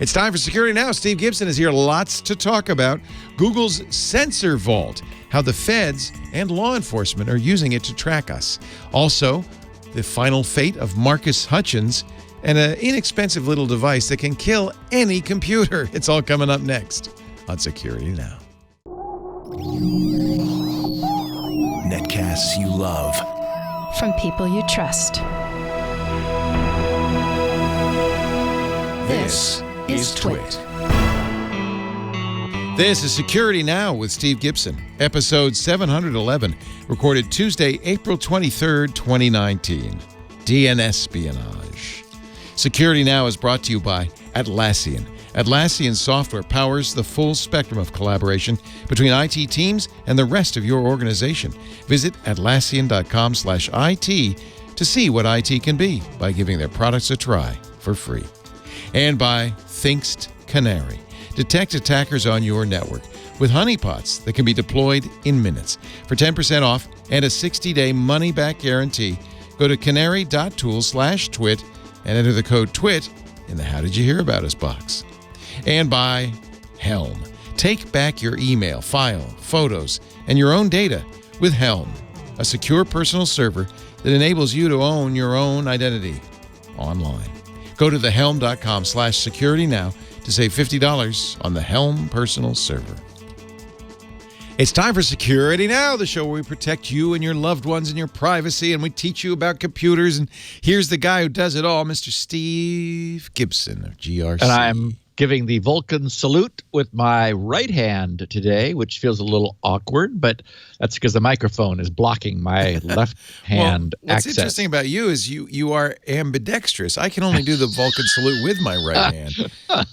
It's time for Security Now. Steve Gibson is here. Lots to talk about. Google's SensorVault, how the feds and law enforcement are using it to track us. Also, the final fate of Marcus Hutchins and an inexpensive little device that can kill any computer. It's all coming up next on Security Now. Netcasts you love. From people you trust. This is Twit. This is Security Now with Steve Gibson, episode 711, recorded Tuesday, April 23rd, 2019. DNSpionage. Security Now is brought to you by Atlassian. Atlassian software powers the full spectrum of collaboration between IT teams and the rest of your organization. Visit Atlassian.com/IT to see what IT can be by giving their products a try for free. And by Thinkst Canary. Detect attackers on your network with honeypots that can be deployed in minutes. For 10% off and a 60-day money-back guarantee, go to canary.tool/twit and enter the code TWIT in the How Did You Hear About Us box. And by Helm. Take back your email, file, photos, and your own data with Helm, a secure personal server that enables you to own your own identity online. Go to thehelm.com/security now to save $50 on the Helm personal server. It's time for Security Now, the show where we protect you and your loved ones and your privacy, and we teach you about computers. And here's the guy who does it all, Mr. Steve Gibson of GRC. And I'm giving the Vulcan salute with my right hand today, which feels a little awkward, but that's because the microphone is blocking my left hand what's access. Interesting about you is you are ambidextrous. I can only do the Vulcan salute with my right hand.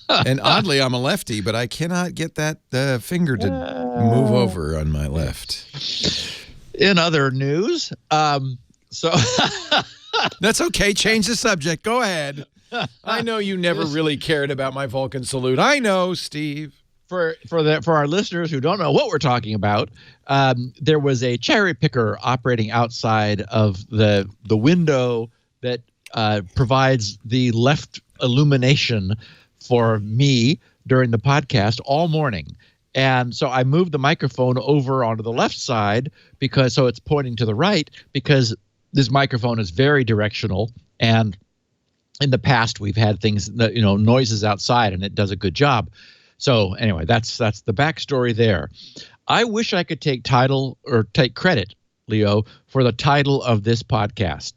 And oddly, I'm a lefty, but I cannot get that finger to move over on my left. In other news, That's okay. Change the subject. Go ahead. I know you never really cared about my Vulcan salute. I know, Steve. For our listeners who don't know what we're talking about, there was a cherry picker operating outside of the window that provides the left illumination for me during the podcast all morning. And so I moved the microphone over onto the left side so it's pointing to the right, because this microphone is very directional, and in the past we've had things that, noises outside, and it does a good job. So anyway, that's the backstory there. I wish I could take credit, Leo, for the title of this podcast,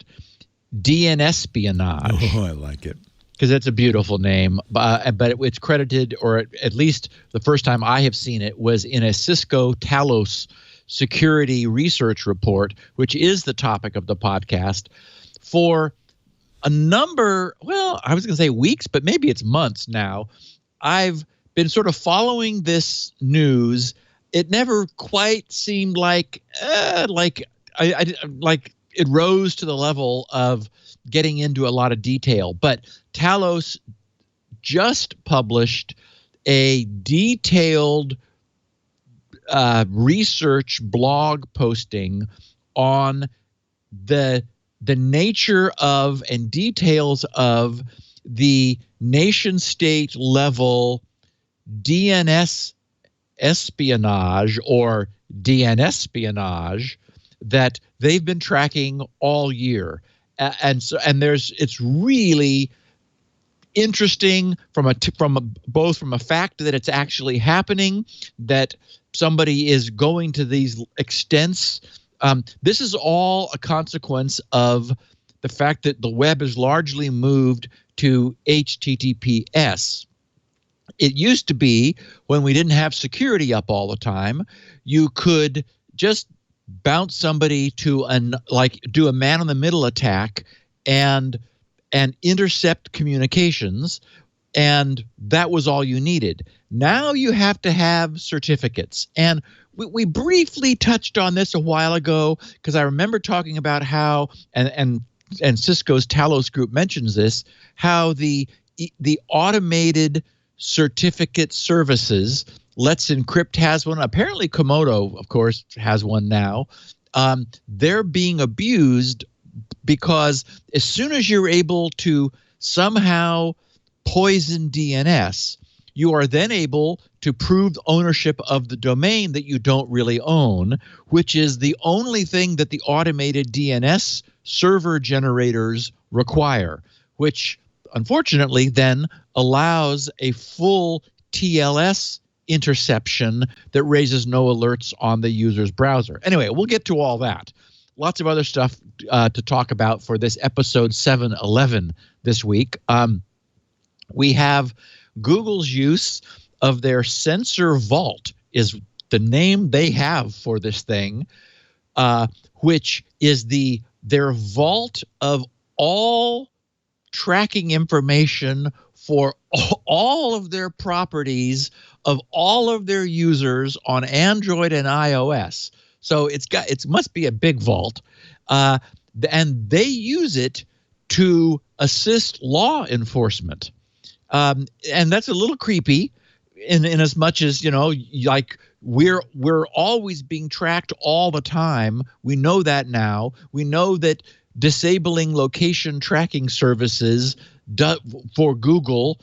DNSpionage. Oh, I like it. Because it's a beautiful name, but it's credited, or at least the first time I have seen it was in a Cisco Talos security research report, which is the topic of the podcast, for a number, I was going to say weeks, but maybe it's months now. I've been sort of following this news. It never quite seemed like it rose to the level of getting into a lot of detail. But Talos just published a detailed research blog posting on the nature of and details of the nation-state level DNS espionage or DNSpionage that they've been tracking all year. It's really interesting both from a fact that it's actually happening, that somebody is going to these extents. This is all a consequence of the fact that the web is largely moved to HTTPS. It used to be, when we didn't have security up all the time, you could just bounce somebody to do a man-in-the-middle attack and intercept communications, and that was all you needed. Now you have to have certificates, and we briefly touched on this a while ago, because I remember talking about how, and Cisco's Talos group mentions this, how the automated certificate services, Let's Encrypt has one. Apparently Komodo, of course, has one now. They're being abused because as soon as you're able to somehow poison DNS, you are then able to prove ownership of the domain that you don't really own, which is the only thing that the automated DNS server generators require, which unfortunately then allows a full TLS interception that raises no alerts on the user's browser. Anyway, we'll get to all that. Lots of other stuff to talk about for this episode 711 this week. We have Google's use of their SensorVault is the name they have for this thing, which is their vault of all tracking information for all of their properties of all of their users on Android and iOS. So it must be a big vault, and they use it to assist law enforcement, and that's a little creepy, in as much as, you know, like we're always being tracked all the time. We know that now. We know that disabling location tracking services for Google,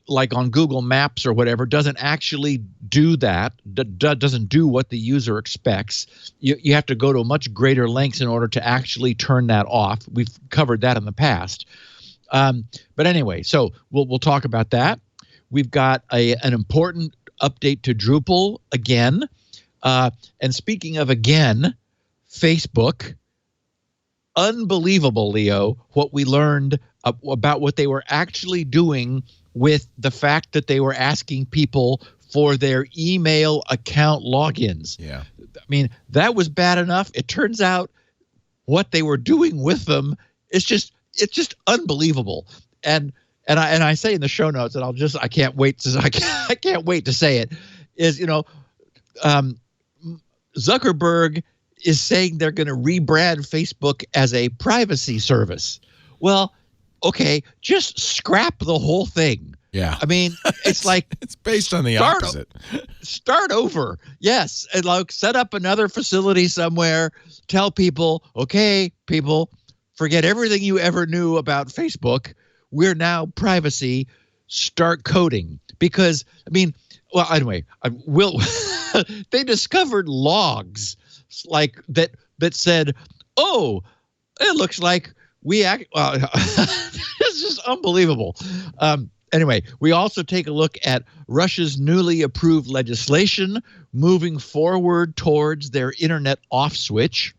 like on Google Maps or whatever, doesn't actually do that, doesn't do what the user expects. You have to go to much greater lengths in order to actually turn that off. We've covered that in the past. But anyway, so we'll talk about that. We've got an important update to Drupal again. And speaking of again, Facebook, unbelievable, Leo, what we learned about what they were actually doing with the fact that they were asking people for their email account logins. Yeah. I mean, that was bad enough. It turns out what they were doing with them is just unbelievable. And I say in the show notes, and I can't wait to say it, is, you know, Zuckerberg is saying they're going to rebrand Facebook as a privacy service. Well, okay, just scrap the whole thing. Yeah. I mean, it's like it's based on the opposite. Start over. Yes. And like set up another facility somewhere. Tell people, okay, people, forget everything you ever knew about Facebook. We're now privacy. Start coding. Because, I mean, well, anyway, they discovered logs like that said, oh, it looks like we act. It's just unbelievable. Anyway, we also take a look at Russia's newly approved legislation moving forward towards their internet off switch.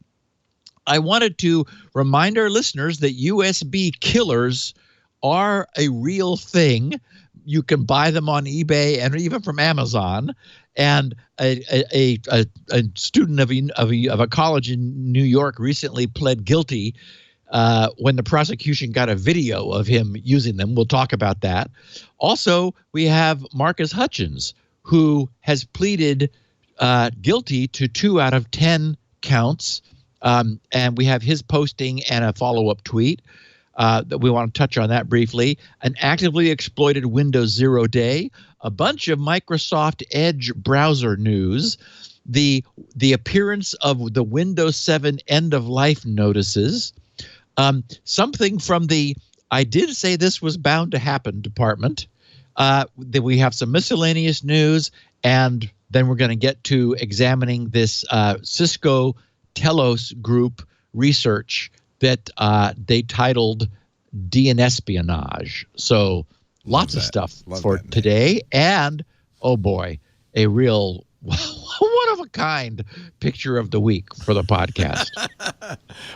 I wanted to remind our listeners that USB killers are a real thing. You can buy them on eBay and even from Amazon. And a student of a college in New York recently pled guilty when the prosecution got a video of him using them. We'll talk about that. Also, we have Marcus Hutchins, who has pleaded guilty to 2 out of 10 counts. And we have his posting and a follow-up tweet that we want to touch on that briefly. An actively exploited Windows 0 day, a bunch of Microsoft Edge browser news, the appearance of the Windows 7 end-of-life notices, something from the I did say this was bound to happen department. That we have some miscellaneous news, and then we're going to get to examining this Cisco Talos group research that they titled DNSpionage. So lots of stuff for today, and oh boy, a real one of a kind picture of the week for the podcast.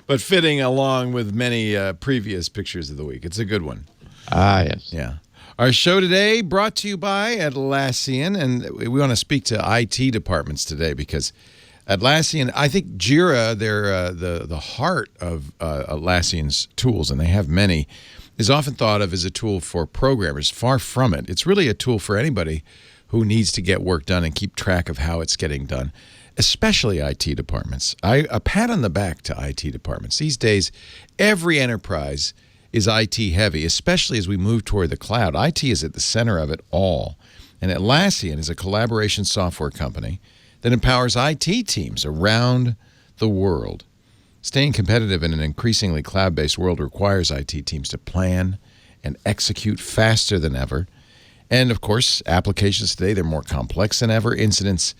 But fitting along with many previous pictures of the week. It's a good one. Ah, yes. Yeah. Our show today brought to you by Atlassian, and we want to speak to IT departments today because Atlassian, I think Jira, they're the heart of Atlassian's tools, and they have many, is often thought of as a tool for programmers. Far from it. It's really a tool for anybody who needs to get work done and keep track of how it's getting done, especially IT departments. A pat on the back to IT departments. These days, every enterprise is IT heavy, especially as we move toward the cloud. IT is at the center of it all. And Atlassian is a collaboration software company that empowers IT teams around the world. Staying competitive in an increasingly cloud-based world requires IT teams to plan and execute faster than ever. And, of course, applications today, they're more complex than ever. Incidents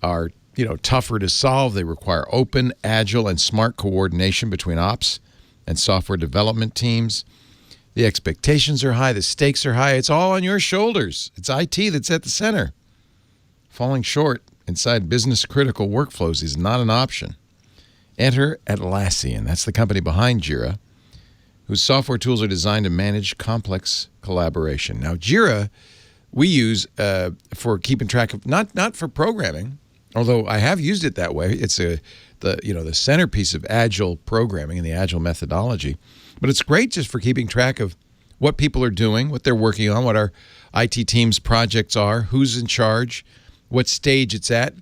are, tougher to solve. They require open, agile, and smart coordination between ops and software development teams. The expectations are high. The stakes are high. It's all on your shoulders. It's IT that's at the center. Falling short inside business-critical workflows is not an option. Enter Atlassian. That's the company behind Jira, whose software tools are designed to manage complex collaboration. Now, Jira we use for keeping track of, not for programming, although I have used it that way. It's the centerpiece of agile programming and the agile methodology. But it's great just for keeping track of what people are doing, what they're working on, what our IT team's projects are, who's in charge, what stage it's at.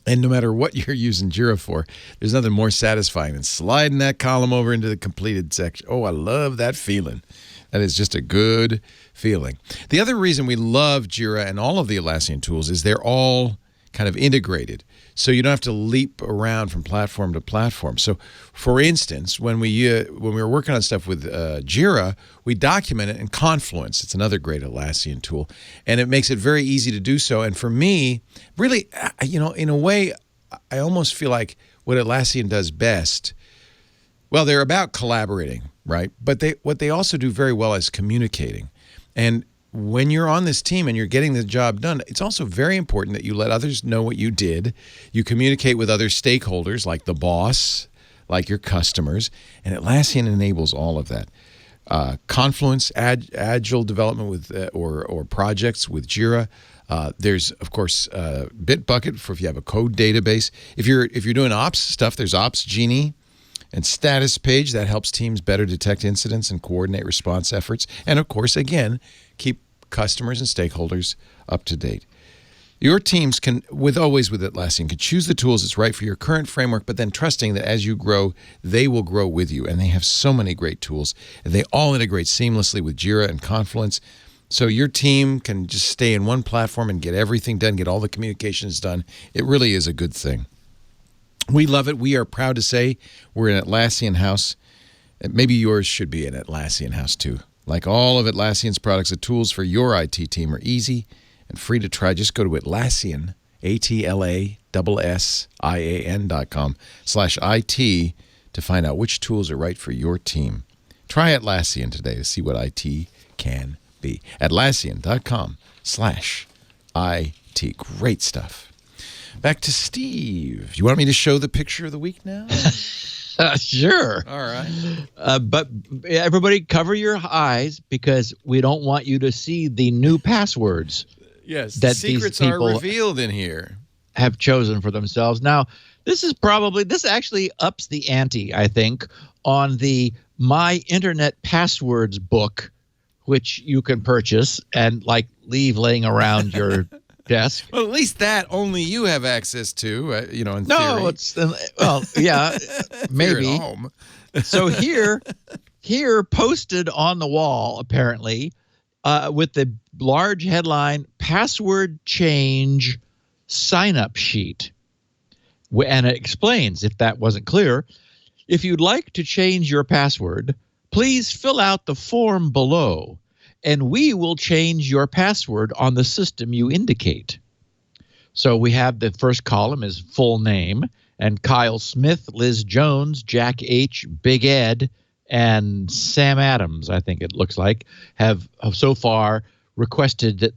And no matter what you're using Jira for, there's nothing more satisfying than sliding that column over into the completed section. Oh, I love that feeling. That is just a good feeling. The other reason we love Jira and all of the Atlassian tools is they're all kind of integrated. So you don't have to leap around from platform to platform. So, for instance, when we were working on stuff with Jira, we document it in Confluence. It's another great Atlassian tool, and it makes it very easy to do so. And for me, really, in a way, I almost feel like what Atlassian does best. Well, they're about collaborating, right? But what they also do very well is communicating. And when you're on this team and you're getting the job done, it's also very important that you let others know what you did. You communicate with other stakeholders like the boss, like your customers, and Atlassian enables all of that. Confluence, agile development with or projects with Jira. There's, of course, Bitbucket for if you have a code database. If you're doing ops stuff, there's Ops Genie. And Status Page, that helps teams better detect incidents and coordinate response efforts. And, of course, again, keep customers and stakeholders up to date. Your teams can, always with Atlassian, can choose the tools that's right for your current framework, but then trusting that as you grow, they will grow with you. And they have so many great tools. And they all integrate seamlessly with Jira and Confluence. So your team can just stay in one platform and get everything done, get all the communications done. It really is a good thing. We love it. We are proud to say we're an Atlassian house. Maybe yours should be an Atlassian house too. Like all of Atlassian's products, the tools for your IT team are easy and free to try. Just go to Atlassian, ATLASSIAN.com/IT to find out which tools are right for your team. Try Atlassian today to see what IT can be. Atlassian.com/IT. Great stuff. Back to Steve. You want me to show the picture of the week now? Sure. All right. But everybody cover your eyes because we don't want you to see the new passwords. Yes, that secrets these people are revealed in here. Have chosen for themselves. Now, this actually ups the ante, I think, on the My Internet Passwords book, which you can purchase and leave laying around your desk. Well, at least that only you have access to, in theory. No, yeah, maybe. You're at home. So here posted on the wall, apparently, with the large headline, password change sign-up sheet. And it explains, if that wasn't clear, if you'd like to change your password, please fill out the form below, and we will change your password on the system you indicate. So we have the first column is full name, and Kyle Smith, Liz Jones, Jack H., Big Ed, and Sam Adams, I think it looks like, have so far requested that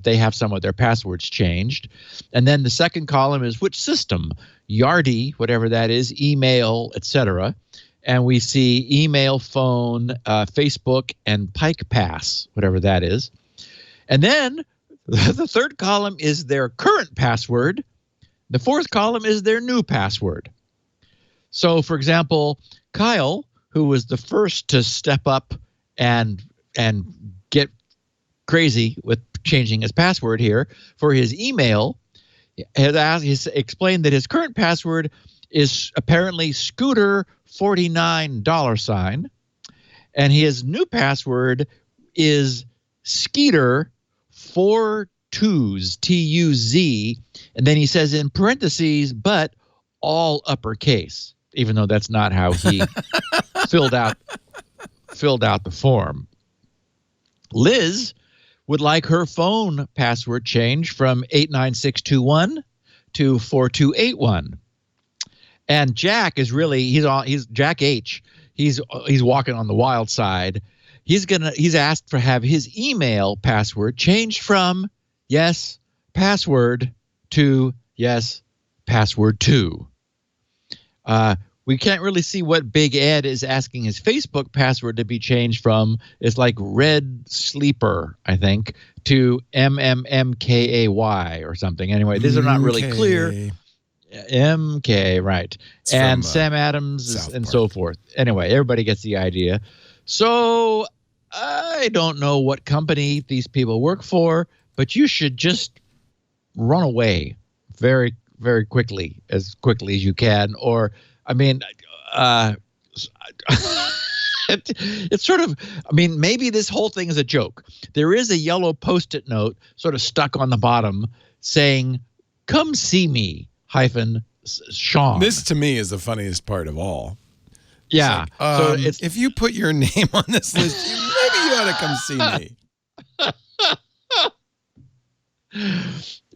they have some of their passwords changed. And then the second column is which system, Yardi, whatever that is, email, etc. And we see email, phone, Facebook, and Pike Pass, whatever that is. And then the third column is their current password. The fourth column is their new password. So, for example, Kyle, who was the first to step up and get crazy with changing his password here for his email, he's explained that his current password is apparently Scooter49$, and his new password is Skeeter 4 twos, T-U-Z, and then he says in parentheses, but all uppercase, even though that's not how he filled out filled out the form. Liz would like her phone password changed from 89621 to 4281. And Jack is really he's Jack H. He's walking on the wild side. He's asked to have his email password changed from yes password to yes password 2. We can't really see what Big Ed is asking his Facebook password to be changed from. It's like Red Sleeper, I think, to MMMKAY or something. Anyway, these are not really clear. MK, right. It's and from, Sam Adams and so forth. Anyway, everybody gets the idea. So I don't know what company these people work for, but you should just run away very, very quickly as you can. Or, I mean, it's sort of, I mean, maybe this whole thing is a joke. There is a yellow Post-it note sort of stuck on the bottom saying, "Come see me, Sean." This to me is the funniest part of all. Yeah. So if you put your name on this list, maybe you ought to come see me.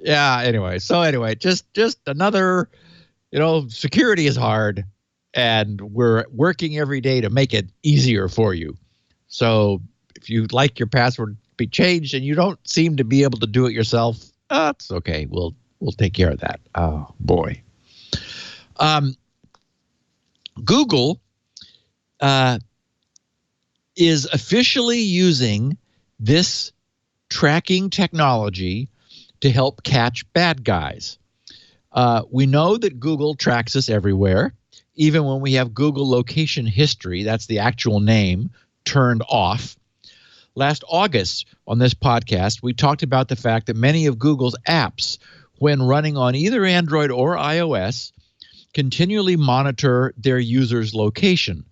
Yeah. Anyway, just another, security is hard, and we're working every day to make it easier for you. So if you'd like your password to be changed and you don't seem to be able to do it yourself, it's okay. We'll take care of that. Oh boy. Google is officially using this tracking technology to help catch bad guys. We know that Google tracks us everywhere, even when we have Google location history, that's the actual name, turned off. Last August on this podcast, we talked about the fact that many of Google's apps, when running on either Android or iOS, continually monitor their users' location.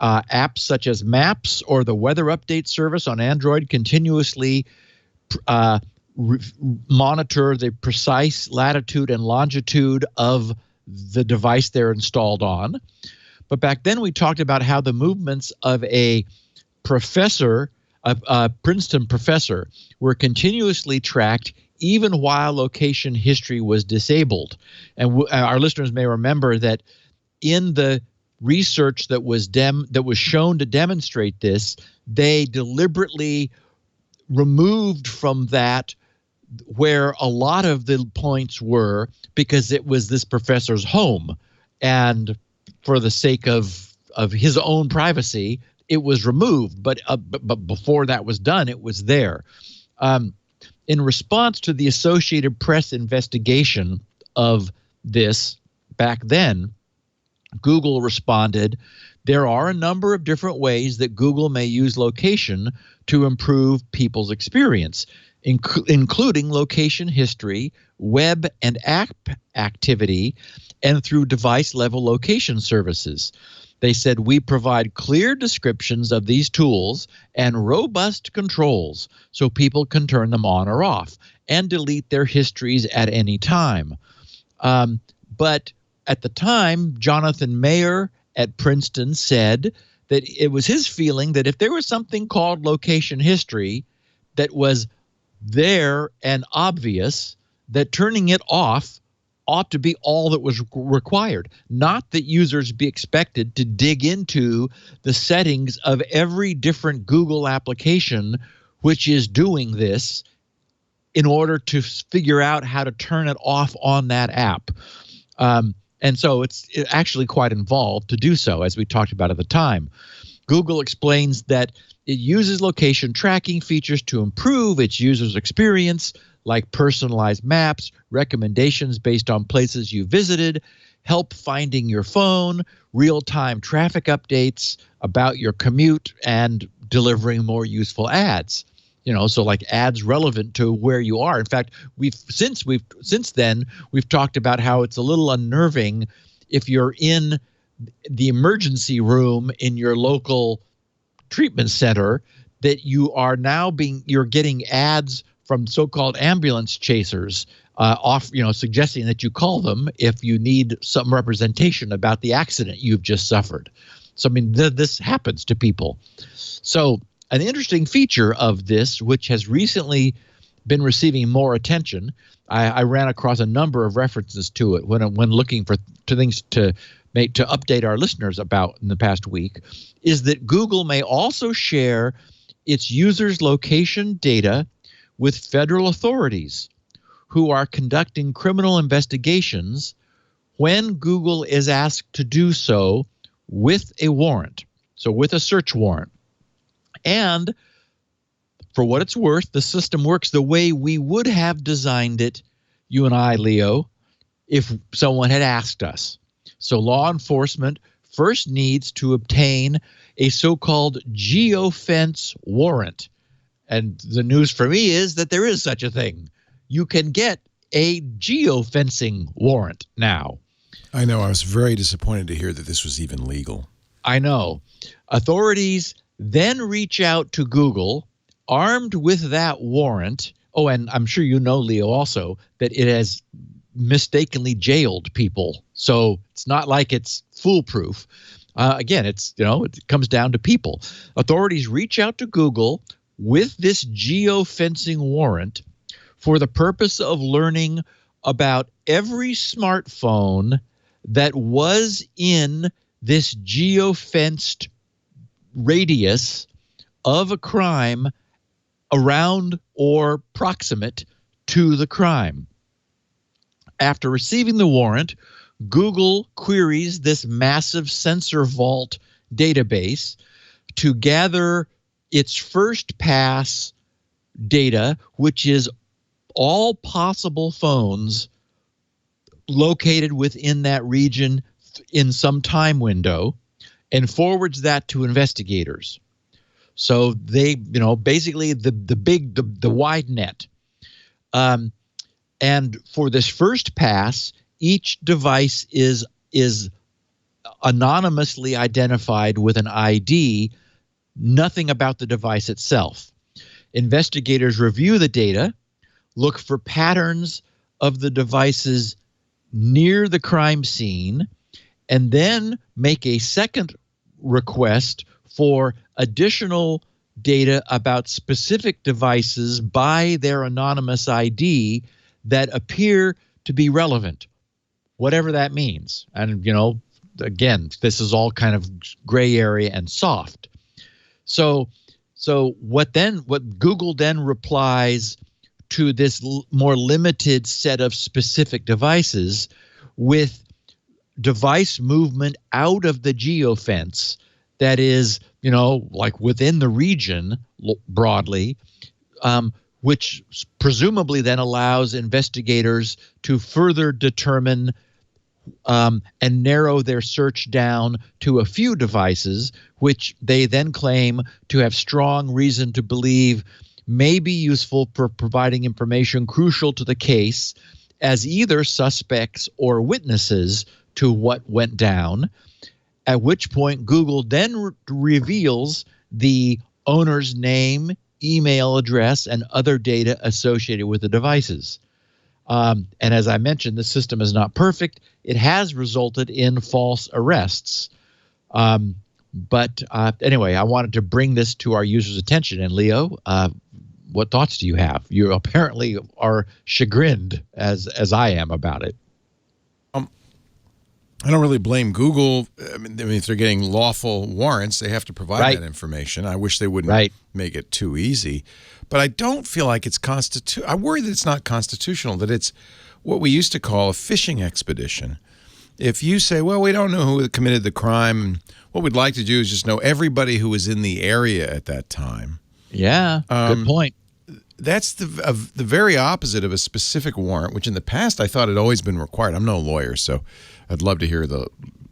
Apps such as Maps or the weather update service on Android continuously monitor the precise latitude and longitude of the device they're installed on. But back then we talked about how the movements of a professor, a Princeton professor, were continuously tracked even while location history was disabled. And our listeners may remember that in the research that was shown to demonstrate this, they deliberately removed from that where a lot of the points were, because it was this professor's home, and for the sake of his own privacy, it was removed. But before that was done, it was there. In response to the Associated Press investigation of this back then, Google responded, "There are a number of different ways that Google may use location to improve people's experience, including location history, web and app activity, and through device-level location services." They said, "We provide clear descriptions of these tools and robust controls so people can turn them on or off and delete their histories at any time." But at the time, Jonathan Mayer at Princeton said that it was his feeling that if there was something called location history that was there and obvious, that turning it off ought to be all that was required, not that users be expected to dig into the settings of every different Google application which is doing this in order to figure out how to turn it off on that app. And so it's actually quite involved to do so, as we talked about at the time. Google explains that it uses location tracking features to improve its users' experience, like personalized maps, recommendations based on places you visited, help finding your phone, real-time traffic updates about your commute, and delivering more useful ads. So like ads relevant to where you are. In fact, since then we've talked about how it's a little unnerving if you're in the emergency room in your local treatment center, that you're getting ads from so-called ambulance chasers suggesting that you call them if you need some representation about the accident you've just suffered. So, I mean, this happens to people. So an interesting feature of this, which has recently been receiving more attention, I ran across a number of references to it when looking for things to update our listeners about in the past week, is that Google may also share its users' location data with federal authorities who are conducting criminal investigations when Google is asked to do so with a warrant, so with a search warrant. And for what it's worth, the system works the way we would have designed it, you and I, Leo, if someone had asked us. So law enforcement first needs to obtain a so-called geofence warrant. And the news for me is that there is such a thing. You can get a geofencing warrant now. I know. I was very disappointed to hear that this was even legal. I know. Authorities then reach out to Google armed with that warrant. Oh, and I'm sure you know, Leo, also, that it has mistakenly jailed people. So it's not like it's foolproof. Again, it comes down to people. Authorities reach out to Google with this geofencing warrant for the purpose of learning about every smartphone that was in this geofenced radius of a crime around or proximate to the crime. After receiving the warrant, Google queries this massive SensorVault database to gather its first pass data, which is all possible phones located within that region in some time window, and forwards that to investigators. So they, basically the wide net. And for this first pass, each device is anonymously identified with an ID, nothing about the device itself. Investigators review the data, look for patterns of the devices near the crime scene, and then make a second request for additional data about specific devices by their anonymous ID that appear to be relevant, whatever that means. And, again, this is all kind of gray area and soft. So what Google then replies to this more limited set of specific devices with device movement out of the geofence that is, like within the region broadly, which presumably then allows investigators to further determine and narrow their search down to a few devices, which they then claim to have strong reason to believe may be useful for providing information crucial to the case as either suspects or witnesses to what went down, at which point Google then reveals the owner's name, email address, and other data associated with the devices. And as I mentioned, the system is not perfect. It has resulted in false arrests. But anyway, I wanted to bring this to our users' attention. And Leo, what thoughts do you have? You apparently are chagrined, as I am, about it. I don't really blame Google. I mean, if they're getting lawful warrants, they have to provide that information. I wish they wouldn't make it too easy. But I don't feel like it's constitutional. I worry that it's not constitutional, that it's what we used to call a fishing expedition. If you say, well, we don't know who committed the crime, what we'd like to do is just know everybody who was in the area at that time. Yeah, good point. That's the very opposite of a specific warrant, which in the past I thought had always been required. I'm no lawyer, so I'd love to hear the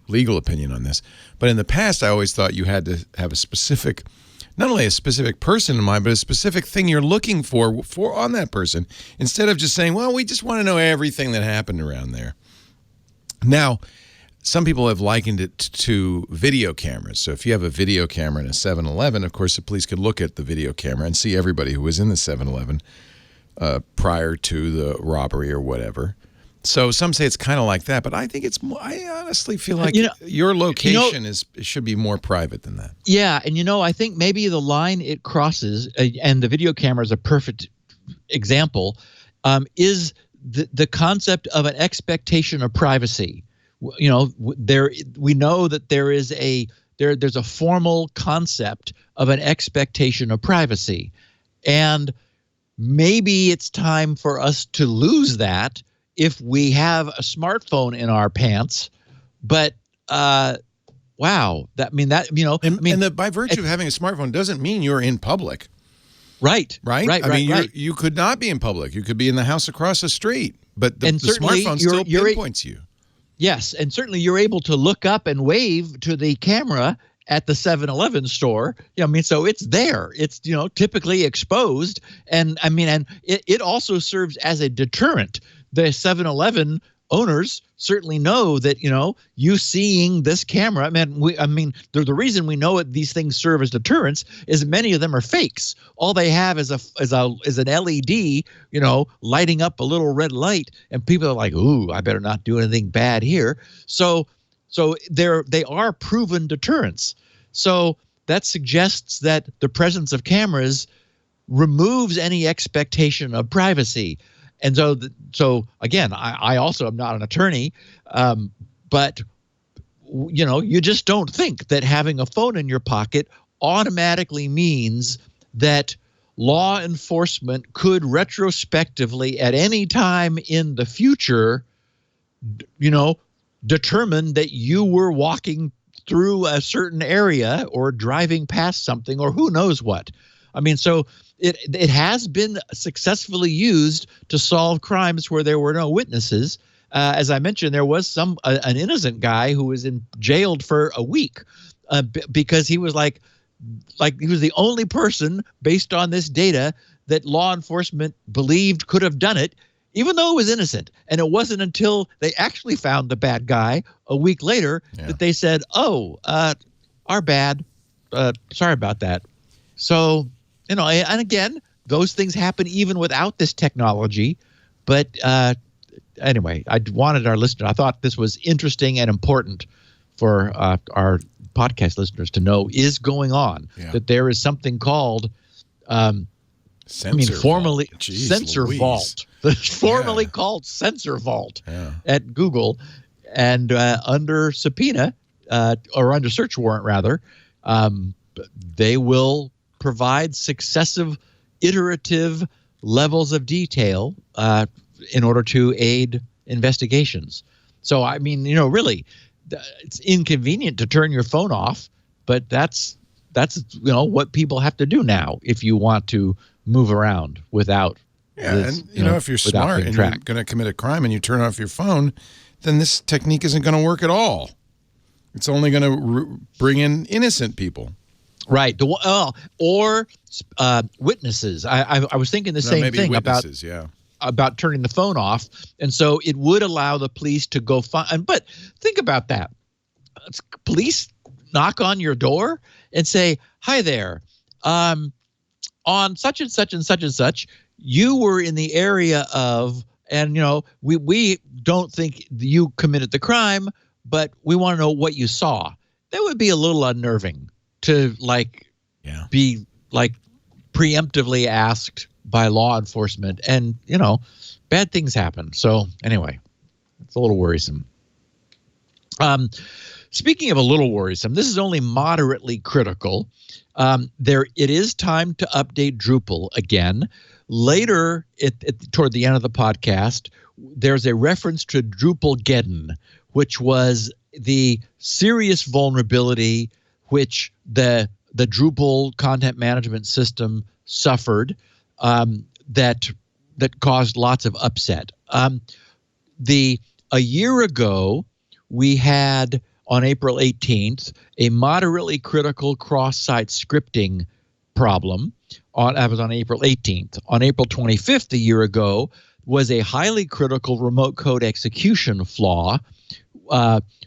legal opinion on this. But in the past, I always thought you had to have a specific, not only a specific person in mind, but a specific thing you're looking for on that person, instead of just saying, well, we just want to know everything that happened around there. Now, some people have likened it to video cameras. So if you have a video camera in a 7-Eleven, of course, the police could look at the video camera and see everybody who was in the 7-Eleven prior to the robbery or whatever. So some say it's kind of like that, but I think it's more, I honestly feel like your location should be more private than that. Yeah, and I think maybe the line it crosses, and the video camera is a perfect example, is the concept of an expectation of privacy. We know that there's a formal concept of an expectation of privacy, and maybe it's time for us to lose that if we have a smartphone in our pants. But wow, by virtue of having a smartphone doesn't mean you're in public. Right. You could not be in public. You could be in the house across the street, but the smartphone still pinpoints you. Yes, and certainly you're able to look up and wave to the camera at the 7-Eleven store. So it's there. It's typically exposed, and it also serves as a deterrent. The 7-Eleven owners certainly know that you seeing this camera. The reason we know these things serve as deterrents is many of them are fakes. All they have is an LED, lighting up a little red light, and people are like, "Ooh, I better not do anything bad here." So they are proven deterrents. So that suggests that the presence of cameras removes any expectation of privacy. And so again, I also am not an attorney, but you just don't think that having a phone in your pocket automatically means that law enforcement could retrospectively at any time in the future, determine that you were walking through a certain area or driving past something or who knows what. So it has been successfully used to solve crimes where there were no witnesses. As I mentioned, there was an innocent guy who was jailed for a week because he was like he was the only person based on this data that law enforcement believed could have done it, even though it was innocent. And it wasn't until they actually found the bad guy a week later that they said, "Oh, our bad. Sorry about that." So. And again, those things happen even without this technology. But anyway, I wanted our listeners, I thought this was interesting and important for our podcast listeners to know is going on, that there is something called, formerly SensorVault, formerly called SensorVault at Google, and under subpoena, or under search warrant rather, they will provide successive iterative levels of detail in order to aid investigations. So, really, it's inconvenient to turn your phone off, but that's what people have to do now if you want to move around without if you're smart and you're going to commit a crime and you turn off your phone, then this technique isn't going to work at all. It's only going to bring in innocent people. Right. Or witnesses. I was thinking the same thing about turning the phone off. And so it would allow the police to go find. But think about that. Police knock on your door and say, "Hi there. On such and such and such and such, you were in the area of, and we don't think you committed the crime, but we want to know what you saw." That would be a little unnerving to be preemptively asked by law enforcement, and bad things happen. So anyway, it's a little worrisome. Speaking of a little worrisome, this is only moderately critical. It is time to update Drupal again. Later, toward the end of the podcast, there's a reference to Drupalgeddon, which was the serious vulnerability which the Drupal content management system suffered that caused lots of upset. A year ago, we had on April 18th a moderately critical cross-site scripting problem. That was on April 18th. On April 25th, a year ago, was a highly critical remote code execution flaw,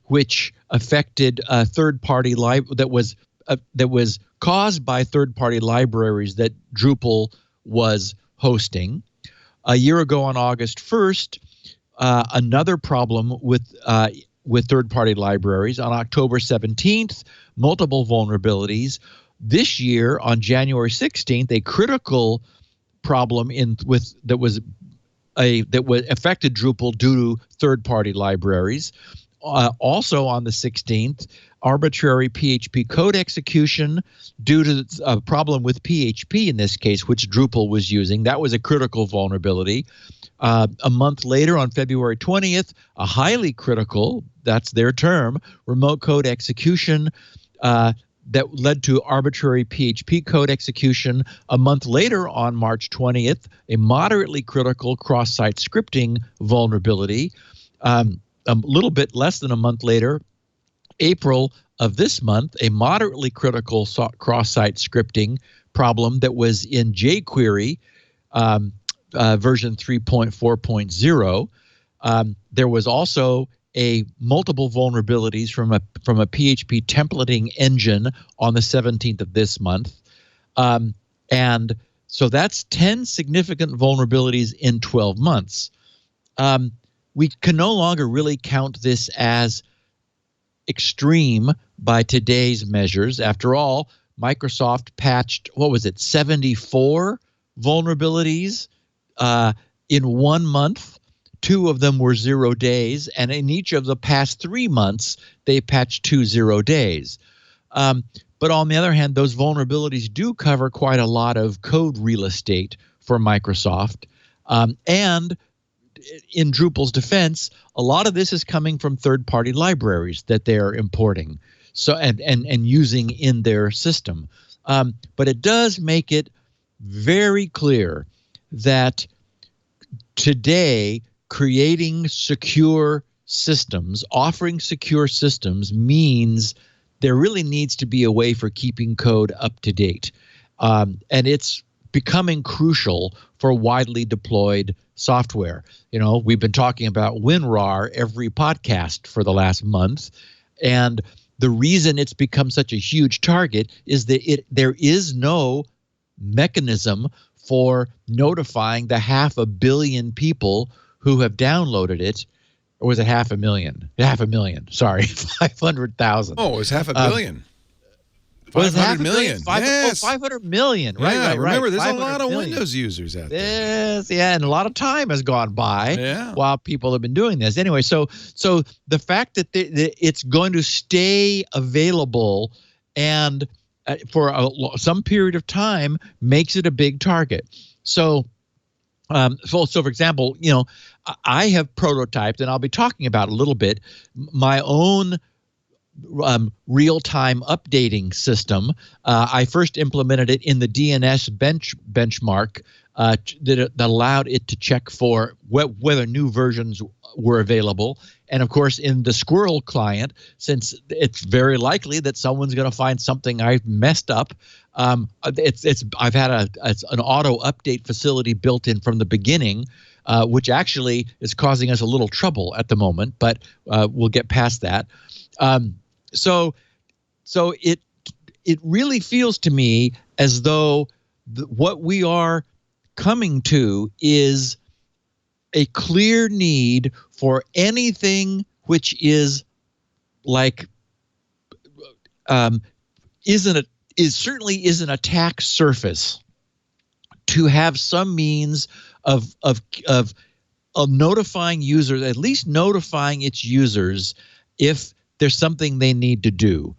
which affected third-party that was caused by third-party libraries that Drupal was hosting. A year ago on August 1st, another problem with third-party libraries. On October 17th, multiple vulnerabilities. This year, on January 16th, a critical problem that affected Drupal due to third-party libraries. Also on the 16th, arbitrary PHP code execution due to a problem with PHP in this case, which Drupal was using. That was a critical vulnerability. A month later, on February 20th, a highly critical, that's their term, remote code execution that led to arbitrary PHP code execution. A month later, on March 20th, a moderately critical cross-site scripting vulnerability. A little bit less than a month later, April of this month, a moderately critical cross-site scripting problem that was in jQuery version 3.4.0. There was also multiple vulnerabilities from a PHP templating engine on the 17th of this month. And so that's 10 significant vulnerabilities in 12 months. We can no longer really count this as extreme by today's measures. After all, Microsoft patched, 74 vulnerabilities in 1 month. 2 of them were 0 days, and in each of the past 3 months, they patched 2 0 days. But on the other hand, those vulnerabilities do cover quite a lot of code real estate for Microsoft. And in Drupal's defense, a lot of this is coming from third-party libraries that they're importing and using in their system. But it does make it very clear that today, creating secure systems, offering secure systems, means there really needs to be a way for keeping code up to date. And it's becoming crucial for widely deployed software. You know, we've been talking about WinRAR every podcast for the last month, and the reason it's become such a huge target is that there is no mechanism for notifying the 500 million people who have downloaded it. Or was it 500,000? 500,000, sorry, 500,000. Oh, it was 500 million. 500 million. Yes. 500 million. Right, yeah, right. Remember, there's a 500 lot of million. Windows users out there. Yes, yeah, and a lot of time has gone by while people have been doing this. Anyway, so the fact that it's going to stay available and for some period of time makes it a big target. So for example, you know, I have prototyped, and I'll be talking about a little bit, my own real-time updating system. I first implemented it in the DNS benchmark that allowed it to check for whether new versions were available. And of course, in the Squirrel client, since it's very likely that someone's going to find something I've messed up, I've had an auto update facility built in from the beginning, which actually is causing us a little trouble at the moment, but we'll get past that. So it really feels to me as though what we are coming to is a clear need for anything which is like certainly is an attack surface to have some means of notifying users, at least notifying its users if there's something they need to do.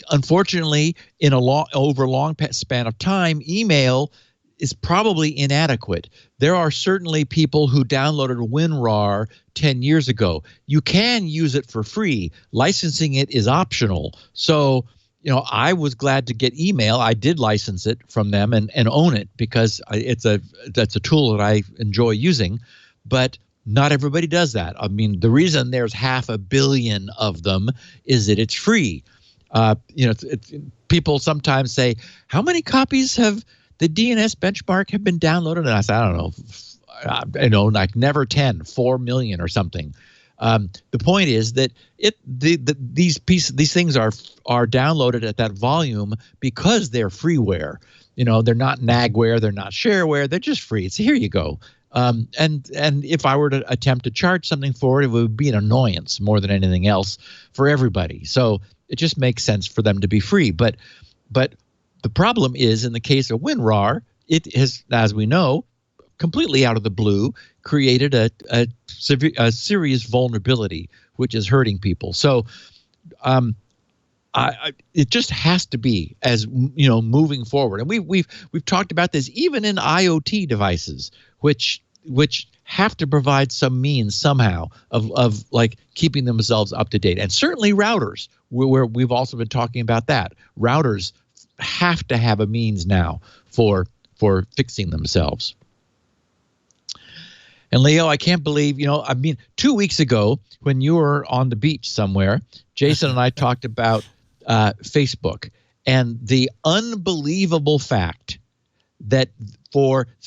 Unfortunately, over a long span of time, email is probably inadequate. There are certainly people who downloaded WinRAR 10 years ago. You can use it for free. Licensing it is optional. So, you know, I was glad to get email. I did license it from them and own it because that's a tool that I enjoy using. But not everybody does that. I mean, the reason there's 500 million of them is that it's free. You know, people sometimes say, how many copies have the DNS benchmark have been downloaded? And I said, I don't know, like never 10, 4 million or something. The point is that these things are downloaded at that volume because they're freeware. You know, they're not nagware, they're not shareware, they're just free. It's here you go. And if I were to attempt to charge something for it, it would be an annoyance more than anything else for everybody. So it just makes sense for them to be free. But the problem is, in the case of WinRAR, it has, as we know, completely out of the blue, created a serious vulnerability, which is hurting people. So it just has to be, as you know, moving forward. And we've talked about this even in IoT devices, which have to provide some means somehow of like keeping themselves up to date. And certainly routers, where we've also been talking about that. Routers have to have a means now for fixing themselves. And Leo, I can't believe, 2 weeks ago when you were on the beach somewhere, Jason and I talked about Facebook and the unbelievable fact that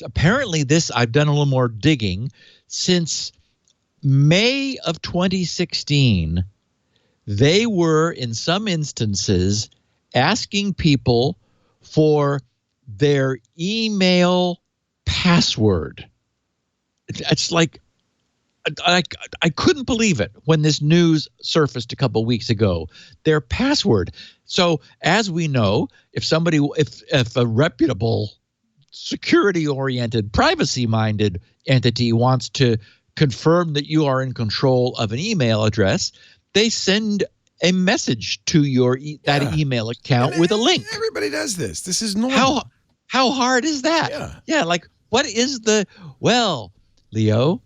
apparently this, I've done a little more digging, since May of 2016, they were in some instances asking people for their email password. It's like I couldn't believe it when this news surfaced a couple of weeks ago. Their password. So as we know, if a reputable, security-oriented, privacy-minded entity wants to confirm that you are in control of an email address, they send a message to that email account with a link. Everybody does this. This is normal. How hard is that? Yeah. Like what is well, Leo,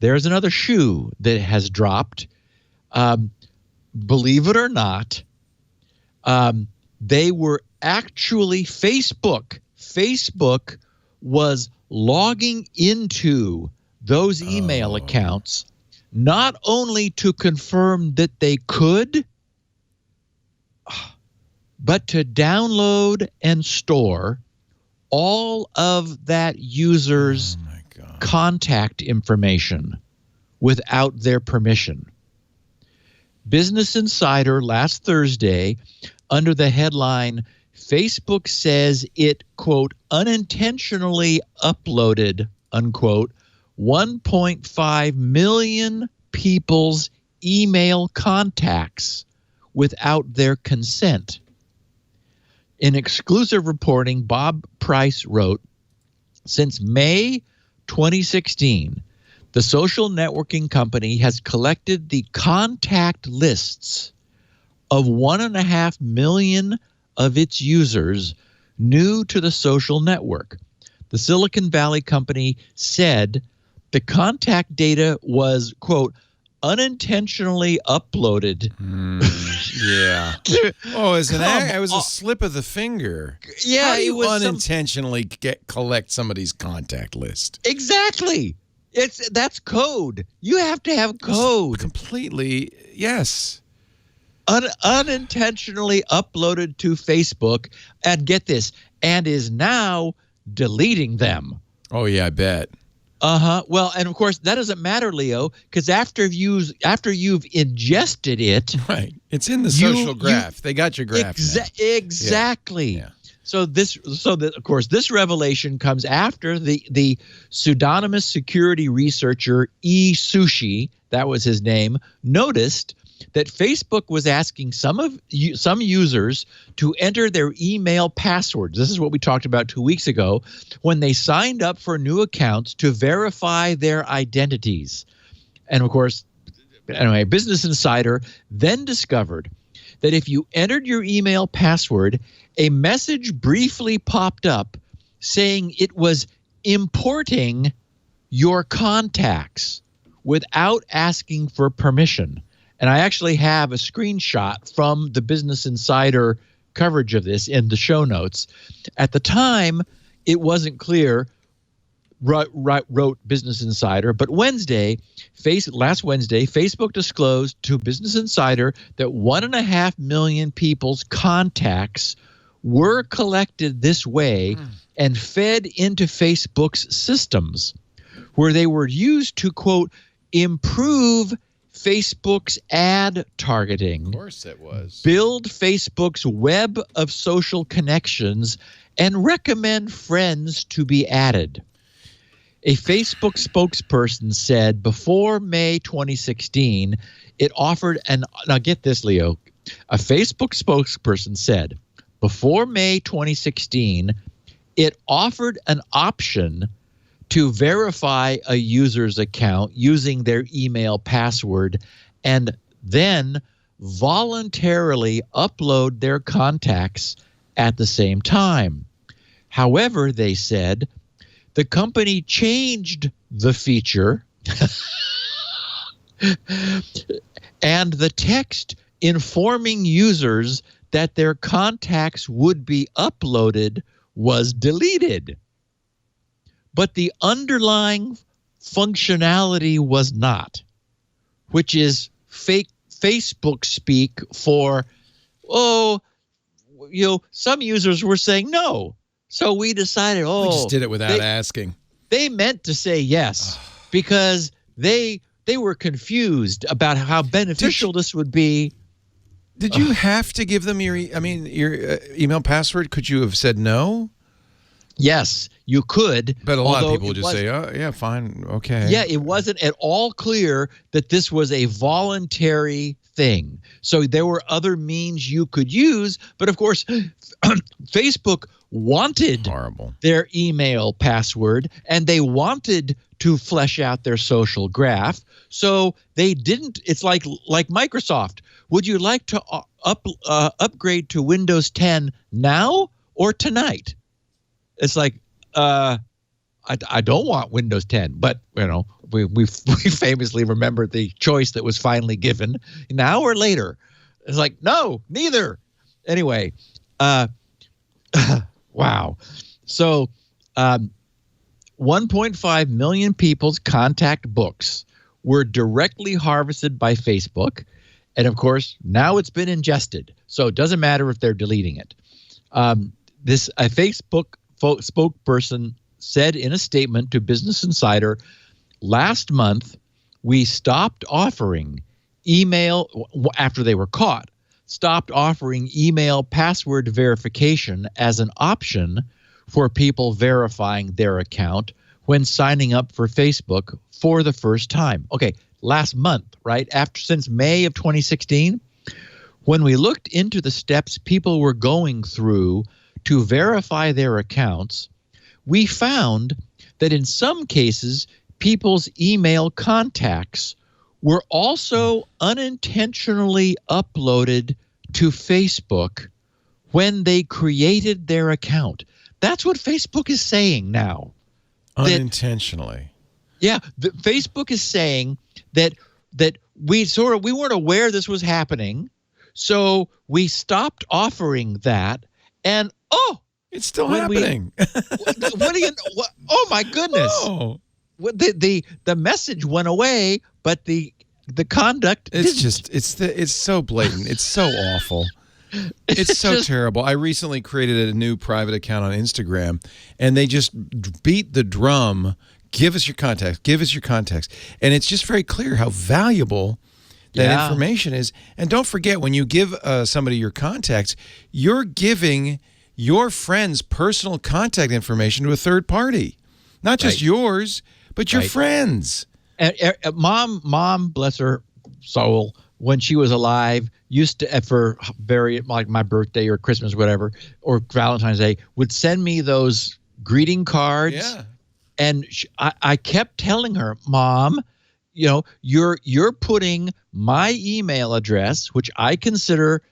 there's another shoe that has dropped. Believe it or not, they were actually Facebook. Facebook was logging into those email accounts not only to confirm that they could, but to download and store all of that user's contact information without their permission. Business Insider last Thursday, under the headline, Facebook says it, quote, unintentionally uploaded, unquote, 1.5 million people's email contacts without their consent. In exclusive reporting, Bob Price wrote, since May 2016, the social networking company has collected the contact lists of 1.5 million of its users new to the social network. The Silicon Valley company said the contact data was, quote, unintentionally uploaded. Yeah. It was a slip of the finger. Yeah, how do you unintentionally collect somebody's contact list? Exactly. That's code. You have to have code. Completely, yes. Unintentionally uploaded to Facebook, and get this, and is now deleting them. Oh yeah, I bet. Well, and of course that doesn't matter, Leo, because after you've ingested it, right? It's in the social graph. They got your graph. Exactly. Yeah. So of course this revelation comes after the pseudonymous security researcher E. Sushi, that was his name, noticed that Facebook was asking some users to enter their email passwords. This is what we talked about 2 weeks ago when they signed up for new accounts to verify their identities. And of course, anyway, Business Insider then discovered that if you entered your email password, a message briefly popped up saying it was importing your contacts without asking for permission. And I actually have a screenshot from the Business Insider coverage of this in the show notes. At the time, it wasn't clear, wrote Business Insider, but last Wednesday, Facebook disclosed to Business Insider that 1.5 million people's contacts were collected this way and fed into Facebook's systems, where they were used to, quote, improve Facebook's ad targeting. Of course it was. Build Facebook's web of social connections and recommend friends to be added. A Facebook spokesperson said before May 2016, it offered now get this, Leo. A Facebook spokesperson said before May 2016, it offered an option to verify a user's account using their email password and then voluntarily upload their contacts at the same time. However, they said, the company changed the feature and the text informing users that their contacts would be uploaded was deleted. But the underlying functionality was not, which is fake Facebook speak for, some users were saying no. So we decided, we just did it without asking. They meant to say yes because they were confused about how beneficial this would be. Did you have to give them your email password? Could you have said no? Yes, you could. But a lot of people just say, oh, yeah, fine, okay. Yeah, it wasn't at all clear that this was a voluntary thing. So there were other means you could use. But, of course, Facebook wanted their email password, and they wanted to flesh out their social graph. So they didn't. It's like Microsoft. Would you like to upgrade to Windows 10 now or tonight? It's like, I don't want Windows 10, but we famously remember the choice that was finally given, now or later. It's like, no, neither. Anyway, wow. So 1.5 million people's contact books were directly harvested by Facebook. And of course, now it's been ingested. So it doesn't matter if they're deleting it. A Facebook spokesperson said in a statement to Business Insider, last month, we stopped offering email after they were caught, stopped offering email password verification as an option for people verifying their account when signing up for Facebook for the first time. Okay, last month, right? Since May of 2016, when we looked into the steps people were going through to verify their accounts, we found that in some cases, people's email contacts were also unintentionally uploaded to Facebook when they created their account. That's what Facebook is saying now. Unintentionally. Facebook is saying that we weren't aware this was happening, so we stopped offering that, and it's still happening. What do you know? Oh my goodness! Oh. The message went away, but the conduct didn't. It's so blatant. It's so awful. It's so terrible. I recently created a new private account on Instagram, and they just beat the drum. Give us your contacts. Give us your contacts. And it's just very clear how valuable that information is. And don't forget, when you give somebody your contacts, you're giving your friend's personal contact information to a third party. Not just yours, but your friends. And mom, bless her soul, when she was alive, used to, for like my birthday or Christmas, whatever, or Valentine's Day, would send me those greeting cards. Yeah. And I kept telling her, Mom, you're putting my email address, which I consider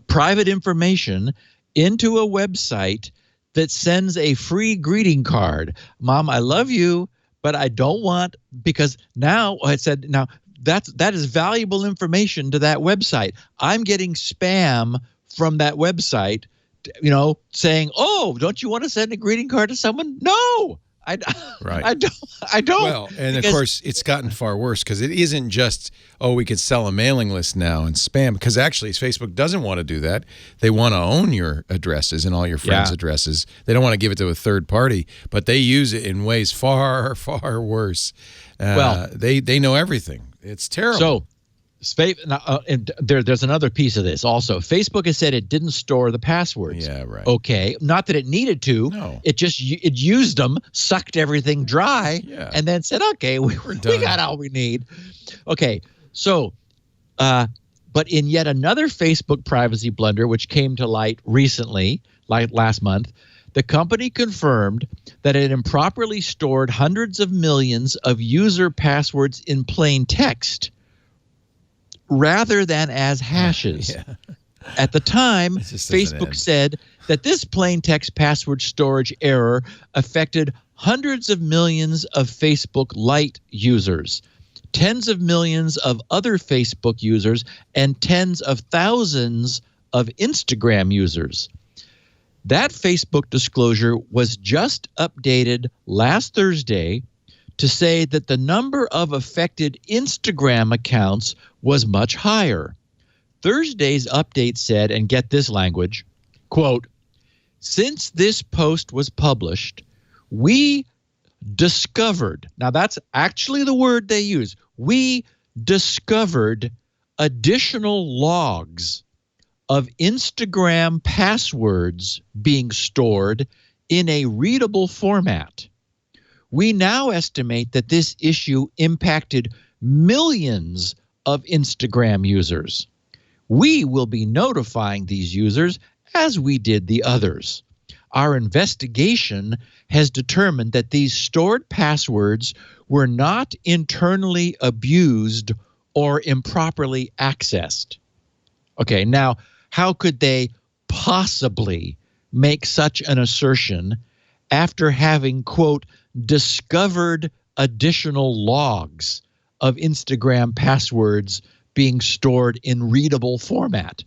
private information, into a website that sends a free greeting card. Mom, I love you, but I don't want, because now I said, now that is valuable information to that website. I'm getting spam from that website, saying, oh, don't you want to send a greeting card to someone? No. I don't. Well, and of course, it's gotten far worse because it isn't just, we could sell a mailing list now and spam, because actually Facebook doesn't want to do that. They want to own your addresses and all your friends' addresses. They don't want to give it to a third party, but they use it in ways far, far worse. They know everything. It's terrible. And there's another piece of this also. Facebook has said it didn't store the passwords. Yeah, right. Okay, not that it needed to. No. It used them, sucked everything dry, Yeah. and then said, "Okay, we got all we need." Okay, so, but in yet another Facebook privacy blunder, which came to light recently, like last month, the company confirmed that it improperly stored hundreds of millions of user passwords in plain text rather than as hashes. Yeah. At the time, just doesn't Facebook end. said that this plain text password storage error affected hundreds of millions of Facebook Lite users, tens of millions of other Facebook users, and tens of thousands of Instagram users. That Facebook disclosure was just updated last Thursday to say that the number of affected Instagram accounts was much higher. Thursday's update said, and get this language, quote, "Since this post was published, we discovered," now that's actually the word they use, "we discovered additional logs of Instagram passwords being stored in a readable format. We now estimate that this issue impacted millions of Instagram users. We will be notifying these users as we did the others. Our investigation has determined that these stored passwords were not internally abused or improperly accessed." Okay, now, how could they possibly make such an assertion after having, quote, "discovered additional logs of Instagram passwords being stored in readable format"?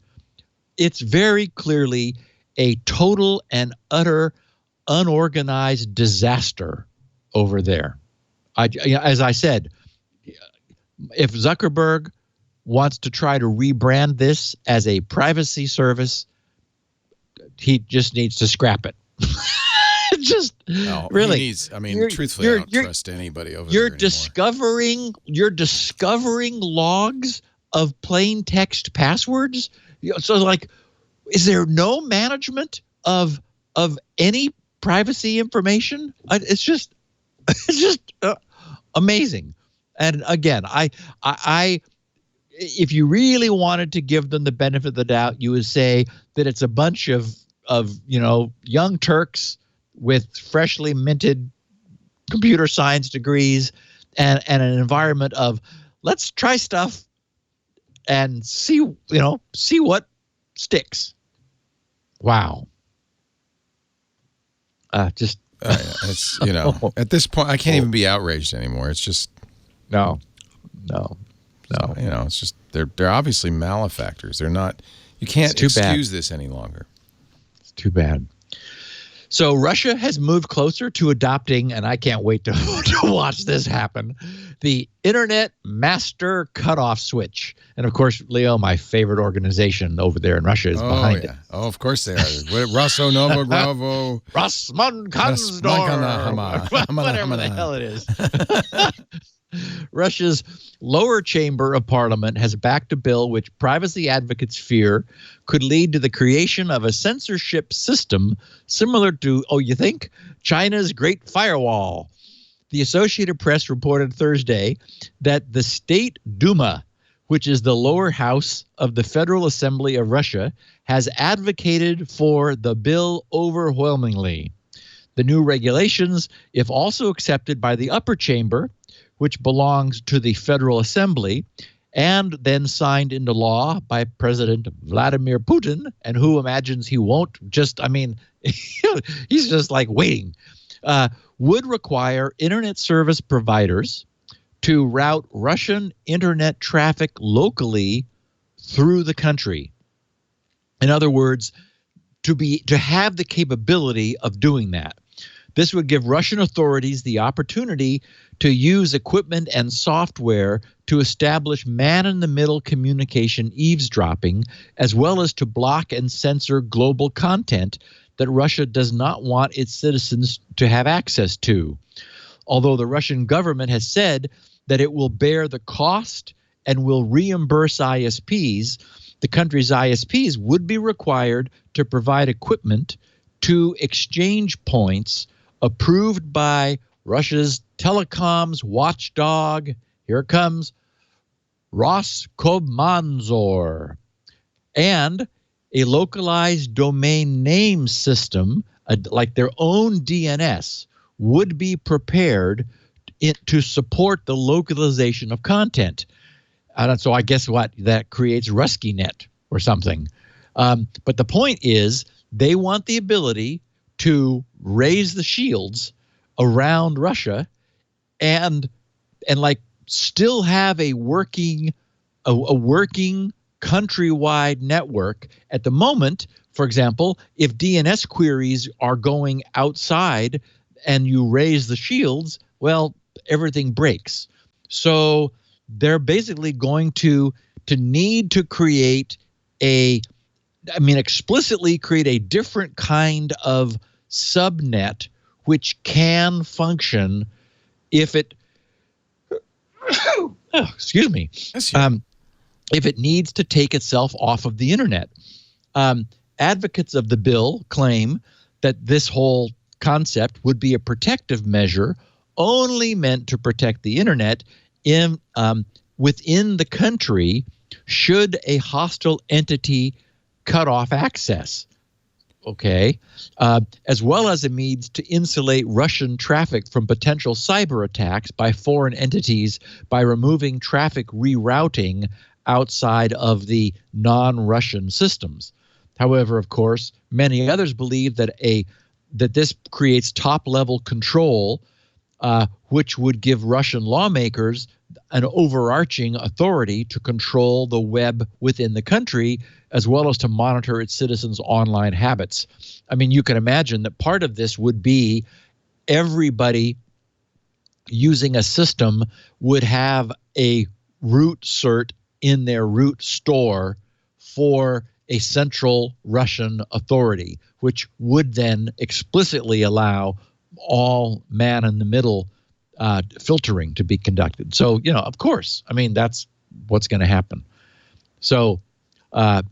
It's very clearly a total and utter unorganized disaster over there. As I said, if Zuckerberg wants to try to rebrand this as a privacy service, he just needs to scrap it. Just No, really. he needs, I mean, truthfully, I don't trust anybody over there You're anymore. discovering logs of plain text passwords. So, like, is there no management of any privacy information? It's just amazing. And again, I if you really wanted to give them the benefit of the doubt, you would say that it's a bunch of young Turks with freshly minted computer science degrees and an environment of let's try stuff and see what sticks. Wow. It's, at this point, I can't even be outraged anymore. It's just no. It's just they're obviously malefactors. They're not. You can't excuse this any longer. It's too bad. So Russia has moved closer to adopting, and I can't wait to watch this happen, the Internet Master Cutoff Switch. And of course, Leo, my favorite organization over there in Russia, is behind it. Oh, of course they are. Rosso Novo Gravo. Rosman Kansdor. Whatever the hell it is. Russia's lower chamber of parliament has backed a bill which privacy advocates fear could lead to the creation of a censorship system similar to, you think, China's Great Firewall. The Associated Press reported Thursday that the State Duma, which is the lower house of the Federal Assembly of Russia, has advocated for the bill overwhelmingly. The new regulations, if also accepted by the upper chamber, which belongs to the Federal Assembly, and then signed into law by President Vladimir Putin, and who imagines he won't he's just like waiting, would require internet service providers to route Russian internet traffic locally through the country. In other words, to have the capability of doing that. This would give Russian authorities the opportunity to use equipment and software to establish man-in-the-middle communication eavesdropping, as well as to block and censor global content that Russia does not want its citizens to have access to. Although the Russian government has said that it will bear the cost and will reimburse ISPs, the country's ISPs would be required to provide equipment to exchange points approved by Russia's telecoms watchdog. Here it comes, Roskomnadzor, and a localized domain name system, like their own DNS, would be prepared to support the localization of content. So I guess what that creates RuskyNet or something. But the point is, they want the ability to raise the shields around Russia and like still have a working countrywide network. At the moment, for example, if DNS queries are going outside and you raise the shields, well, everything breaks. So they're basically going to need to create explicitly create a different kind of subnet which can function if it excuse me. If it needs to take itself off of the internet. Advocates of the bill claim that this whole concept would be a protective measure only meant to protect the internet within the country should a hostile entity cut off access. Okay, as well as a means to insulate Russian traffic from potential cyber attacks by foreign entities by removing traffic rerouting outside of the non-Russian systems. However, of course, many others believe that this creates top-level control, which would give Russian lawmakers an overarching authority to control the web within the country, as well as to monitor its citizens' online habits. I mean, you can imagine that part of this would be everybody using a system would have a root cert in their root store for a central Russian authority, which would then explicitly allow all man-in-the-middle filtering to be conducted. So, of course, I mean, that's what's going to happen. So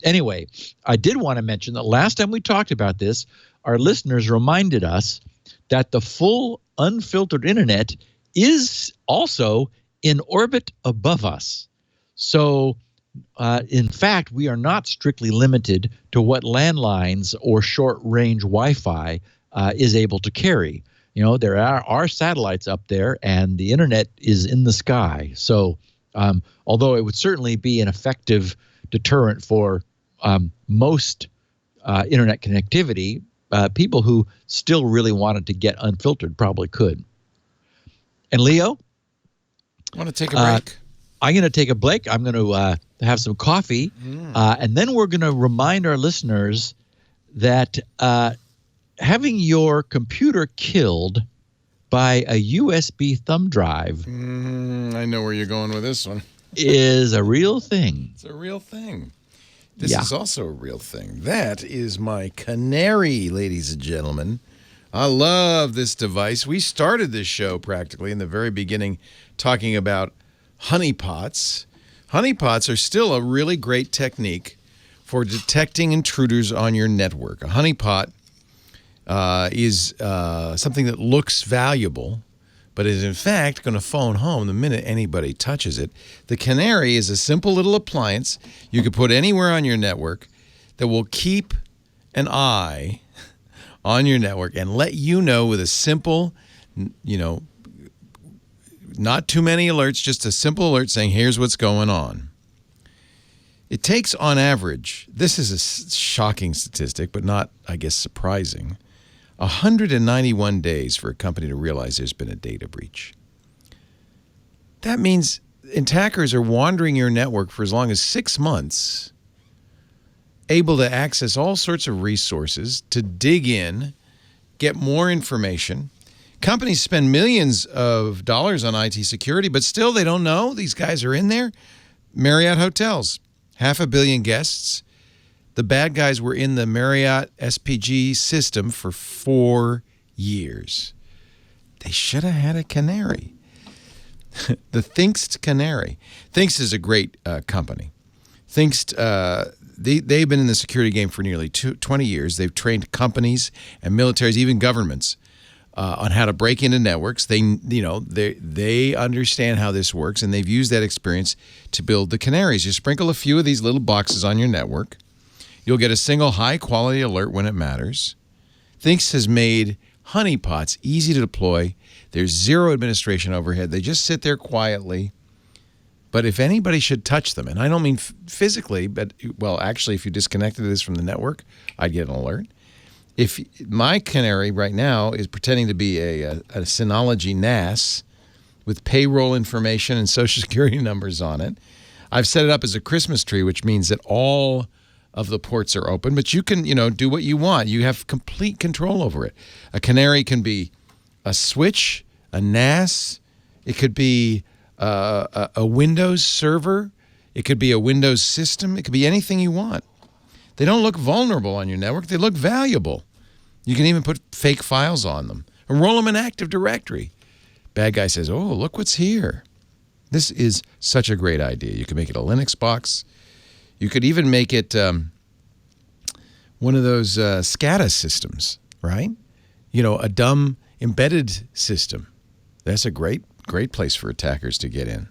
anyway, I did want to mention that last time we talked about this, our listeners reminded us that the full unfiltered internet is also in orbit above us. So, in fact, we are not strictly limited to what landlines or short-range Wi-Fi is able to carry. There are satellites up there, and the internet is in the sky. So, although it would certainly be an effective deterrent for most internet connectivity, people who still really wanted to get unfiltered probably could. And Leo? I want to take a break. I'm going to take a break. I'm going to have some coffee, and then we're going to remind our listeners that having your computer killed by a USB thumb drive I know where you're going with this one. is a real thing. It's a real thing. This is also a real thing. That is my Canary, ladies and gentlemen. I love this device. We started this show practically in the very beginning talking about honeypots. Honeypots are still a really great technique for detecting intruders on your network. A honeypot is something that looks valuable, but is in fact going to phone home the minute anybody touches it. The Canary is a simple little appliance you can put anywhere on your network that will keep an eye on your network and let you know with a simple, not too many alerts, just a simple alert saying, here's what's going on. It takes, on average, this is a shocking statistic, but not, I guess, surprising, 191 days for a company to realize there's been a data breach. That means attackers are wandering your network for as long as 6 months, able to access all sorts of resources, to dig in, get more information. Companies spend millions of dollars on IT security, but still they don't know these guys are in there. Marriott Hotels, 500 million guests. The bad guys were in the Marriott SPG system for 4 years. They should have had a Canary. the Thinkst Canary. Thinkst is a great company. Thinkst, they've been in the security game for nearly 20 years. They've trained companies and militaries, even governments, on how to break into networks. They understand how this works, and they've used that experience to build the Canaries. You sprinkle a few of these little boxes on your network. You'll get a single high-quality alert when it matters. Thinkst has made honeypots easy to deploy. There's zero administration overhead. They just sit there quietly. But if anybody should touch them, and I don't mean physically, but, well, actually, if you disconnected this from the network, I'd get an alert. If my Canary right now is pretending to be a Synology NAS with payroll information and Social Security numbers on it, I've set it up as a Christmas tree, which means that all of the ports are open, but you can, do what you want. You have complete control over it. A Canary can be a switch, a NAS. It could be a Windows server. It could be a Windows system. It could be anything you want. They don't look vulnerable on your network. They look valuable. You can even put fake files on them or roll them in Active Directory. Bad guy says, oh, look what's here. This is such a great idea. You can make it a Linux box. You could even make it one of those SCADA systems, right? A dumb embedded system. That's a great place for attackers to get in.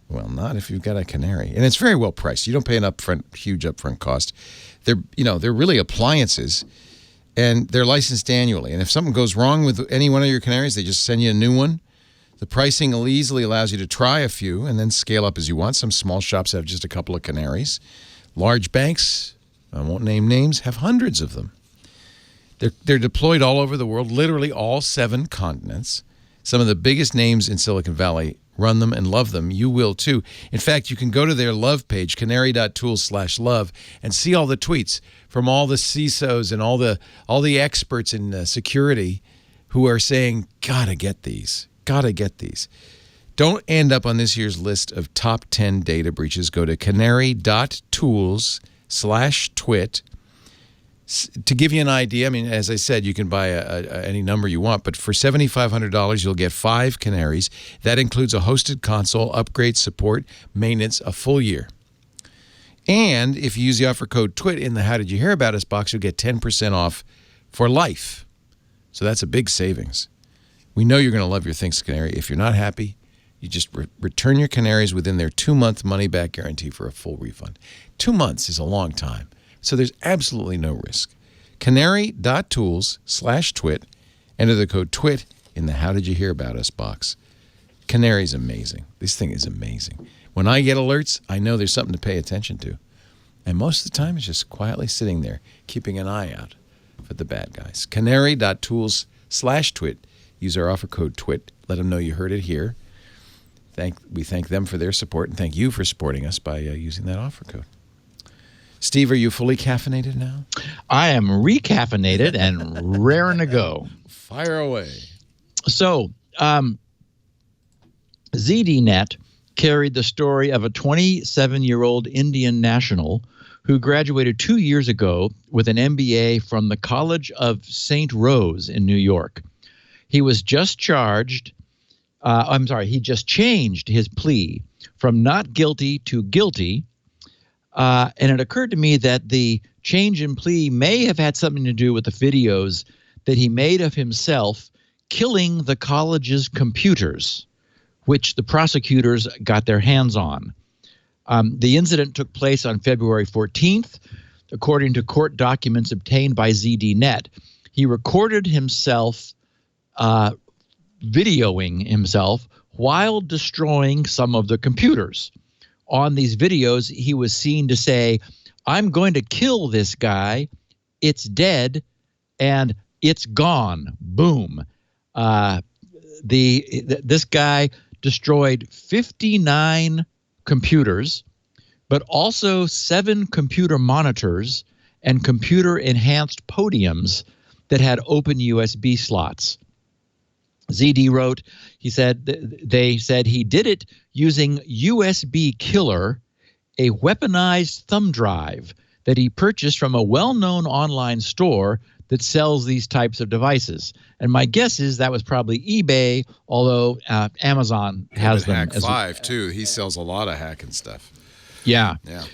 Well, not if you've got a Canary. And it's very well priced. You don't pay an huge upfront cost. They're really appliances, and they're licensed annually. And if something goes wrong with any one of your Canaries, they just send you a new one. The pricing easily allows you to try a few and then scale up as you want. Some small shops have just a couple of Canaries. Large banks, I won't name names, have hundreds of them. They're deployed all over the world, literally all 7 continents. Some of the biggest names in Silicon Valley run them and love them. You will too. In fact, you can go to their love page, canary.tools/love, and see all the tweets from all the CISOs and all the experts in security who are saying, gotta get these. Gotta get these. Don't end up on this year's list of top 10 data breaches. Go to canary.tools/twit. To give you an idea, I mean, as I said, you can buy any number you want, but for $7,500, you'll get 5 Canaries. That includes a hosted console, upgrade, support, maintenance, a full year. And if you use the offer code TWIT in the How Did You Hear About Us box, you'll get 10% off for life. So that's a big savings. We know you're going to love your Thinkst Canary. If you're not happy, you just return your Canaries within their 2-month money-back guarantee for a full refund. 2 months is a long time, so there's absolutely no risk. Canary.tools/twit. Enter the code TWIT in the How Did You Hear About Us box. Canary's amazing. This thing is amazing. When I get alerts, I know there's something to pay attention to. And most of the time, it's just quietly sitting there, keeping an eye out for the bad guys. Canary.tools/twit. Use our offer code TWIT. Let them know you heard it here. We thank them for their support, and thank you for supporting us by using that offer code. Steve, are you fully caffeinated now? I am recaffeinated and raring to go. Fire away. So, ZDNet carried the story of a 27-year-old Indian national who graduated 2 years ago with an MBA from the College of St. Rose in New York. He was just charged, he just changed his plea from not guilty to guilty. And it occurred to me that the change in plea may have had something to do with the videos that he made of himself killing the college's computers, which the prosecutors got their hands on. The incident took place on February 14th. According to court documents obtained by ZDNet, he recorded himself videoing himself while destroying some of the computers. On these videos, he was seen to say, "I'm going to kill this guy. It's dead, and it's gone." Boom. This guy destroyed 59 computers, but also 7 computer monitors and computer-enhanced podiums that had open USB slots. ZD wrote, they said he did it using USB Killer, a weaponized thumb drive that he purchased from a well-known online store that sells these types of devices. And my guess is that was probably eBay, although Amazon has them. Hack 5 too. He sells a lot of hacking stuff. Yeah. Yeah.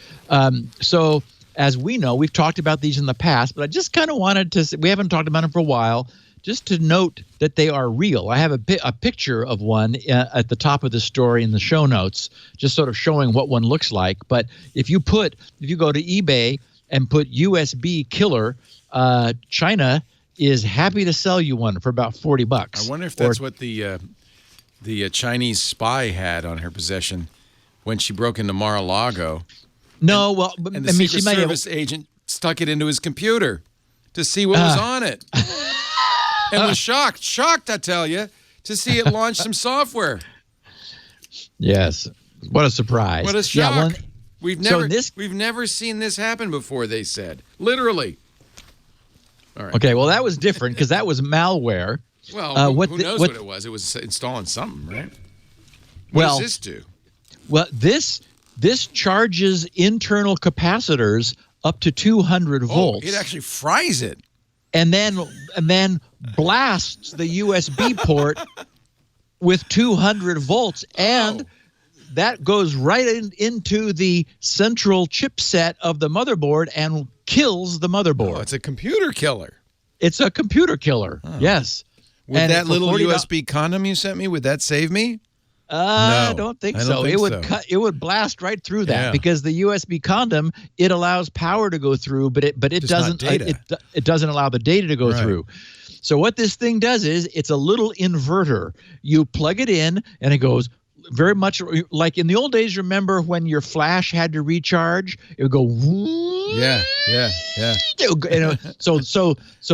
So as we know, we've talked about these in the past, but I just kind of wanted to, we haven't talked about them for a while, just to note that they are real. I have a picture of one at the top of the story in the show notes, just sort of showing what one looks like. But if you go to eBay and put USB killer, China is happy to sell you one for about $40. I wonder if that's what the Chinese spy had on her possession when she broke into Mar-a-Lago. No, well, and the Secret Service agent stuck it into his computer to see what was on it. And was shocked, I tell you, to see it launch some software. Yes. What a surprise. What a shock. Yeah, we've never seen this happen before, they said. Literally. All right. Okay, well, that was different because that was malware. Well, who knows what it was? It was installing something, right? What does this do? Well, this charges internal capacitors up to 200 volts. It actually fries it. And then blasts the USB port with 200 volts, and that goes right into the central chipset of the motherboard and kills the motherboard. Oh, it's a computer killer. It's a computer killer. Oh. Yes. Would that little USB condom you sent me, would that save me? No, I don't think so. It would blast right through that because the USB condom, it allows power to go through, but it doesn't it doesn't allow the data to go through. So what this thing does is it's a little inverter. You plug it in and it goes very much like in the old days. Remember when your flash had to recharge? It would go. Yeah. So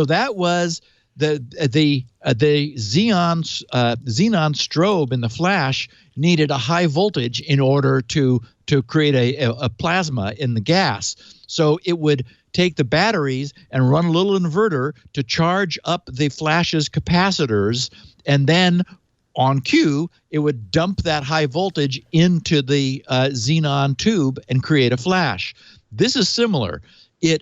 that was the xenon strobe in the flash needed a high voltage in order to create a plasma in the gas. So it would take the batteries and run a little inverter to charge up the flash's capacitors, and then on cue, it would dump that high voltage into the xenon tube and create a flash. This is similar. It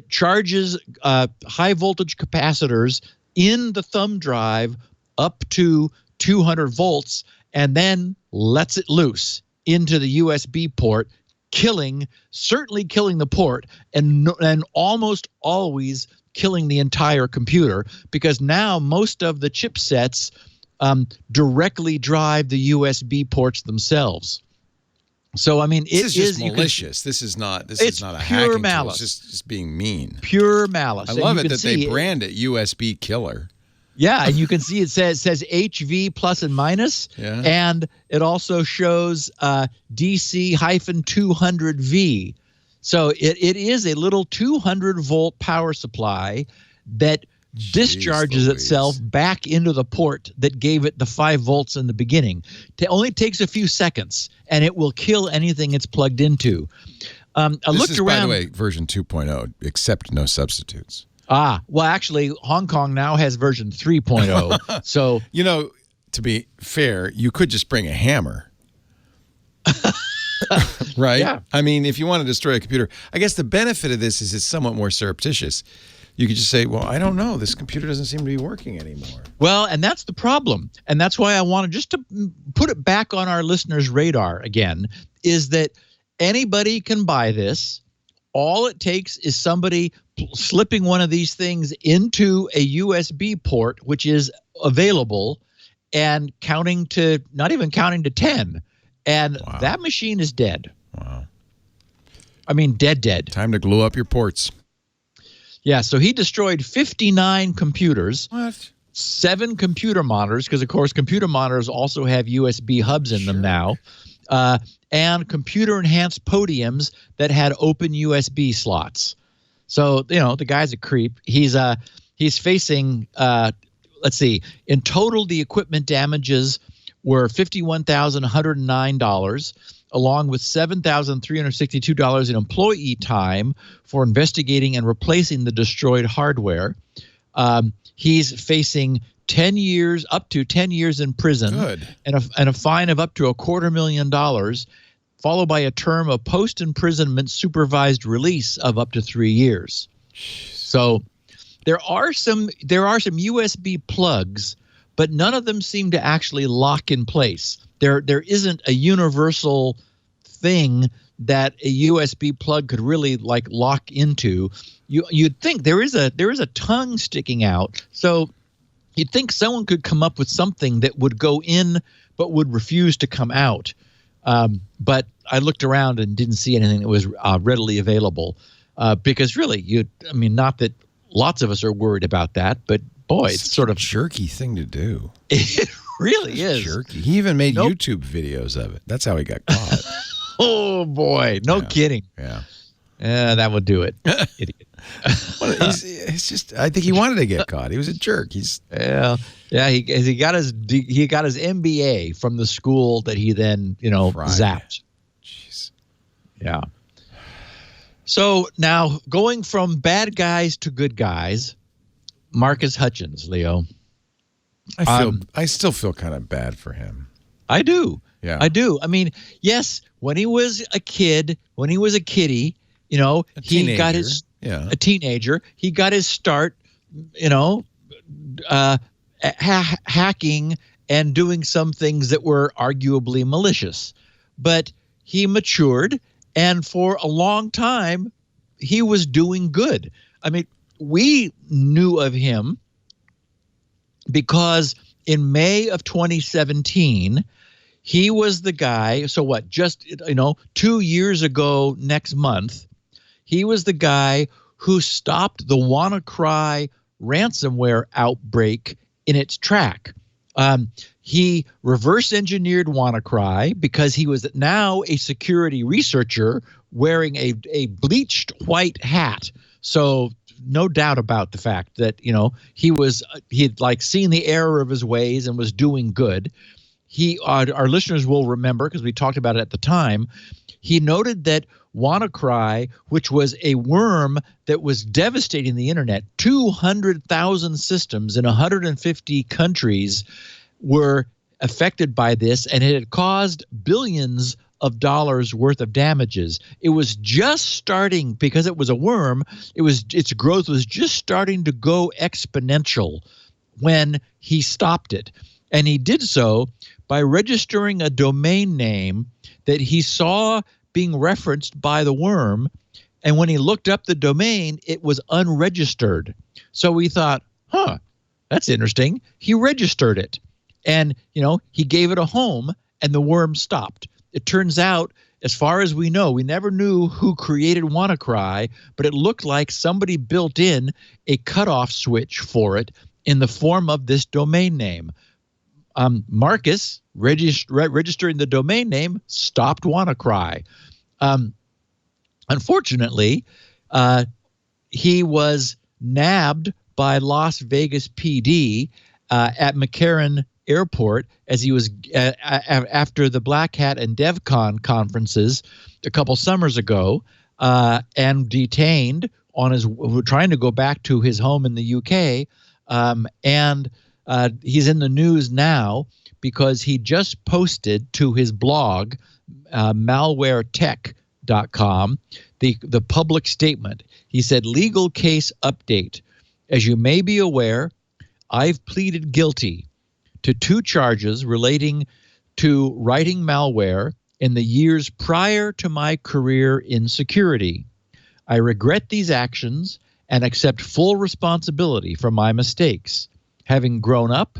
charges high voltage capacitors in the thumb drive up to 200 volts and then lets it loose into the USB port, certainly killing the port and almost always killing the entire computer, because now most of the chipsets directly drive the USB ports themselves. So I mean, this is just malicious. This is not a hacking malice. Tool. It's just being mean. Pure malice. I love it that they brand it USB killer. Yeah, and you can see it says HV plus and minus, and it also shows DC-200V. So it is a little 200 volt power supply that discharges itself back into the port that gave it the 5 volts in the beginning. It only takes a few seconds, and it will kill anything it's plugged into. This is, by the way, version 2.0, except no substitutes. Well, actually, Hong Kong now has version 3.0. So, to be fair, you could just bring a hammer. Right? Yeah. I mean, if you want to destroy a computer, I guess the benefit of this is it's somewhat more surreptitious. You could just say, well, I don't know. This computer doesn't seem to be working anymore. Well, and that's the problem. And that's why I wanted just to put it back on our listeners' radar again, is that anybody can buy this. All it takes is somebody slipping one of these things into a USB port, which is available, and not even counting to 10. And that machine is dead. Wow. I mean, dead. Time to glue up your ports. Yeah, so he destroyed 59 computers. What? 7 computer monitors, because, of course, computer monitors also have USB hubs in them now. And computer-enhanced podiums that had open USB slots. So, the guy's a creep. He's facing, let's see, in total the equipment damages were $51,109, along with $7,362 in employee time for investigating and replacing the destroyed hardware. He's facing 10 years, up to 10 years in prison. Good. And a fine of up to $250,000, followed by a term of post-imprisonment supervised release of up to 3 years. So There are some USB plugs, but none of them seem to actually lock in place. There isn't a universal thing that a USB plug could really like lock into. You'd think there is a tongue sticking out, so you'd think someone could come up with something that would go in but would refuse to come out. But I looked around and didn't see anything that was readily available, because really, not that lots of us are worried about that, but boy, it's sort of a jerky thing to do. It really is jerky. He even made YouTube videos of it. That's how he got caught. Oh boy, no kidding. Yeah. That would do it. Idiot. It's just, I think he wanted to get caught. He was a jerk. He got his MBA from the school that he then zapped. Jeez. Yeah. So now going from bad guys to good guys, Marcus Hutchins, Leo. I still feel kind of bad for him. I do. Yeah. I do. I mean, yes, when he was a kid, when he was a kiddie, he got his a teenager. He got his start, hacking and doing some things that were arguably malicious. But he matured, and for a long time, he was doing good. I mean, we knew of him because in May of 2017, he was the guy. So what? Just 2 years ago next month, he was the guy who stopped the WannaCry ransomware outbreak in its track. He reverse engineered WannaCry because he was now a security researcher wearing a bleached white hat. So no doubt about the fact that he had like seen the error of his ways and was doing good. Our listeners will remember, because we talked about it at the time, he noted that WannaCry, which was a worm that was devastating the internet, 200,000 systems in 150 countries were affected by this, and it had caused billions of dollars worth of damages. It was just starting, because it was a worm, its growth was just starting to go exponential when he stopped it. And he did so by registering a domain name that he saw being referenced by the worm. And when he looked up the domain, it was unregistered. So we thought, that's interesting. He registered it. And, he gave it a home, and the worm stopped. It turns out, as far as we know, we never knew who created WannaCry, but it looked like somebody built in a cutoff switch for it in the form of this domain name. Marcus, registering the domain name, stopped WannaCry. Unfortunately, he was nabbed by Las Vegas PD at McCarran Airport as he was after the Black Hat and DevCon conferences a couple summers ago, and detained on trying to go back to his home in the UK, and he's in the news now because he just posted to his blog, malwaretech.com, the public statement. He said, "Legal case update. As you may be aware, I've pleaded guilty to 2 charges relating to writing malware in the years prior to my career in security. I regret these actions and accept full responsibility for my mistakes. Having grown up,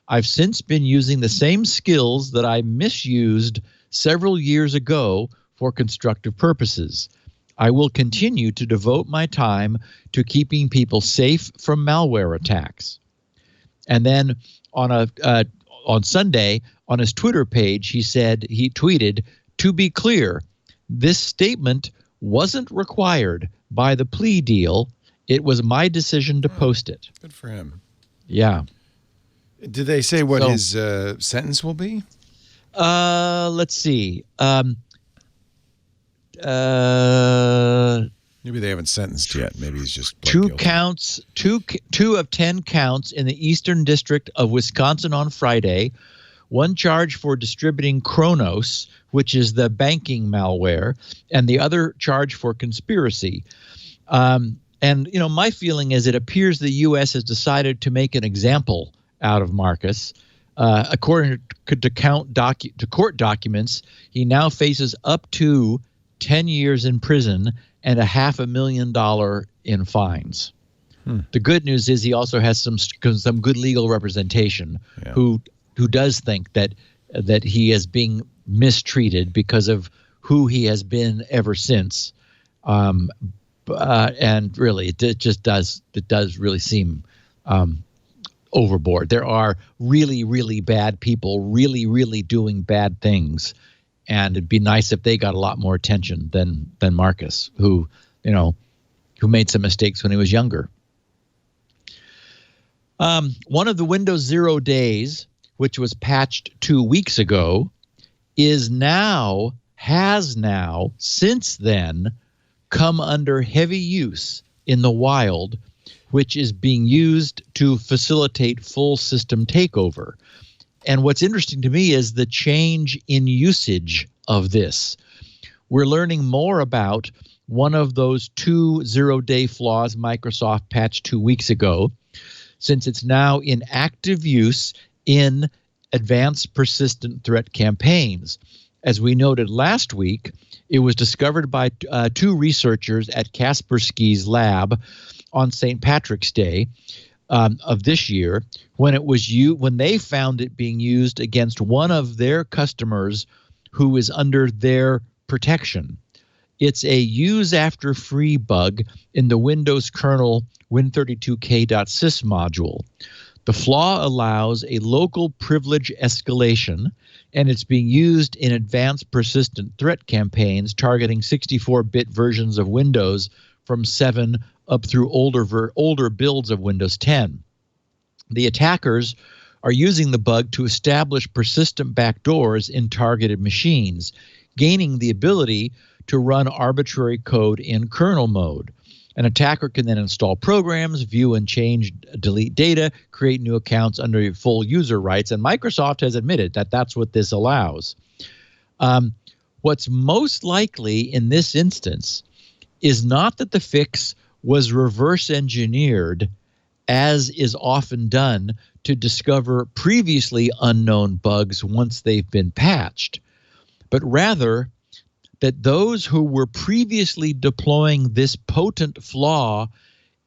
I've since been using the same skills that I misused several years ago for constructive purposes. I will continue to devote my time to keeping people safe from malware attacks." And then on Sunday, on his Twitter page, he tweeted, "To be clear, this statement wasn't required by the plea deal. It was my decision to post it." Good for him. Yeah. Did they say what his sentence will be? Let's see. Maybe they haven't sentenced yet. Maybe he's just 2 counts, 2 of 10 counts in the Eastern District of Wisconsin on Friday. 1 charge for distributing Kronos, which is the banking malware, and the other charge for conspiracy. And, my feeling is it appears the U.S. has decided to make an example out of Marcus. According to court documents, he now faces up to 10 years in prison and $500,000 in fines. The good news is he also has some good legal representation who does think that he is being mistreated because of who he has been ever since. And really, it does really seem overboard. There are really, really bad people really, really doing bad things. And it'd be nice if they got a lot more attention than Marcus, who made some mistakes when he was younger. One of the Windows 0 days, which was patched 2 weeks ago, has now since then come under heavy use in the wild, which is being used to facilitate full system takeover. And what's interesting to me is the change in usage of this. We're learning more about one of those 2 zero-day flaws Microsoft patched 2 weeks ago, since it's now in active use in advanced persistent threat campaigns. As we noted last week, it was discovered by 2 researchers at Kaspersky's lab on St. Patrick's Day of this year, when they found it being used against one of their customers who is under their protection. It's a use after free bug in the Windows kernel win32k.sys module. The flaw allows a local privilege escalation, and it's being used in advanced persistent threat campaigns targeting 64-bit versions of Windows from 7 up through older builds of Windows 10. The attackers are using the bug to establish persistent backdoors in targeted machines, gaining the ability to run arbitrary code in kernel mode. An attacker can then install programs, view and change, delete data, create new accounts under full user rights, and Microsoft has admitted that that's what this allows. What's most likely in this instance is not that the fix was reverse engineered, as is often done to discover previously unknown bugs once they've been patched, but rather that those who were previously deploying this potent flaw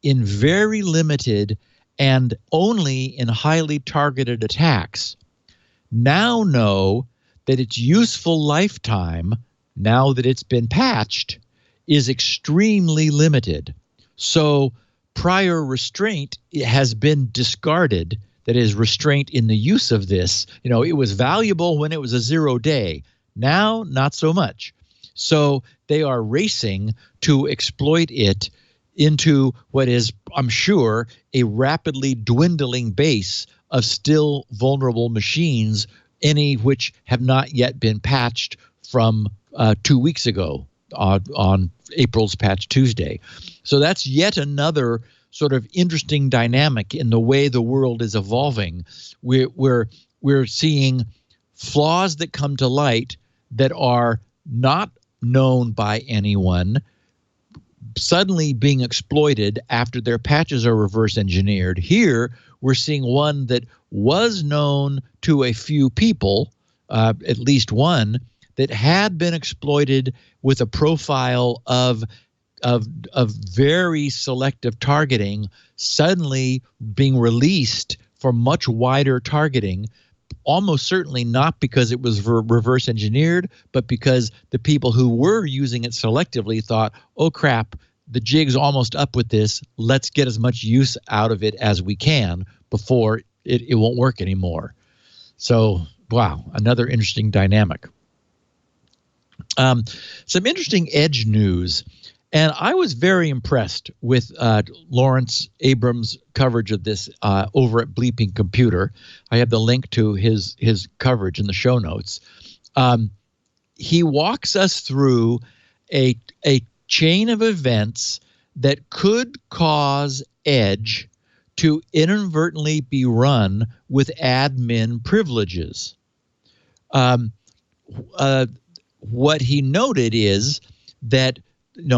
in very limited and only in highly targeted attacks now know that its useful lifetime, now that it's been patched, is extremely limited. So prior restraint has been discarded, that is, restraint in the use of this. It was valuable when it was a 0 day. Now, not so much. So they are racing to exploit it into what is, I'm sure, a rapidly dwindling base of still vulnerable machines, any which have not yet been patched from 2 weeks ago on April's Patch Tuesday. So that's yet another sort of interesting dynamic in the way the world is evolving. We're seeing flaws that come to light that are not known by anyone suddenly being exploited after their patches are reverse engineered. Here, we're seeing one that was known to a few people, at least one, that had been exploited with a profile of very selective targeting, suddenly being released for much wider targeting, almost certainly not because it was reverse engineered, but because the people who were using it selectively thought, oh crap, the jig's almost up with this. Let's get as much use out of it as we can before it won't work anymore. So, wow, another interesting dynamic. Some interesting edge news. And I was very impressed with Lawrence Abrams' coverage of this over at Bleeping Computer. I have the link to his coverage in the show notes. He walks us through a chain of events that could cause Edge to inadvertently be run with admin privileges. What he noted is that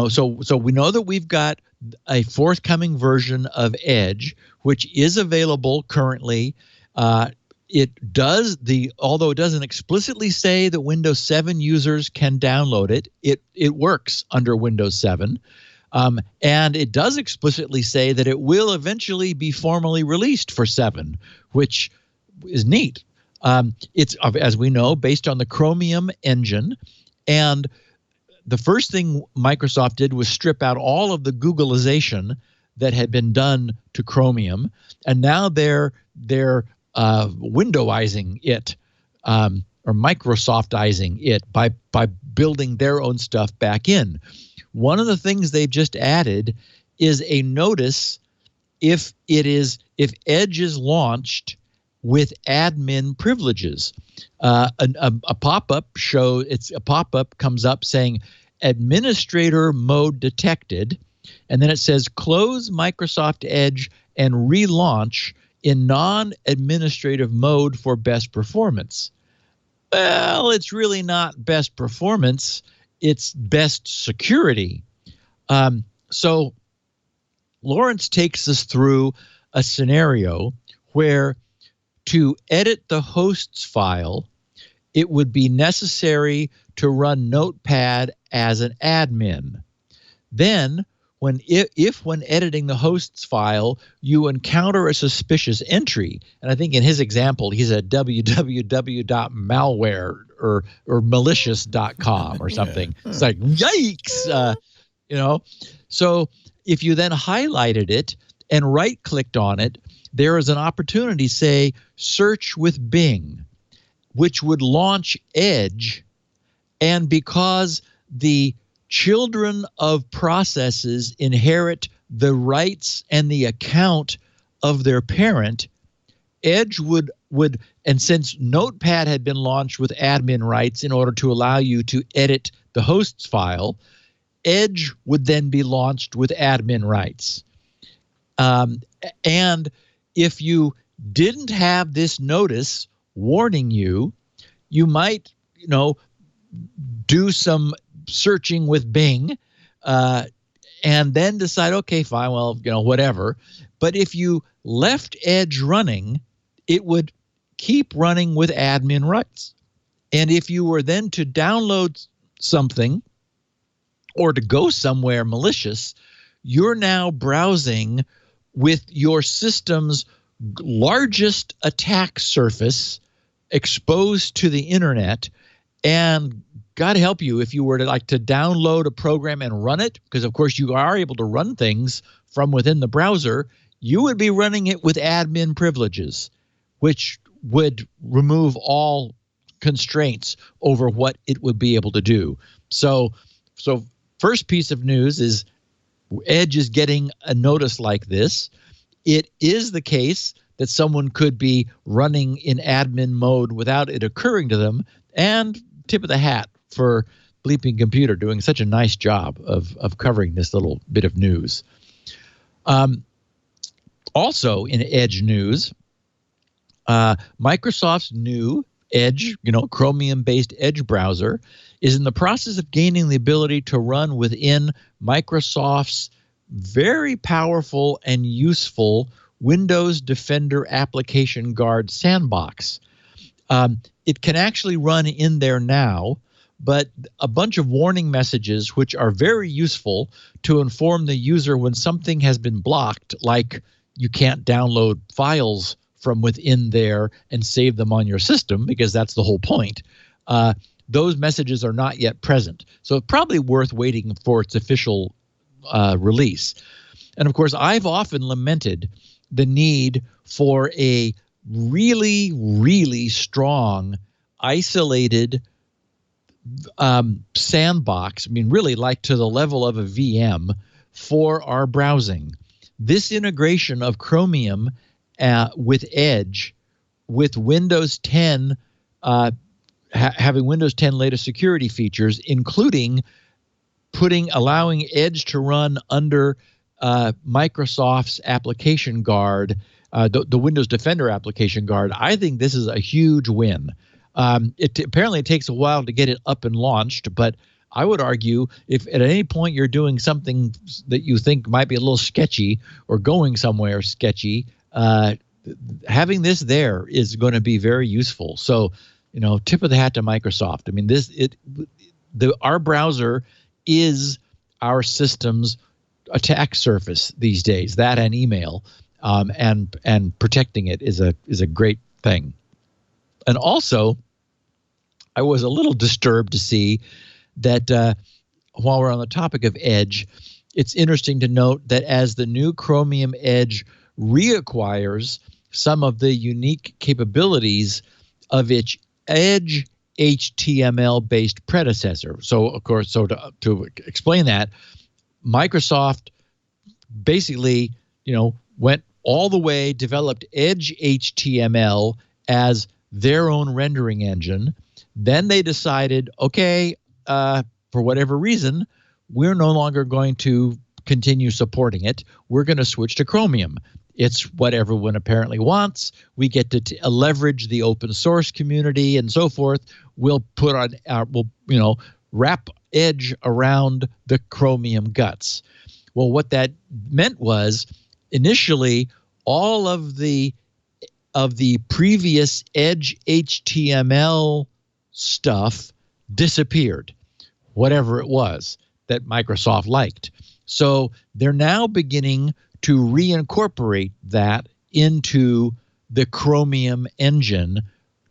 so we know that we've got a forthcoming version of Edge, which is available currently. Although it doesn't explicitly say that Windows 7 users can download it, it works under Windows 7. And it does explicitly say that it will eventually be formally released for 7, which is neat. It's, as we know, based on the Chromium engine. And the first thing Microsoft did was strip out all of the Googleization that had been done to Chromium. And now they're Windowizing it, or Microsoftizing it by building their own stuff back in. One of the things they've just added is a notice if Edge is launched with admin privileges. A pop-up comes up saying administrator mode detected, and then it says close Microsoft Edge and relaunch in non-administrative mode for best performance. Well, it's really not best performance. It's best security. So Lawrence takes us through a scenario where to edit the hosts file, it would be necessary to run Notepad as an admin. Then, when editing the hosts file, you encounter a suspicious entry, and I think in his example, he's at www.malware or malicious.com or something. Yeah. It's like, yikes, So if you then highlighted it and right-clicked on it, there is an opportunity, say, search with Bing, which would launch Edge, and because the children of processes inherit the rights and the account of their parent, Edge would, and since Notepad had been launched with admin rights in order to allow you to edit the hosts file, Edge would then be launched with admin rights. And if you didn't have this notice warning you, you might, do some searching with Bing, and then decide, okay, fine, well, whatever. But if you left Edge running, it would keep running with admin rights. And if you were then to download something or to go somewhere malicious, you're now browsing with your system's largest attack surface exposed to the internet. And God help you if you were to download a program and run it, because of course you are able to run things from within the browser, you would be running it with admin privileges, which would remove all constraints over what it would be able to do. So first piece of news is Edge is getting a notice like this. It is the case that someone could be running in admin mode without it occurring to them, and tip of the hat for Bleeping Computer doing such a nice job of covering this little bit of news. Also in Edge news, Microsoft's new Edge, Chromium-based Edge browser, is in the process of gaining the ability to run within Microsoft's very powerful and useful Windows Defender Application Guard sandbox. It can actually run in there now, but a bunch of warning messages, which are very useful to inform the user when something has been blocked, like you can't download files from within there and save them on your system, because that's the whole point. Those messages are not yet present. So it's probably worth waiting for its official release. And of course, I've often lamented the need for a really, really strong, isolated sandbox, really like to the level of a VM for our browsing. This integration of Chromium with Edge, with Windows 10 having Windows 10 latest security features, including allowing Edge to run under Microsoft's application guard, the Windows Defender application guard. I think this is a huge win. Apparently it takes a while to get it up and launched, but I would argue if at any point you're doing something that you think might be a little sketchy or going somewhere sketchy, having this there is going to be very useful. So, tip of the hat to Microsoft. I mean, our browser is our system's attack surface these days. That and email, and protecting it is a great thing. And also, I was a little disturbed to see that while we're on the topic of Edge, it's interesting to note that as the new Chromium Edge reacquires some of the unique capabilities of its Edge HTML-based predecessor. So, of course, to explain that, Microsoft basically, went all the way, developed Edge HTML as their own rendering engine. Then they decided, okay, for whatever reason, we're no longer going to continue supporting it. We're going to switch to Chromium. It's what everyone apparently wants. We get to leverage the open source community and so forth. We'll put on, wrap Edge around the Chromium guts. Well, what that meant was initially all of the previous Edge HTML stuff disappeared, whatever it was that Microsoft liked. So they're now beginning to reincorporate that into the Chromium engine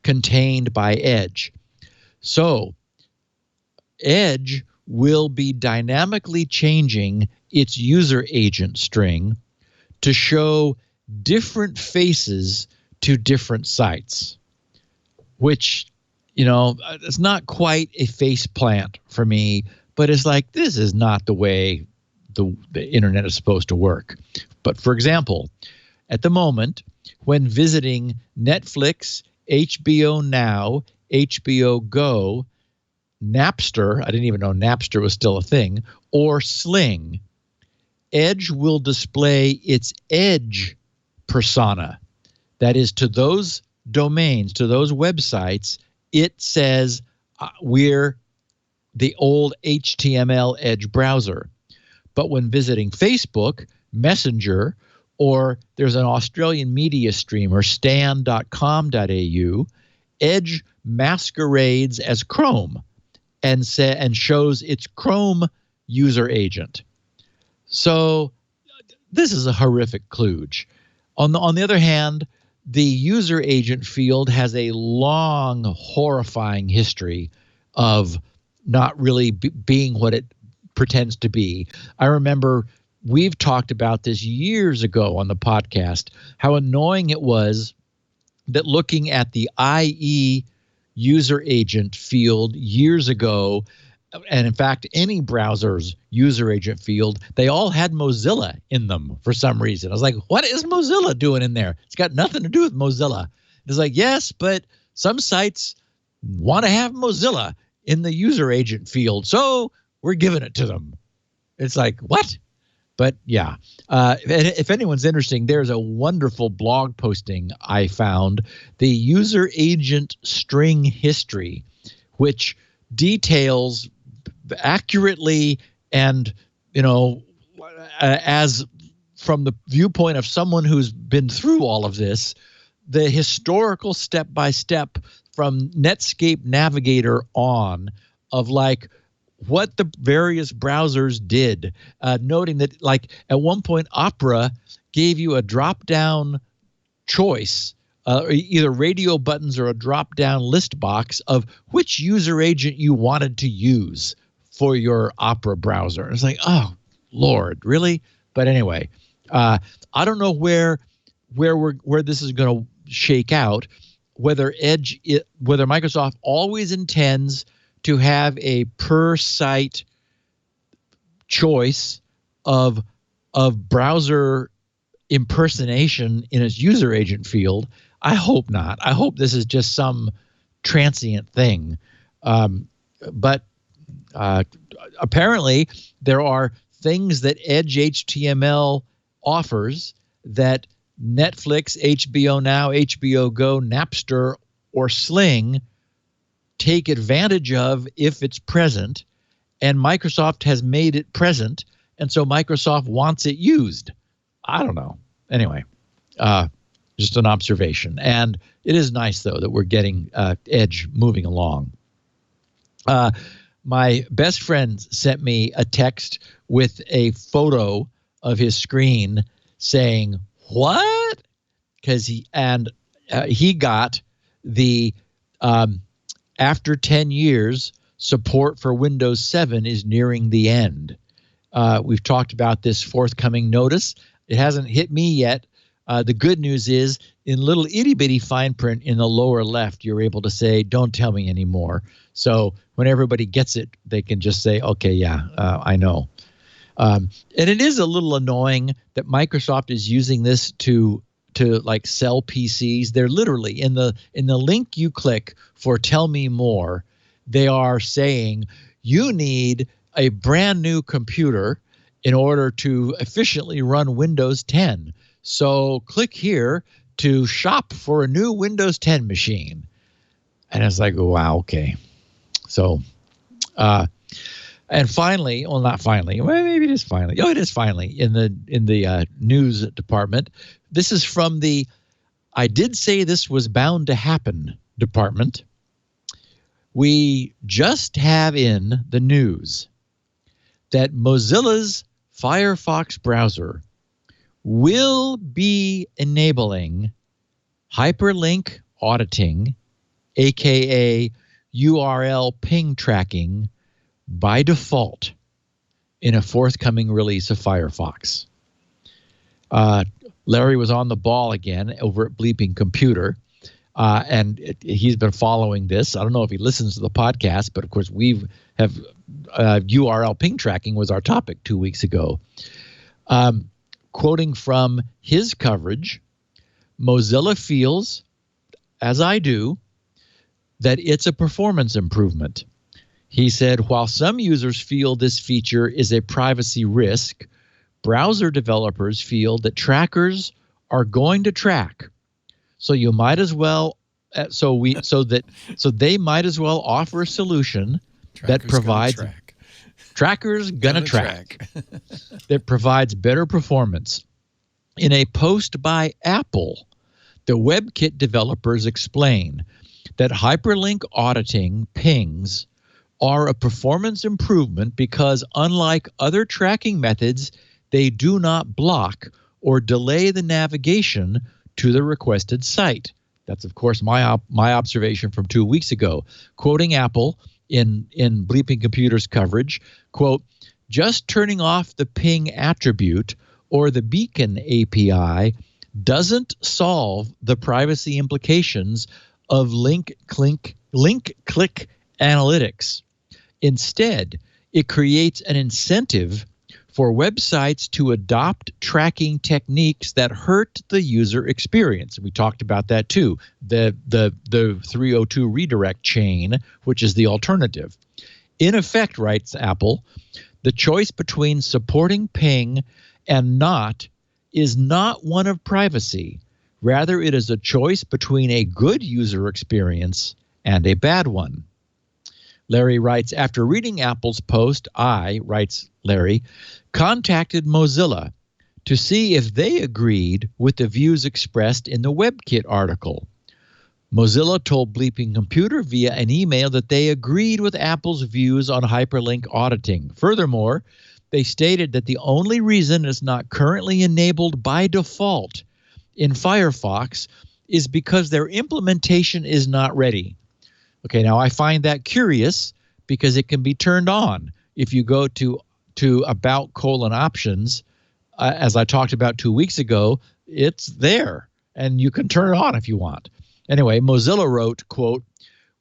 contained by Edge. So Edge will be dynamically changing its user agent string to show different faces to different sites, which, it's not quite a face plant for me, but it's like, this is not the way the internet is supposed to work. But for example, at the moment, when visiting Netflix, HBO Now, HBO Go, Napster, I didn't even know Napster was still a thing, or Sling, Edge will display its Edge persona. That is, to those domains, to those websites, it says we're the old HTML Edge browser. But when visiting Facebook, Messenger, or there's an Australian media streamer, stan.com.au, Edge masquerades as Chrome and shows its Chrome user agent. So this is a horrific kludge. On the other hand, the user agent field has a long, horrifying history of not really being what it pretends to be. I remember we've talked about this years ago on the podcast, how annoying it was that looking at the IE user agent field years ago, and in fact, any browser's user agent field, they all had Mozilla in them for some reason. I was like, what is Mozilla doing in there? It's got nothing to do with Mozilla. It's like, yes, but some sites want to have Mozilla in the user agent field, so we're giving it to them. It's like, what? But yeah, if anyone's interested, there's a wonderful blog posting I found, the user agent string history, which details accurately and, as from the viewpoint of someone who's been through all of this, the historical step-by-step from Netscape Navigator on of like what the various browsers did, noting that like at one point Opera gave you a drop-down choice, either radio buttons or a drop-down list box of which user agent you wanted to use for your Opera browser. It's like, oh, Lord, really? But anyway, I don't know where this is going to shake out, whether Microsoft always intends to have a per site choice of browser impersonation in its user agent field. I hope not. I hope this is just some transient thing. But apparently there are things that Edge HTML offers that Netflix, HBO Now, HBO Go, Napster, or Sling take advantage of if it's present, and Microsoft has made it present, and so Microsoft wants it used. I don't know. Anyway, just an observation. And it is nice, though, that we're getting Edge moving along. My best friend sent me a text with a photo of his screen saying, "What?" Because he got the after 10 years, support for Windows 7 is nearing the end. We've talked about this forthcoming notice. It hasn't hit me yet. The good news is, in little itty-bitty fine print in the lower left, you're able to say, "Don't tell me anymore." So when everybody gets it, they can just say, "Okay, yeah, I know." And it is a little annoying that Microsoft is using this to like sell PCs. They're literally in the link you click for "Tell Me More," they are saying you need a brand new computer in order to efficiently run Windows 10. So click here to shop for a new Windows 10 machine. And it's like, wow, okay. So, and finally, well, not finally, well, maybe it is finally. Oh, it is finally in the news department. This is from the "I did say this was bound to happen" department. We just have in the news that Mozilla's Firefox browser will be enabling hyperlink auditing, aka URL ping tracking, by default in a forthcoming release of Firefox. Larry was on the ball again over at Bleeping Computer, and he's been following this. I don't know if he listens to the podcast, but of course URL ping tracking was our topic 2 weeks ago. Quoting from his coverage, Mozilla feels, as I do, that it's a performance improvement. He said, while some users feel this feature is a privacy risk, browser developers feel that trackers are going to track. So you might as well, so they might as well offer a solution that provides trackers gonna track that provides better performance. In a post by Apple, the WebKit developers explain that hyperlink auditing pings are a performance improvement because, unlike other tracking methods, they do not block or delay the navigation to the requested site. That's, of course, my observation from 2 weeks ago. Quoting Apple in Bleeping Computer's coverage, quote, "Just turning off the ping attribute or the beacon API doesn't solve the privacy implications of link-click analytics. Instead, it creates an incentive for websites to adopt tracking techniques that hurt the user experience." We talked about that too. The 302 redirect chain, which is the alternative. In effect, writes Apple, the choice between supporting ping and not is not one of privacy. Rather, it is a choice between a good user experience and a bad one. Larry writes, after reading Apple's post, I, writes Larry, contacted Mozilla to see if they agreed with the views expressed in the WebKit article. Mozilla told Bleeping Computer via an email that they agreed with Apple's views on hyperlink auditing. Furthermore, they stated that the only reason it's not currently enabled by default in Firefox is because their implementation is not ready. Okay, now I find that curious because it can be turned on. If you go to about:options, as I talked about 2 weeks ago, it's there, and you can turn it on if you want. Anyway, Mozilla wrote, quote,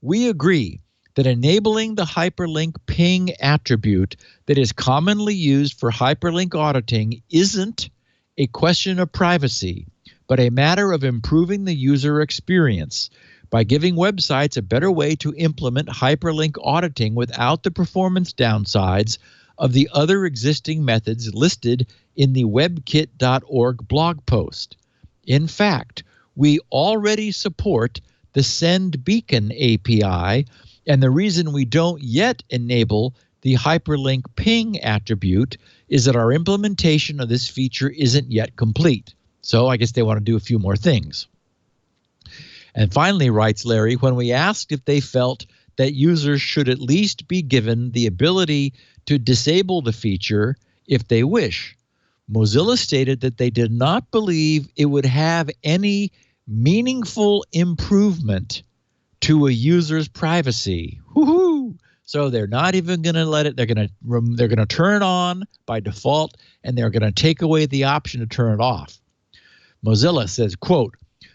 "We agree that enabling the hyperlink ping attribute that is commonly used for hyperlink auditing isn't a question of privacy, but a matter of improving the user experience by giving websites a better way to implement hyperlink auditing without the performance downsides of the other existing methods listed in the webkit.org blog post. In fact, we already support the send beacon API, and the reason we don't yet enable the hyperlink ping attribute is that our implementation of this feature isn't yet complete. So I guess they want to do a few more things. And finally, writes Larry, when we asked if they felt that users should at least be given the ability to disable the feature if they wish, Mozilla stated that they did not believe it would have any meaningful improvement to a user's privacy. Woohoo! So they're not even going to let it. They're going to turn it on by default, and they're going to take away the option to turn it off. Mozilla says, quote,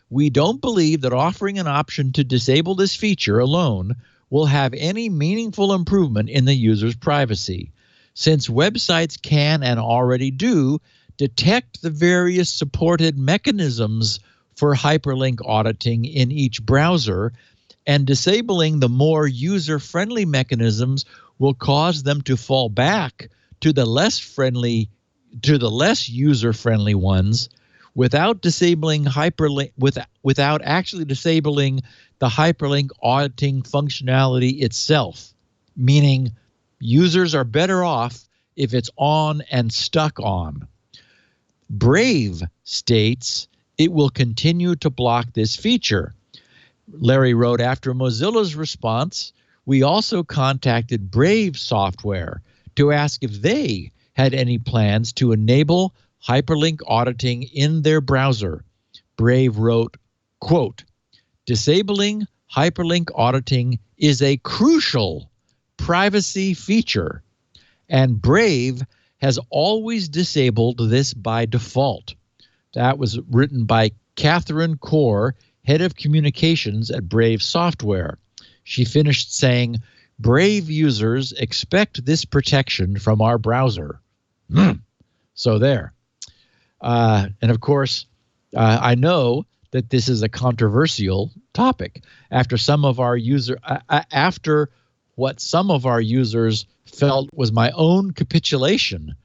"We don't believe that offering an option to disable this feature alone will have any meaningful improvement in the user's privacy, since websites can and already do detect the various supported mechanisms for hyperlink auditing in each browser, and disabling the more user-friendly mechanisms will cause them to fall back to the less user-friendly ones without disabling hyperlink without actually disabling the hyperlink auditing functionality itself, meaning users are better off if it's on and stuck on. Brave states it will continue to block this feature." Larry wrote, "After Mozilla's response, we also contacted Brave Software to ask if they had any plans to enable hyperlink auditing in their browser." Brave wrote, quote, "Disabling hyperlink auditing is a crucial privacy feature, and Brave has always disabled this by default." That was written by Catherine Core, head of communications at Brave Software. She finished saying, "Brave users expect this protection from our browser." So there. And of course, I know that this is a controversial topic. After what some of our users felt was my own capitulation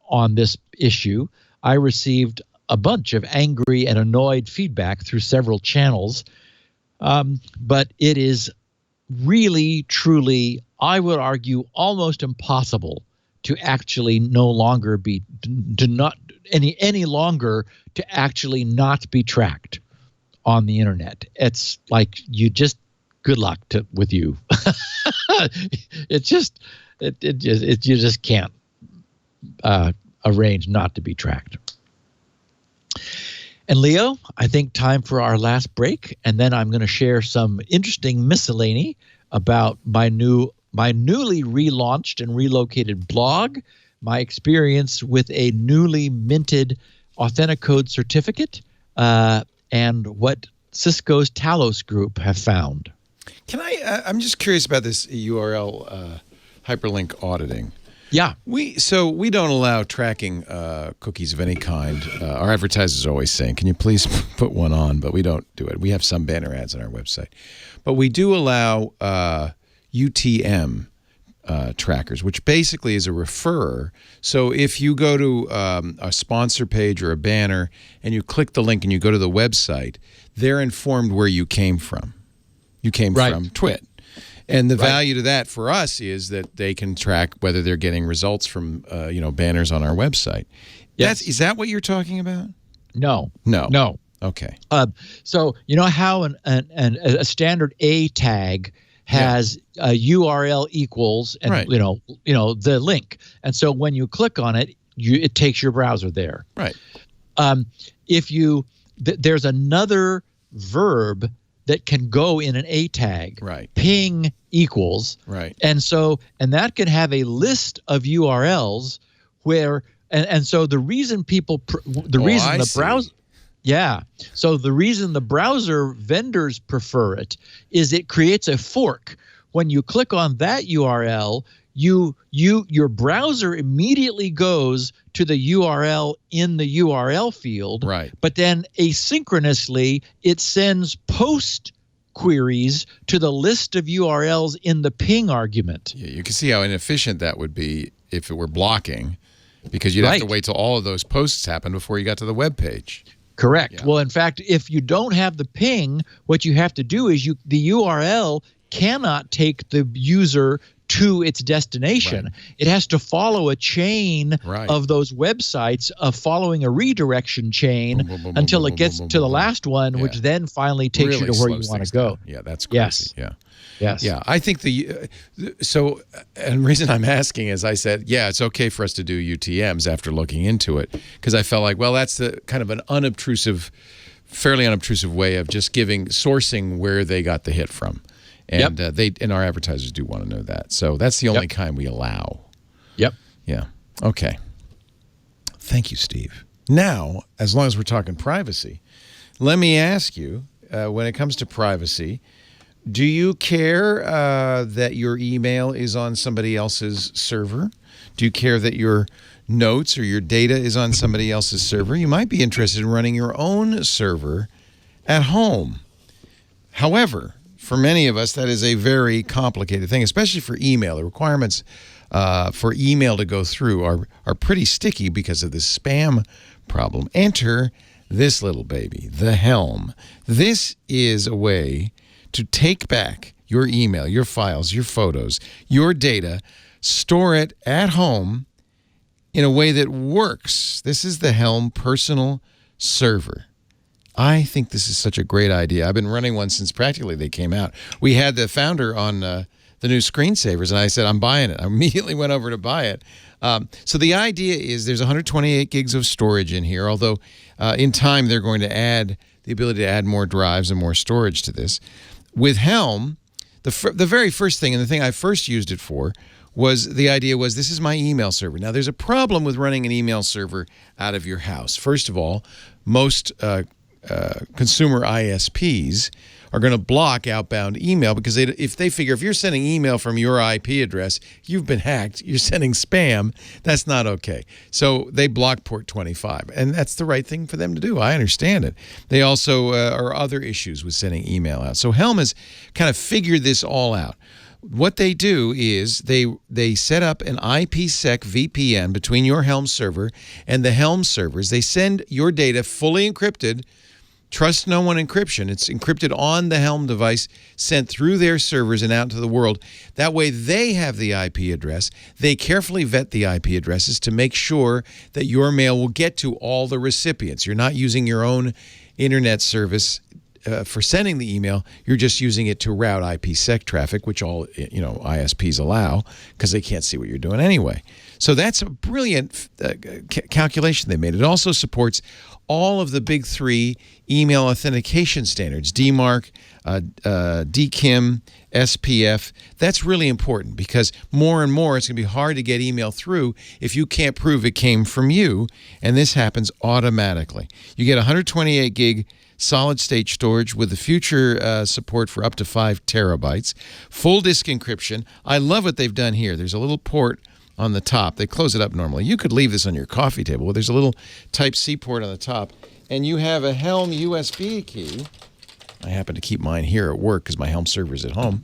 on this issue, I received a bunch of angry and annoyed feedback through several channels. But it is really, truly, I would argue, almost impossible to actually any longer to actually not be tracked on the internet. It's like you just, good luck with you. You just can't arrange not to be tracked. And Leo, I think time for our last break, and then I'm going to share some interesting miscellany about my newly relaunched and relocated blog, my experience with a newly minted Authenticode certificate, and what Cisco's Talos group have found. Can I'm just curious about this URL hyperlink auditing. Yeah. We don't allow tracking cookies of any kind. Our advertisers are always saying, "Can you please put one on?" But we don't do it. We have some banner ads on our website. But we do allow UTM trackers, which basically is a referrer. So if you go to a sponsor page or a banner and you click the link and you go to the website, they're informed where you came from. You came from Twit. And the value to that for us is that they can track whether they're getting results from banners on our website. Yes. Is that what you're talking about? No. Okay. So you know how a standard A tag has a URL equals and the link, and so when you click on it, it takes your browser there. Right. If there's another verb that can go in an A tag. Right. Ping equals. Right. And that can have a list of URLs where, and so the reason the browser. Yeah. So the reason the browser vendors prefer it is it creates a fork. When you click on that URL, your browser immediately goes to the URL in the URL field. Right. But then asynchronously, it sends post queries to the list of URLs in the ping argument. Yeah, you can see how inefficient that would be if it were blocking, because you'd have to wait till all of those posts happen before you got to the web page. Correct. Yeah. Well, in fact, if you don't have the ping, what you have to do is the URL cannot take the user to its destination. Right. It has to follow a chain Right. of those websites of following a redirection chain Boom, boom, boom, until boom, it gets boom, to boom, the boom. last one, Yeah. which then finally takes Really you to where you slows want to things go. down. Yeah, that's crazy. Yes. Yeah. Yes. Yeah, I think so. And the reason I'm asking is I said, yeah, it's okay for us to do UTMs after looking into it, because I felt like, well, that's the kind of an fairly unobtrusive way of just sourcing where they got the hit from, and and our advertisers do want to know that. So that's the only kind we allow. Yep. Yeah. Okay. Thank you, Steve. Now, as long as we're talking privacy, let me ask you, when it comes to privacy, do you care that your email is on somebody else's server? Do you care that your notes or your data is on somebody else's server? You might be interested in running your own server at home. However, for many of us, that is a very complicated thing, especially for email. The requirements for email to go through are pretty sticky because of this spam problem. Enter this little baby, the Helm. This is a way to take back your email, your files, your photos, your data, store it at home in a way that works. This is the Helm personal server. I think this is such a great idea. I've been running one since practically they came out. We had the founder on the new screensavers, and I said, I'm buying it. I immediately went over to buy it. So the idea is there's 128 gigs of storage in here, although in time they're going to add the ability to add more drives and more storage to this. With Helm, the very first thing, and the thing I first used it for, was the idea was this is my email server. Now, there's a problem with running an email server out of your house. First of all, most consumer ISPs are going to block outbound email because if they figure if you're sending email from your IP address, you've been hacked, you're sending spam, that's not okay. So they block port 25, and that's the right thing for them to do. I understand it. They also are other issues with sending email out. So Helm has kind of figured this all out. What they do is they set up an IPsec VPN between your Helm server and the Helm servers. They send your data fully encrypted, trust no one encryption. It's encrypted on the Helm device, sent through their servers and out to the world. That way they have the IP address. They carefully vet the IP addresses to make sure that your mail will get to all the recipients. You're not using your own internet service for sending the email. You're just using it to route IPsec traffic, which all ISPs allow because they can't see what you're doing anyway. So that's a brilliant calculation they made. It also supports all of the big three email authentication standards, DMARC, DKIM, SPF. That's really important because more and more it's going to be hard to get email through if you can't prove it came from you, and this happens automatically. You get 128 gig solid-state storage with the future support for up to 5 terabytes, full disk encryption. I love what they've done here. There's a little port on the top. They close it up normally. You could leave this on your coffee table, but there's a little Type-C port on the top, and you have a Helm USB key. I happen to keep mine here at work because my Helm server is at home,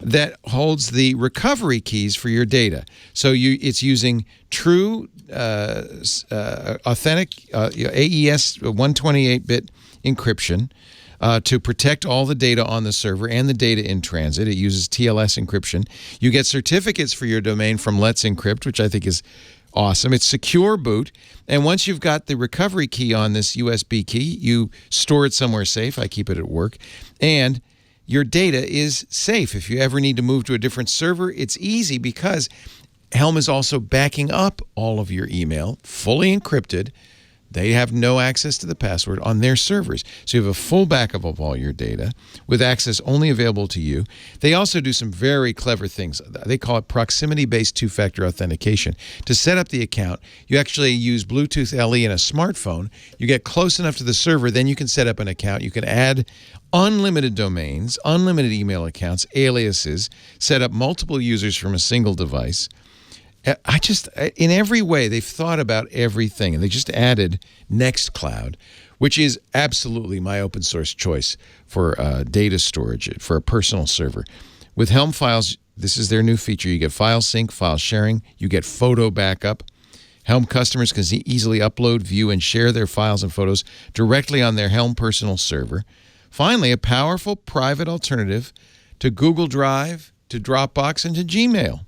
that holds the recovery keys for your data. So it's using true authentic AES 128-bit encryption to protect all the data on the server and the data in transit. It uses TLS encryption. You get certificates for your domain from Let's Encrypt, which I think is awesome. It's secure boot. And once you've got the recovery key on this USB key, you store it somewhere safe. I keep it at work. And your data is safe. If you ever need to move to a different server, it's easy because Helm is also backing up all of your email, fully encrypted. They have no access to the password on their servers. So you have a full backup of all your data with access only available to you. They also do some very clever things. They call it proximity-based two-factor authentication. To set up the account, you actually use Bluetooth LE in a smartphone. You get close enough to the server, then you can set up an account. You can add unlimited domains, unlimited email accounts, aliases, set up multiple users from a single device. In every way, they've thought about everything, and they just added Nextcloud, which is absolutely my open source choice for data storage for a personal server. With Helm Files, this is their new feature. You get file sync, file sharing, you get photo backup. Helm customers can easily upload, view, and share their files and photos directly on their Helm personal server. Finally, a powerful private alternative to Google Drive, to Dropbox and to Gmail.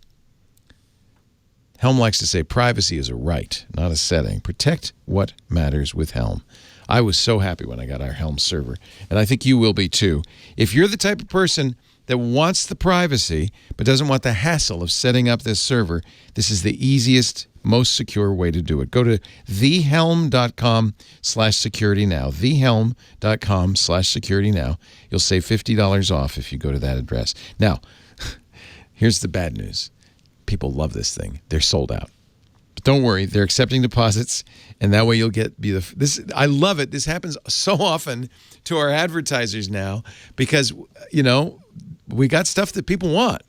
Helm likes to say privacy is a right, not a setting. Protect what matters with Helm. I was so happy when I got our Helm server, and I think you will be too. If you're the type of person that wants the privacy but doesn't want the hassle of setting up this server, this is the easiest, most secure way to do it. Go to thehelm.com/security now. Thehelm.com/security now. You'll save $50 off if you go to that address. Now, here's the bad news. People love this thing. They're sold out. But don't worry, they're accepting deposits, and that way you'll this. I love it. This happens so often to our advertisers now because, we got stuff that people want.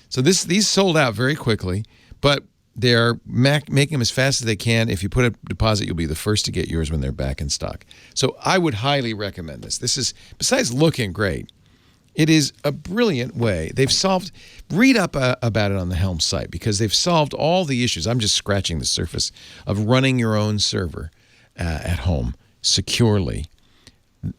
So these sold out very quickly, but they're making them as fast as they can. If you put a deposit, you'll be the first to get yours when they're back in stock. So I would highly recommend this. This is, besides looking great, it is a brilliant way. Read up about it on the Helm site because they've solved all the issues. I'm just scratching the surface of running your own server at home securely.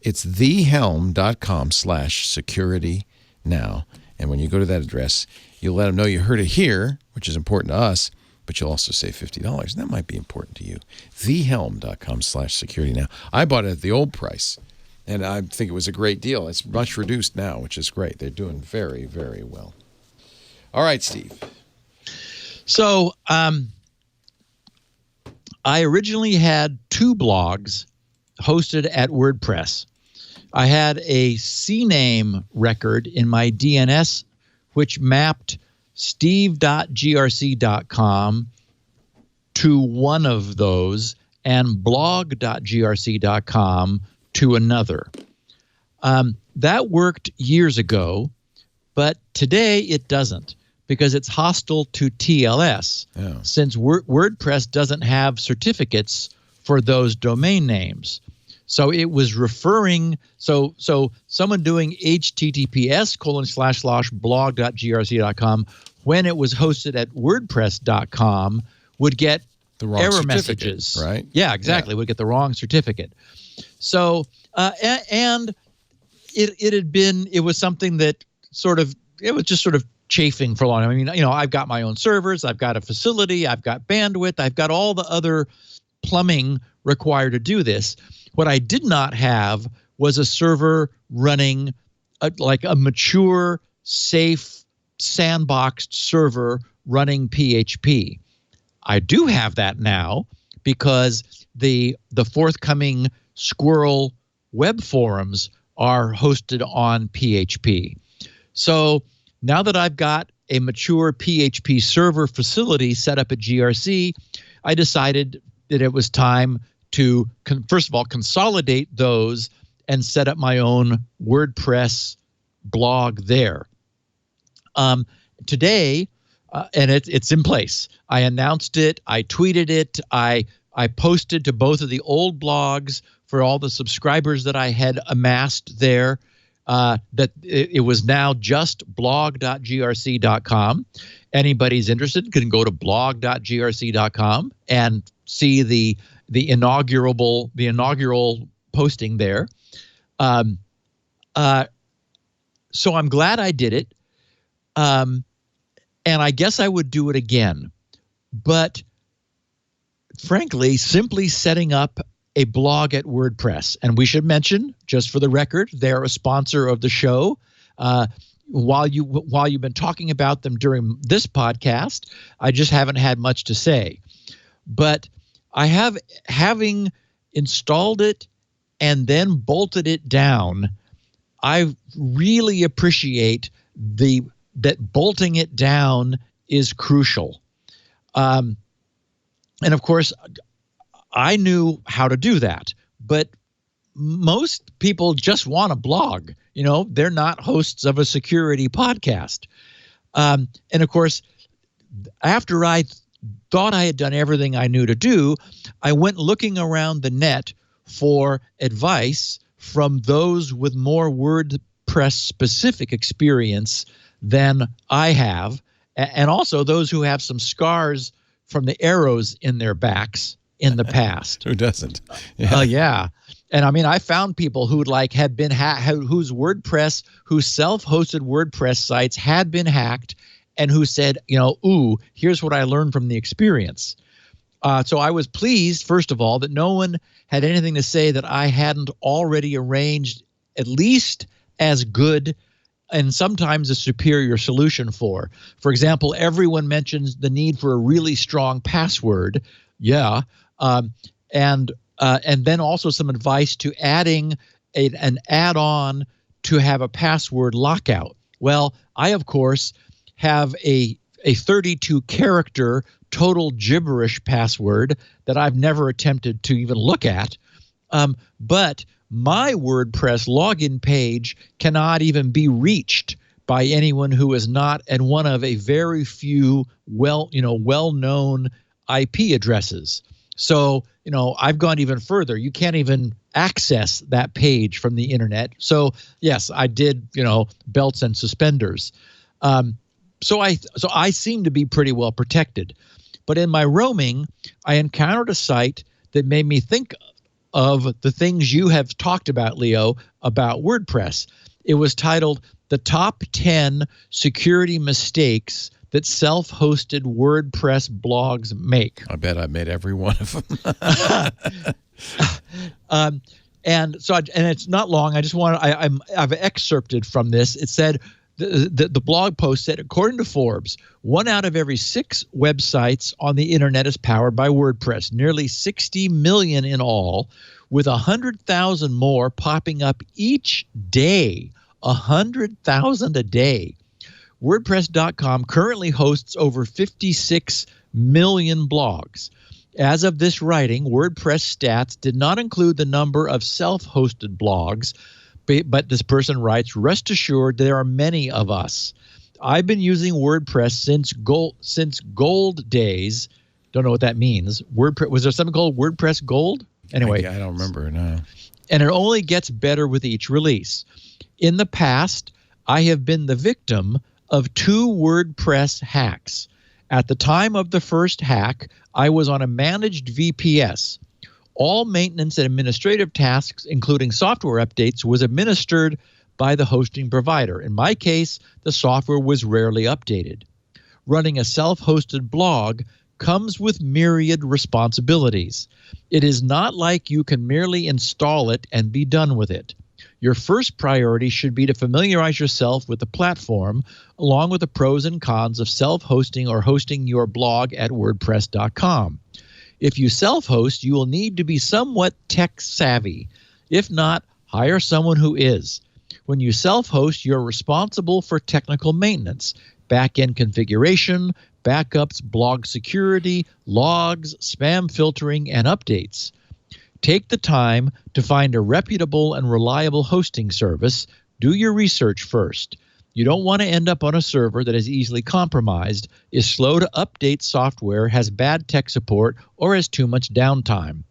It's thehelm.com/security now. And when you go to that address, you'll let them know you heard it here, which is important to us, but you'll also save $50. And that might be important to you. Thehelm.com/security now. I bought it at the old price. And I think it was a great deal. It's much reduced now, which is great. They're doing very, very well. All right, Steve. So I originally had 2 blogs hosted at WordPress. I had a CNAME record in my DNS, which mapped steve.grc.com to one of those and blog.grc.com to another. That worked years ago, but today it doesn't because it's hostile to TLS since WordPress doesn't have certificates for those domain names. So it was referring, so someone doing https://blog.grc.com when it was hosted at wordpress.com would get the wrong error messages. Right? Yeah, exactly. Would get the wrong certificate. So, and it was something that it was just sort of chafing for a long time. I mean, I've got my own servers, I've got a facility, I've got bandwidth, I've got all the other plumbing required to do this. What I did not have was a server running like a mature, safe, sandboxed server running PHP. I do have that now because the forthcoming Squirrel web forums are hosted on PHP. So now that I've got a mature PHP server facility set up at GRC, I decided that it was time to, first of all, consolidate those and set up my own WordPress blog there. Today, and it's in place. I announced it. I tweeted it. I posted to both of the old blogs for all the subscribers that I had amassed there. That it was now just blog.grc.com. Anybody's interested can go to blog.grc.com and see the inaugural posting there. So I'm glad I did it. And I guess I would do it again. But frankly, simply setting up a blog at WordPress, and we should mention, just for the record, they're a sponsor of the show. While you've been talking about them during this podcast, I just haven't had much to say. But having installed it and then bolted it down, I really appreciate that bolting it down is crucial. And of course, I knew how to do that, but most people just want a blog. They're not hosts of a security podcast. And of course, after I thought I had done everything I knew to do, I went looking around the net for advice from those with more WordPress specific experience than I have, and also those who have some scars from the arrows in their backs in the past. Who doesn't? Yeah. And I mean, I found people who had been whose self-hosted WordPress sites had been hacked, and who said, ooh, here's what I learned from the experience. So I was pleased, first of all, that no one had anything to say that I hadn't already arranged at least as good and sometimes a superior solution for. For example, everyone mentions the need for a really strong password. Yeah. And then also some advice to adding an add-on to have a password lockout. Well, I, of course, have a 32-character total gibberish password that I've never attempted to even look at. But my WordPress login page cannot even be reached by anyone who is not at one of a very few well-known IP addresses. So, I've gone even further. You can't even access that page from the internet. So, yes, I did, belts and suspenders. So I seem to be pretty well protected. But in my roaming, I encountered a site that made me think of the things you have talked about, Leo, about WordPress. It was titled The Top 10 Security Mistakes That Self-Hosted WordPress Blogs Make. I bet I made every one of them. And it's not long. I just I've excerpted from this. It said, the blog post said, according to Forbes, 1 out of every 6 websites on the internet is powered by WordPress, nearly 60 million in all, with 100,000 more popping up each day. 100,000 a day. WordPress.com currently hosts over 56 million blogs. As of this writing, WordPress stats did not include the number of self-hosted blogs, but this person writes, rest assured there are many of us. I've been using WordPress since gold days. Don't know what that means. Was there something called WordPress Gold? Anyway. I don't remember, no. And it only gets better with each release. In the past, I have been the victim of 2 WordPress hacks. At the time of the first hack, I was on a managed VPS. All maintenance and administrative tasks, including software updates, was administered by the hosting provider. In my case, the software was rarely updated. Running a self-hosted blog comes with myriad responsibilities. It is not like you can merely install it and be done with it. Your first priority should be to familiarize yourself with the platform, along with the pros and cons of self-hosting or hosting your blog at WordPress.com. If you self-host, you will need to be somewhat tech-savvy. If not, hire someone who is. When you self-host, you're responsible for technical maintenance, back-end configuration, backups, blog security, logs, spam filtering, and updates. Take the time to find a reputable and reliable hosting service. Do your research first. You don't want to end up on a server that is easily compromised, is slow to update software, has bad tech support, or has too much downtime.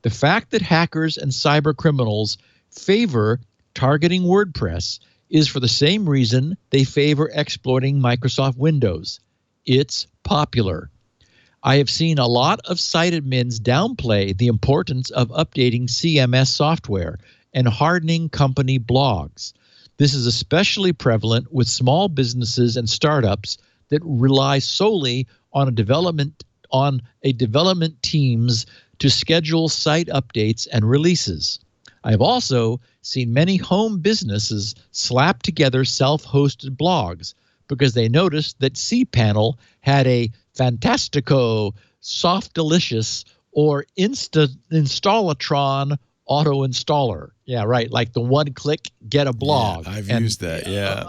The fact that hackers and cyber criminals favor targeting WordPress is for the same reason they favor exploiting Microsoft Windows. It's popular. I have seen a lot of site admins downplay the importance of updating CMS software and hardening company blogs. This is especially prevalent with small businesses and startups that rely solely on a development teams to schedule site updates and releases. I've also seen many home businesses slap together self-hosted blogs because they noticed that cPanel had a Fantastico, Soft Delicious, or Installatron auto installer. Yeah, right. Like the one-click get a blog. Yeah, I've used that. Yeah.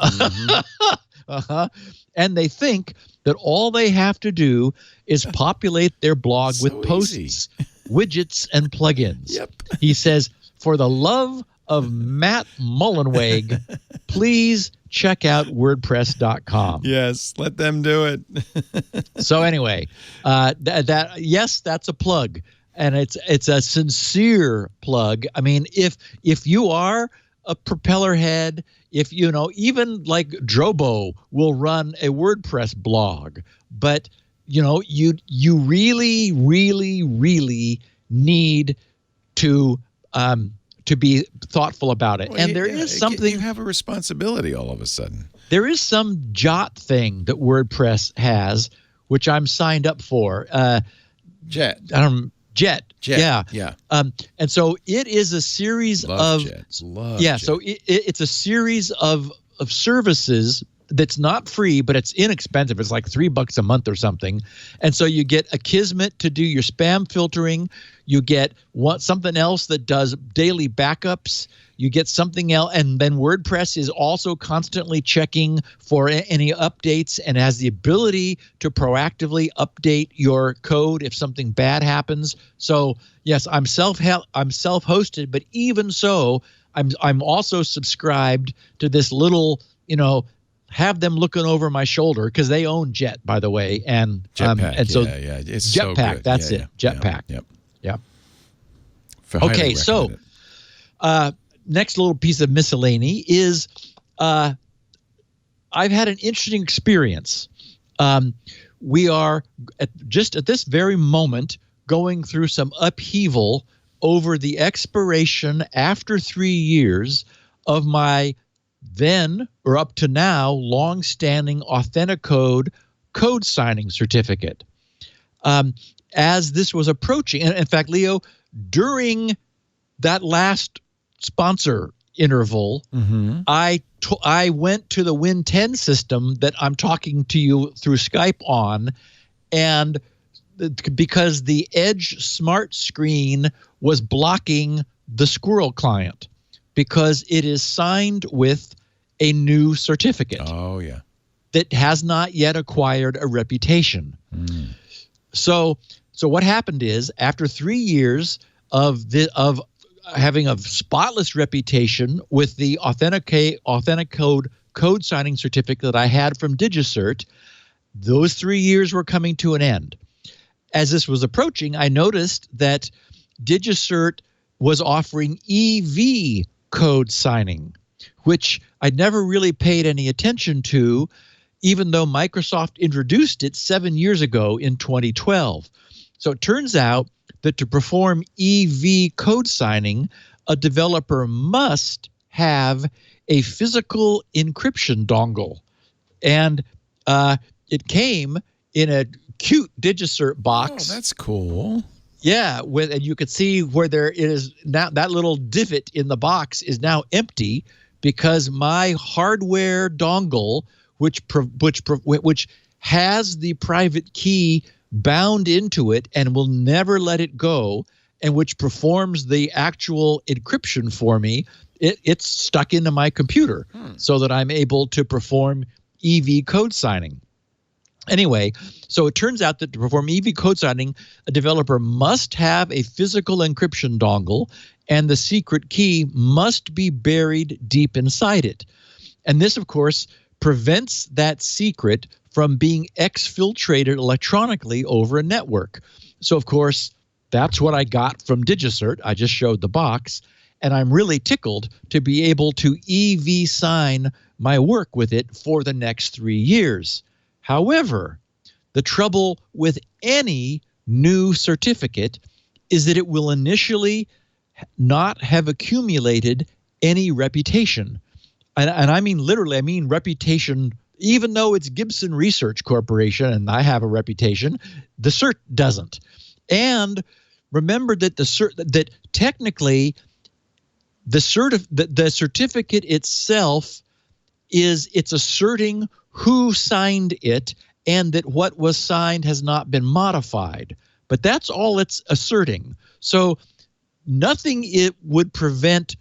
Mm-hmm. And they think that all they have to do is populate their blog with posts, widgets, and plugins. Yep. He says, for the love of Matt Mullenweg, please check out WordPress.com. Yes, let them do it. So anyway, that's a plug. And it's a sincere plug. I mean, if you are a propeller head, if even like Drobo will run a WordPress blog, but you really, really, really need to be thoughtful about it. Well, and there is something. You have a responsibility all of a sudden. There is some JOT thing that WordPress has, which I'm signed up for. Jet. Jet. Yeah. Yeah. And so it is a series Love of Jet. Love yeah. Jet. So it's a series of services that's not free, but it's inexpensive. It's like $3 a month or something. And so you get Akismet to do your spam filtering. You get something else that does daily backups. You get something else, and then WordPress is also constantly checking for any updates and has the ability to proactively update your code if something bad happens. So yes, I'm self-hosted, but even so, I'm also subscribed to this little, have them looking over my shoulder, because they own Jet, by the way, and Jetpack. and so it's Jetpack. So good. That's it. Jetpack. Yeah. Okay, so next little piece of miscellany is I've had an interesting experience. We are at this very moment going through some upheaval over the expiration after 3 years of my then, or up to now, long-standing Authenticode code signing certificate. As this was approaching, and in fact, Leo, during that last sponsor interval, I went to the Win 10 system that I'm talking to you through Skype on, and because the Edge Smart Screen was blocking the Squirrel client because it is signed with a new certificate. Oh, yeah. That has not yet acquired a reputation. So what happened is, after 3 years of having a spotless reputation with the Authenticode code signing certificate that I had from DigiCert, those 3 years were coming to an end. As this was approaching, I noticed that DigiCert was offering EV code signing, which I'd never really paid any attention to, even though Microsoft introduced it 7 years ago in 2012. So it turns out that to perform EV code signing, a developer must have a physical encryption dongle. And it came in a cute DigiCert box. Oh, that's cool. Yeah, and you could see where there is now that little divot in the box is now empty because my hardware dongle, which has the private key bound into it and will never let it go, and which performs the actual encryption for me, it's stuck into my computer so that I'm able to perform EV code signing. Anyway, so it turns out that to perform EV code signing, a developer must have a physical encryption dongle, and the secret key must be buried deep inside it. And this, of course, prevents that secret from being exfiltrated electronically over a network. So, of course, that's what I got from DigiCert. I just showed the box, and I'm really tickled to be able to EV sign my work with it for the next 3 years. However, the trouble with any new certificate is that it will initially not have accumulated any reputation. And I mean literally, I mean reputation. Even though it's Gibson Research Corporation and I have a reputation, the cert doesn't. And remember that that technically the certificate itself it's asserting who signed it and that what was signed has not been modified. But that's all it's asserting. So nothing it would prevent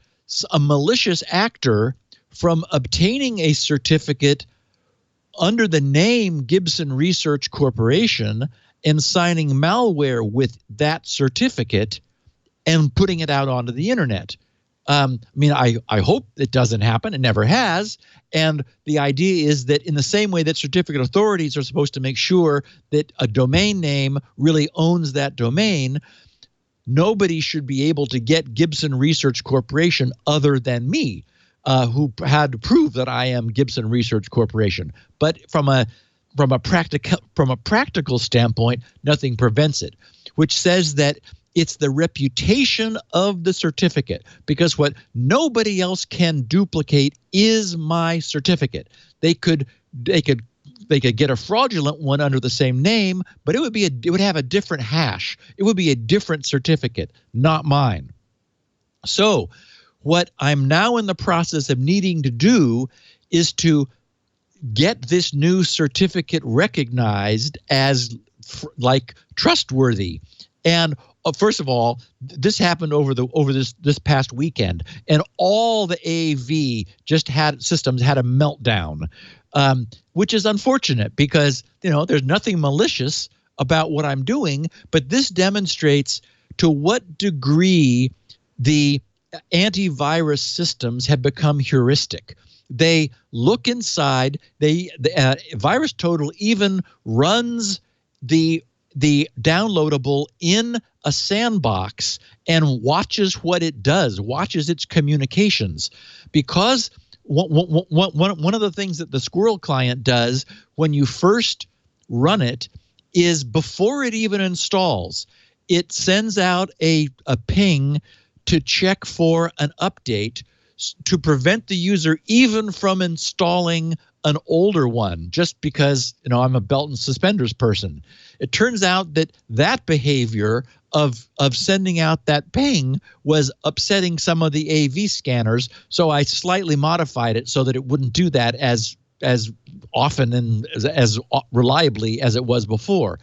a malicious actor from obtaining a certificate under the name Gibson Research Corporation and signing malware with that certificate and putting it out onto the internet. I hope it doesn't happen. It never has. And the idea is that in the same way that certificate authorities are supposed to make sure that a domain name really owns that domain, nobody should be able to get Gibson Research Corporation other than me, who had to prove that I am Gibson Research Corporation. But from from a practical standpoint, nothing prevents it, which says that it's the reputation of the certificate, because what nobody else can duplicate is my certificate. They could get a fraudulent one under the same name, but it would have a different hash. It would be a different certificate, not mine. So what I'm now in the process of needing to do is to get this new certificate recognized as like trustworthy. And first of all, this happened over this past weekend, and all the AV systems had a meltdown, which is unfortunate because there's nothing malicious about what I'm doing, but this demonstrates to what degree the antivirus systems have become heuristic. They look inside. The VirusTotal even runs the downloadable in a sandbox and watches what it does, watches its communications. Because one of the things that the Squirrel client does when you first run it is before it even installs, it sends out a ping to check for an update to prevent the user even from installing an older one, just because I'm a belt and suspenders person. It turns out that behavior of sending out that ping was upsetting some of the AV scanners, so I slightly modified it so that it wouldn't do that as often and as reliably as it was before.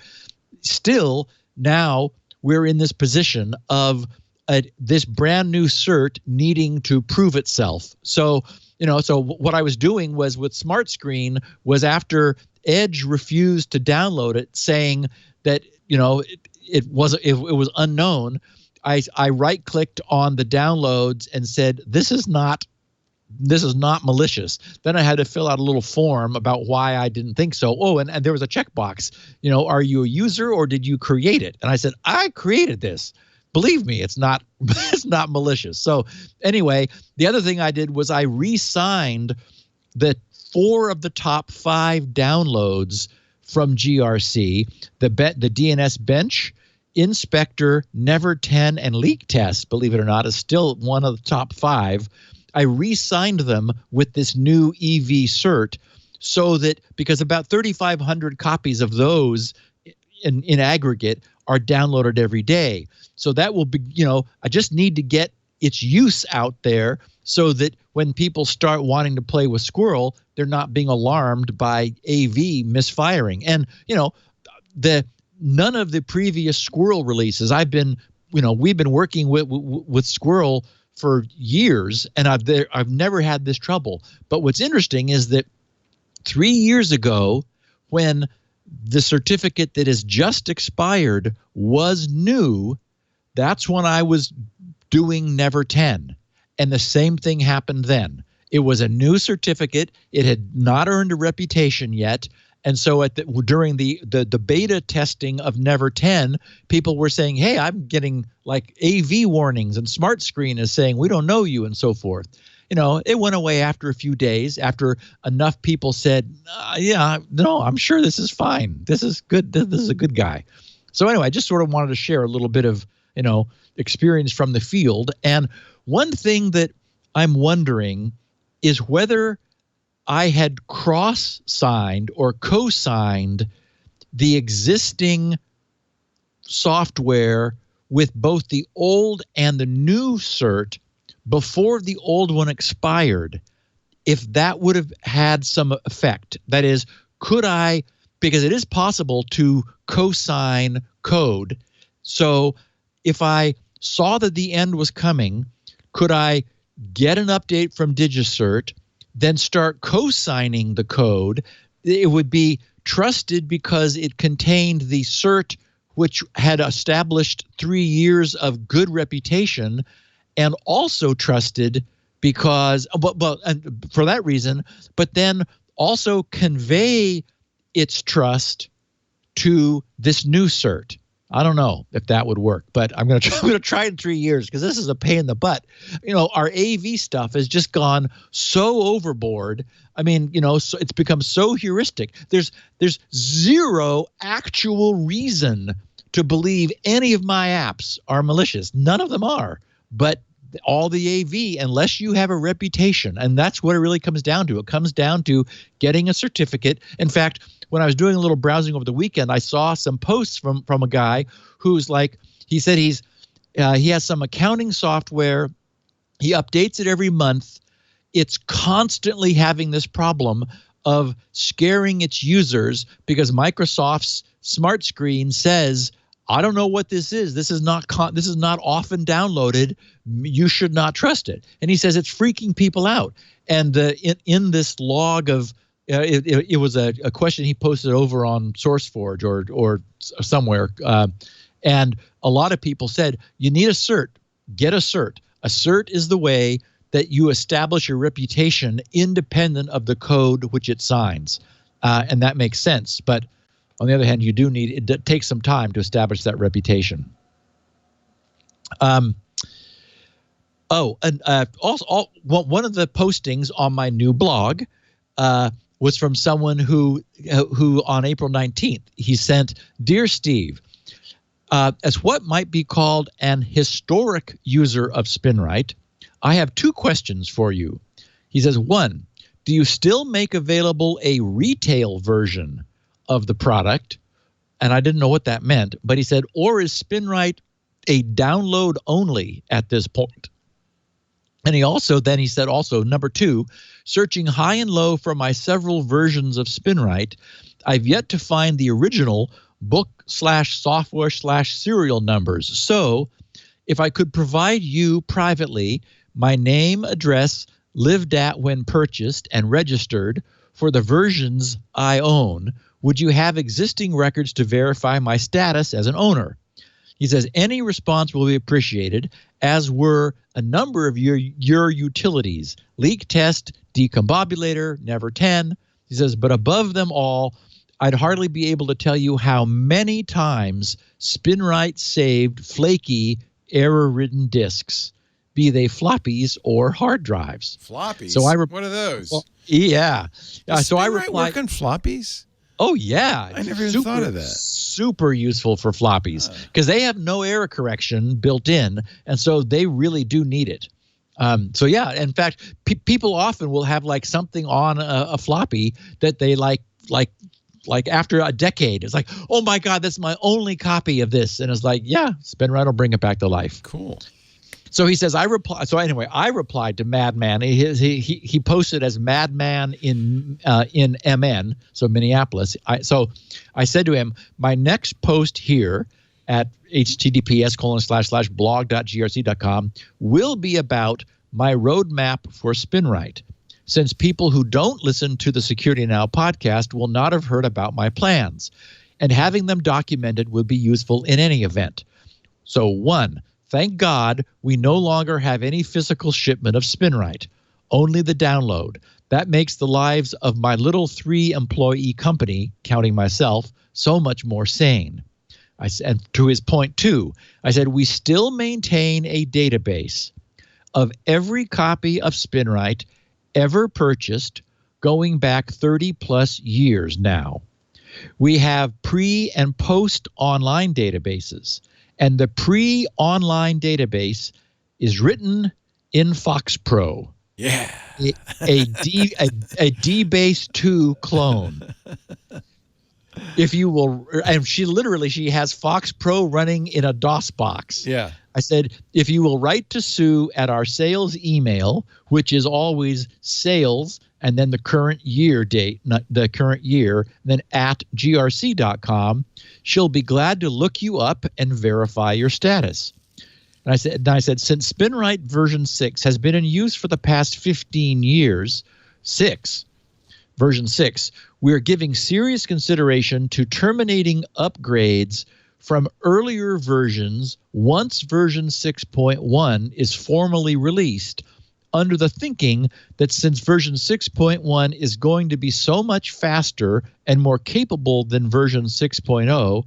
Still, now we're in this position of this brand new cert needing to prove itself. So what I was doing was with Smart Screen was after Edge refused to download it, saying that it was unknown. I right clicked on the downloads and said this is not malicious. Then I had to fill out a little form about why I didn't think so. Oh, and there was a checkbox. Are you a user or did you create it? And I said I created this. Believe me, it's not malicious. So anyway, the other thing I did was I re-signed the 4 of the top 5 downloads from GRC, the DNS bench, inspector, never 10, and leak test, believe it or not, is still one of the top 5. I re-signed them with this new EV cert so that, because about 3,500 copies of those in aggregate are downloaded every day. So that will be, I just need to get its use out there so that when people start wanting to play with Squirrel, they're not being alarmed by AV misfiring. And, none of the previous Squirrel releases, we've been working with Squirrel for years, and I've never had this trouble. But what's interesting is that 3 years ago, when the certificate that has just expired was new, that's when I was doing Never 10. And the same thing happened then. It was a new certificate. It had not earned a reputation yet. And so during the beta testing of Never 10, people were saying, hey, I'm getting like AV warnings, and Smart Screen is saying, we don't know you, and so forth. It went away after a few days, after enough people said, I'm sure this is fine. This is good. This is a good guy. So anyway, I just sort of wanted to share a little bit of, experience from the field. And one thing that I'm wondering is whether I had cross-signed or co-signed the existing software with both the old and the new cert before the old one expired, if that would have had some effect. That is, could I, because it is possible to co-sign code. So if I saw that the end was coming, could I get an update from DigiCert, then start co-signing the code? It would be trusted because it contained the cert, which had established 3 years of good reputation, and also trusted because, and for that reason, but then also convey its trust to this new cert. I don't know if that would work, but I'm going to try in 3 years because this is a pain in the butt. Our AV stuff has just gone so overboard. I mean, so it's become so heuristic. There's zero actual reason to believe any of my apps are malicious. None of them are, but all the AV, unless you have a reputation, and that's what it really comes down to. It comes down to getting a certificate. In fact, when I was doing a little browsing over the weekend, I saw some posts from a guy who's like, he said he has some accounting software. He updates it every month. It's constantly having this problem of scaring its users because Microsoft's smart screen says, I don't know what this is. This is not often downloaded. You should not trust it. And he says it's freaking people out. And in this log of it was a question he posted over on SourceForge or somewhere, and a lot of people said you need a cert. Get a cert. A cert is the way that you establish your reputation independent of the code which it signs, and that makes sense. But on the other hand, it takes some time to establish that reputation. Also, one of the postings on my new blog was from someone who on April 19th, he sent, "Dear Steve, as what might be called an historic user of SpinRite, I have 2 questions for you." He says, 1, do you still make available a retail version of the product? And I didn't know what that meant, but he said, or is SpinRite a download only at this point? And he said, number 2, searching high and low for my several versions of SpinRite, I've yet to find the original book/software/serial numbers. So if I could provide you privately my name, address, lived at when purchased and registered for the versions I own, would you have existing records to verify my status as an owner? He says, any response will be appreciated, as were a number of your utilities, leak test, decombobulator, never 10. He says, but above them all, I'd hardly be able to tell you how many times SpinRite saved flaky, error-ridden disks, be they floppies or hard drives. Floppies? So what are those? Well, yeah. So I replied, work on floppies? Oh, yeah. I never even thought of that. Super useful for floppies because they have no error correction built in, and so they really do need it. So, yeah, in fact, people often will have like something on a floppy that they like after a decade. It's like, oh, my God, that's my only copy of this. And it's like, yeah, SpinRite will bring it back to life. Cool. So he says, I replied to Madman. He posted as Madman in MN, so Minneapolis. So I said to him, my next post here at https://blog.grc.com will be about my roadmap for SpinRite, since people who don't listen to the Security Now podcast will not have heard about my plans, and having them documented would be useful in any event. So 1, thank God we no longer have any physical shipment of SpinRite, only the download. That makes the lives of my little 3-employee company, counting myself, so much more sane. I said, to his point 2, I said, we still maintain a database of every copy of SpinRite ever purchased going back 30-plus years now. We have pre- and post-online databases. And the pre-online database is written in FoxPro. Yeah. A DBase 2 clone. If you will, and she has FoxPro running in a DOS box. Yeah. I said, if you will write to Sue at our sales email, which is always sales and then the current year date, not the current year, then at grc.com, she'll be glad to look you up and verify your status. And I said, since SpinRite version 6 has been in use for the past 15 years, version 6, we're giving serious consideration to terminating upgrades from earlier versions once version 6.1 is formally released, under the thinking that since version 6.1 is going to be so much faster and more capable than version 6.0,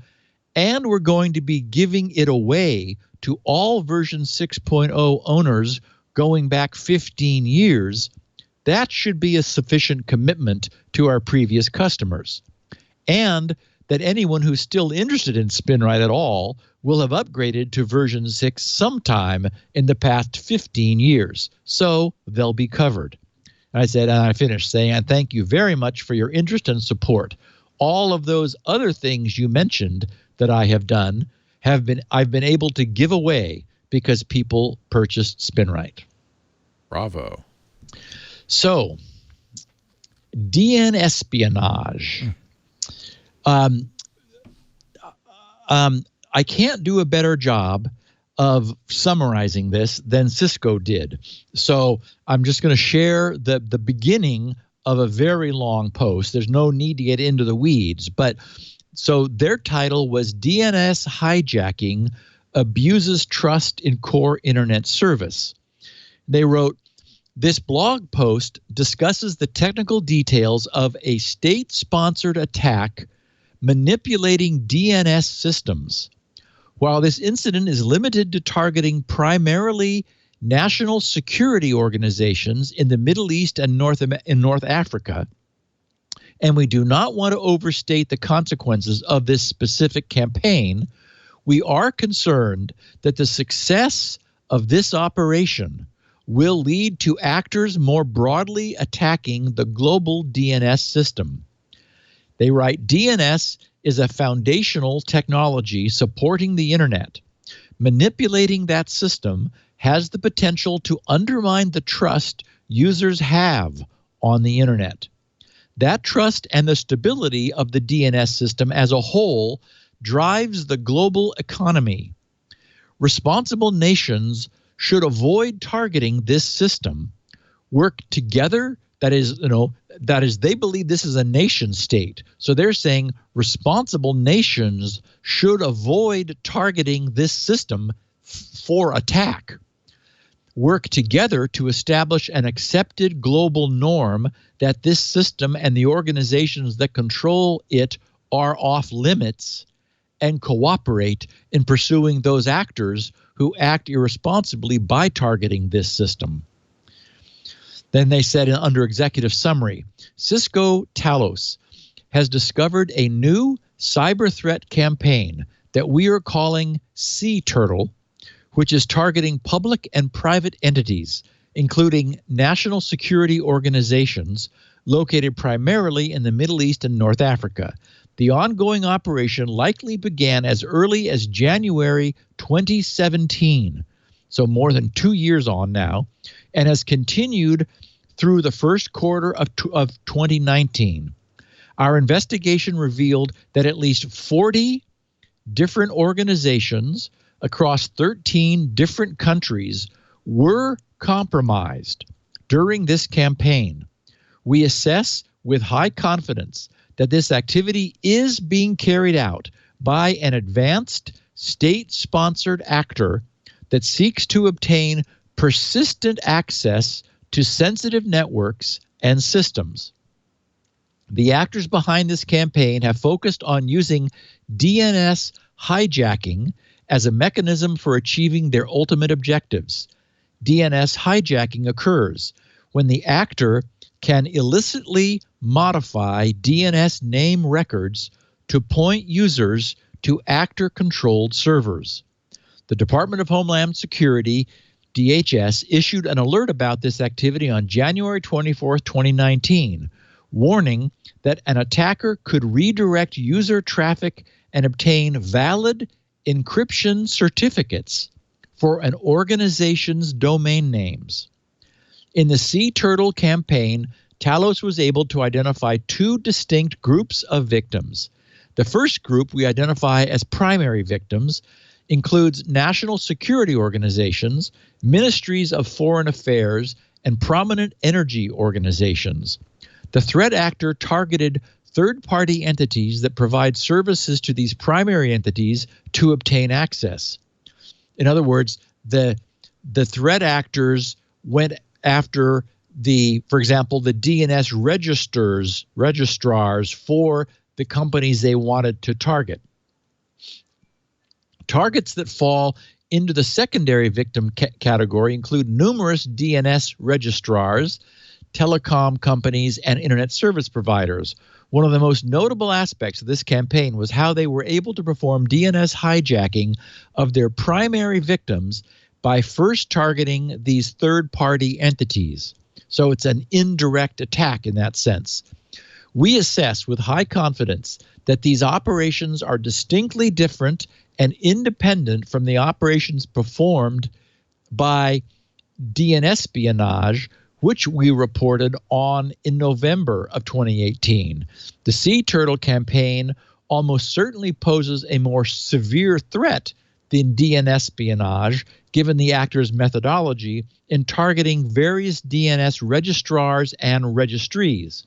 and we're going to be giving it away to all version 6.0 owners going back 15 years, that should be a sufficient commitment to our previous customers. And that anyone who's still interested in SpinRite at all will have upgraded to version 6 sometime in the past 15 years. So they'll be covered. And I said, and I finished saying, and thank you very much for your interest and support. All of those other things you mentioned that I have done I've been able to give away because people purchased SpinRite. Bravo. So, DNSpionage. I can't do a better job of summarizing this than Cisco did. So I'm just going to share the beginning of a very long post. There's no need to get into the weeds, but so their title was DNS Hijacking Abuses Trust in Core Internet Service. They wrote, this blog post discusses the technical details of a state-sponsored attack manipulating DNS systems. While this incident is limited to targeting primarily national security organizations in the Middle East and North Africa, and we do not want to overstate the consequences of this specific campaign, we are concerned that the success of this operation will lead to actors more broadly attacking the global DNS system. They write, DNS is a foundational technology supporting the internet. Manipulating that system has the potential to undermine the trust users have on the internet. That trust and the stability of the DNS system as a whole drives the global economy. Responsible nations should avoid targeting this system, work together. That is, they believe this is a nation state. So they're saying responsible nations should avoid targeting this system for attack. Work together to establish an accepted global norm that this system and the organizations that control it are off limits, and cooperate in pursuing those actors who act irresponsibly by targeting this system. Then they said under executive summary, Cisco Talos has discovered a new cyber threat campaign that we are calling Sea Turtle, which is targeting public and private entities, including national security organizations located primarily in the Middle East and North Africa. The ongoing operation likely began as early as January 2017, so more than 2 years on now, and has continued through the first quarter of 2019. Our investigation revealed that at least 40 different organizations across 13 different countries were compromised during this campaign. We assess with high confidence that this activity is being carried out by an advanced state-sponsored actor that seeks to obtain persistent access to sensitive networks and systems. The actors behind this campaign have focused on using DNS hijacking as a mechanism for achieving their ultimate objectives. DNS hijacking occurs when the actor can illicitly modify DNS name records to point users to actor-controlled servers. The Department of Homeland Security, DHS, issued an alert about this activity on January 24, 2019, warning that an attacker could redirect user traffic and obtain valid encryption certificates for an organization's domain names. In the Sea Turtle campaign, Talos was able to identify two distinct groups of victims. The first group we identify as primary victims includes national security organizations, ministries of foreign affairs, and prominent energy organizations. The threat actor targeted third-party entities that provide services to these primary entities to obtain access. In other words, the threat actors went after for example, the DNS registrars for the companies they wanted to target. Targets that fall into the secondary victim category include numerous DNS registrars, telecom companies, and internet service providers. One of the most notable aspects of this campaign was how they were able to perform DNS hijacking of their primary victims by first targeting these third-party entities. So it's an indirect attack in that sense. We assess with high confidence that these operations are distinctly different and independent from the operations performed by DNSpionage, which we reported on in November of 2018. The Sea Turtle campaign almost certainly poses a more severe threat than DNSpionage, given the actors' methodology in targeting various DNS registrars and registries.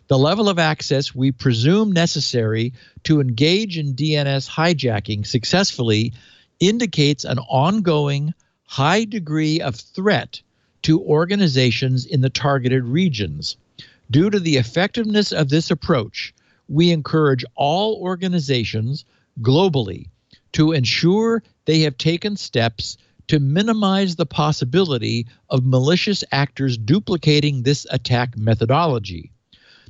The level of access we presume necessary to engage in DNS hijacking successfully indicates an ongoing high degree of threat to organizations in the targeted regions. Due to the effectiveness of this approach, we encourage all organizations globally to ensure they have taken steps to minimize the possibility of malicious actors duplicating this attack methodology.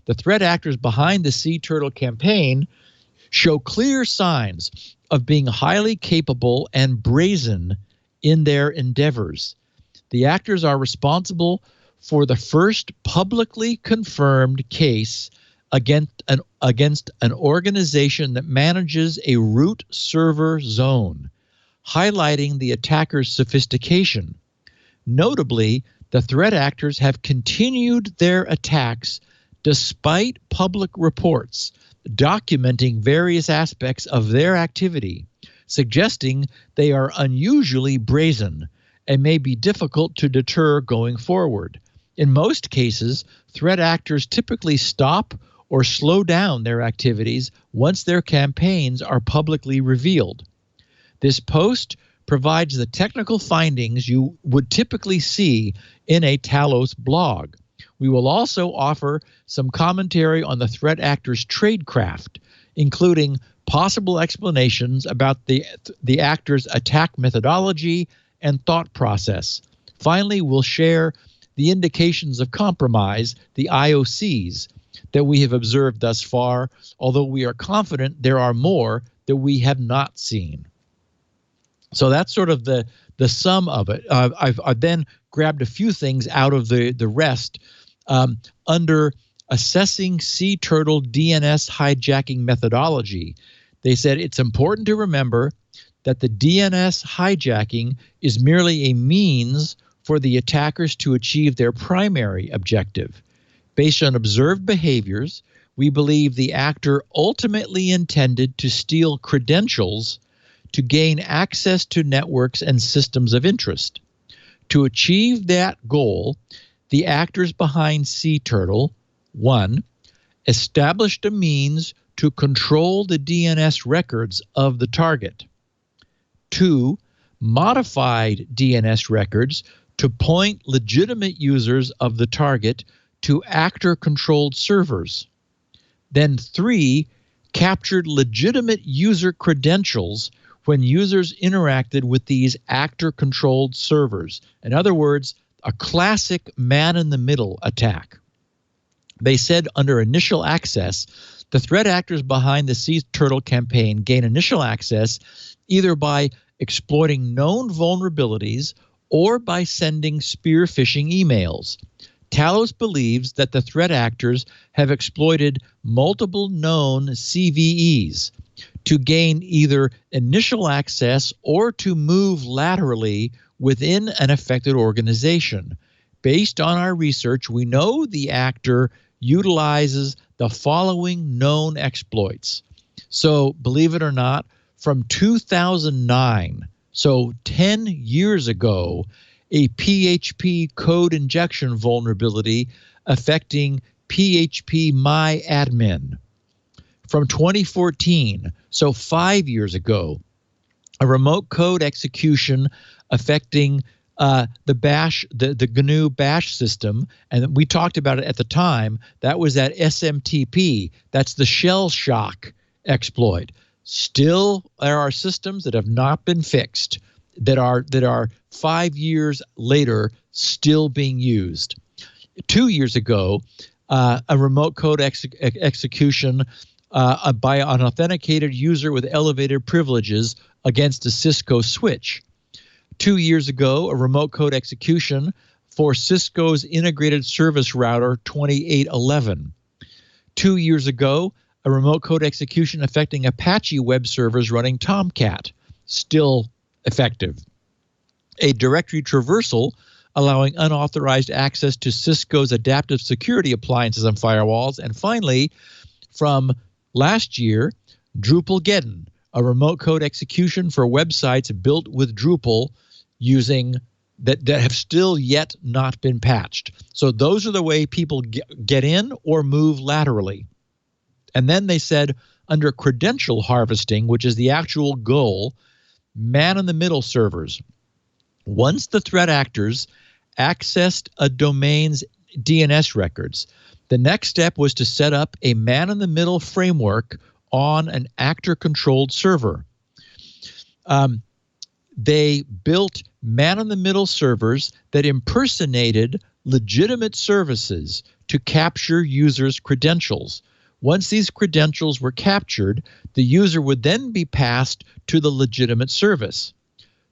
The threat actors behind the Sea Turtle campaign show clear signs of being highly capable and brazen in their endeavors. The actors are responsible for the first publicly confirmed case against an organization that manages a root server zone, highlighting the attacker's sophistication. Notably, the threat actors have continued their attacks despite public reports documenting various aspects of their activity, suggesting they are unusually brazen and may be difficult to deter going forward. In most cases, threat actors typically stop or slow down their activities once their campaigns are publicly revealed. This post provides the technical findings you would typically see in a Talos blog. We will also offer some commentary on the threat actors' tradecraft, including possible explanations about the actors' attack methodology and thought process. Finally, we'll share the indications of compromise, the IOCs, that we have observed thus far, although we are confident there are more that we have not seen. So that's sort of the sum of it. I've then grabbed a few things out of the rest. Under assessing Sea Turtle DNS hijacking methodology, they said it's important to remember that the DNS hijacking is merely a means for the attackers to achieve their primary objective. Based on observed behaviors, we believe the actor ultimately intended to steal credentials to gain access to networks and systems of interest. To achieve that goal, the actors behind Sea Turtle, 1, established a means to control the DNS records of the target. 2, modified DNS records to point legitimate users of the target to actor-controlled servers. Then 3, captured legitimate user credentials when users interacted with these actor-controlled servers. In other words, a classic man-in-the-middle attack. They said under initial access, the threat actors behind the Sea Turtle campaign gain initial access either by exploiting known vulnerabilities or by sending spear phishing emails. Talos believes that the threat actors have exploited multiple known CVEs to gain either initial access or to move laterally within an affected organization. Based on our research, we know the actor utilizes the following known exploits. So, believe it or not, from 2009, so 10 years ago, a PHP code injection vulnerability affecting PHP MyAdmin. From 2014, so 5 years ago, a remote code execution affecting the bash, the GNU bash system, and we talked about it at the time. That was that SMTP. That's the shell shock exploit. Still, there are systems that have not been fixed that are 5 years later still being used. 2 years ago, a remote code execution by an authenticated user with elevated privileges against a Cisco switch. 2 years ago, a remote code execution for Cisco's integrated service router 2811. 2 years ago, a remote code execution affecting Apache web servers running Tomcat, still effective. A directory traversal allowing unauthorized access to Cisco's adaptive security appliances and firewalls. And finally, from last year, Drupalgeddon, a remote code execution for websites built with Drupal using that have still yet not been patched. So those are the way people get in or move laterally. And then they said under credential harvesting, which is the actual goal, man-in-the-middle servers. Once the threat actors accessed a domain's DNS records, the next step was to set up a man-in-the-middle framework on an actor-controlled server. They built man-in-the-middle servers that impersonated legitimate services to capture users' credentials. Once these credentials were captured, the user would then be passed to the legitimate service.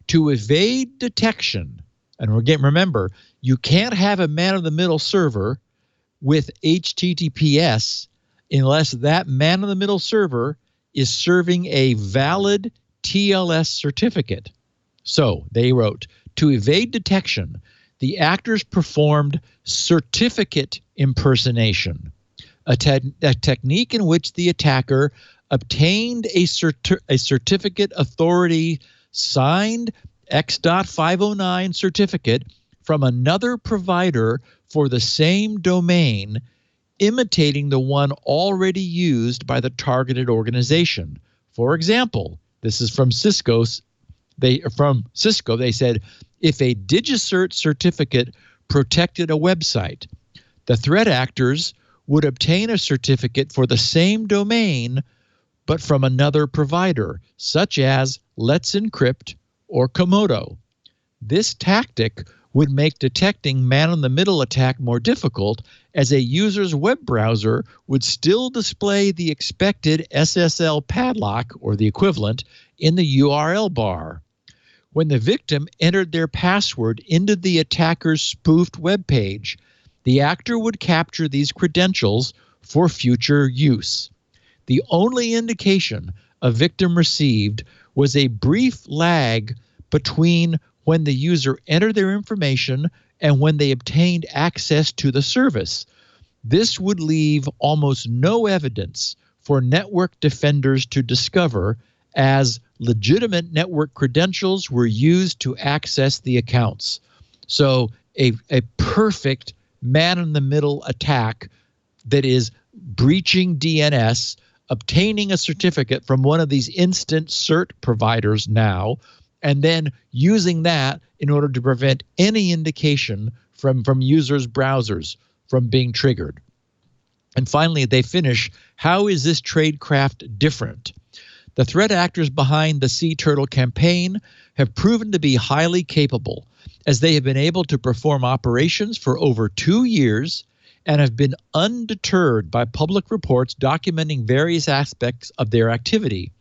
To evade detection, and again, remember, you can't have a man-in-the-middle server with HTTPS unless that man-in-the-middle server is serving a valid TLS certificate. So they wrote, to evade detection, the actors performed certificate impersonation, a technique in which the attacker obtained a certificate authority signed X.509 certificate from another provider for the same domain, imitating the one already used by the targeted organization. For example, this is from Cisco. They said, if a DigiCert certificate protected a website, the threat actors would obtain a certificate for the same domain, but from another provider, such as Let's Encrypt or Komodo. This tactic would make detecting man-in-the-middle attack more difficult, as a user's web browser would still display the expected SSL padlock, or the equivalent, in the URL bar. When the victim entered their password into the attacker's spoofed web page, the actor would capture these credentials for future use. The only indication a victim received was a brief lag between when the user entered their information and when they obtained access to the service. This would leave almost no evidence for network defenders to discover, as legitimate network credentials were used to access the accounts. So a perfect man-in-the-middle attack that is breaching DNS, obtaining a certificate from one of these instant cert providers now, and then using that in order to prevent any indication from users' browsers from being triggered. And finally, they finish, how is this tradecraft different? The threat actors behind the Sea Turtle campaign have proven to be highly capable, as they have been able to perform operations for over 2 years and have been undeterred by public reports documenting various aspects of their activity.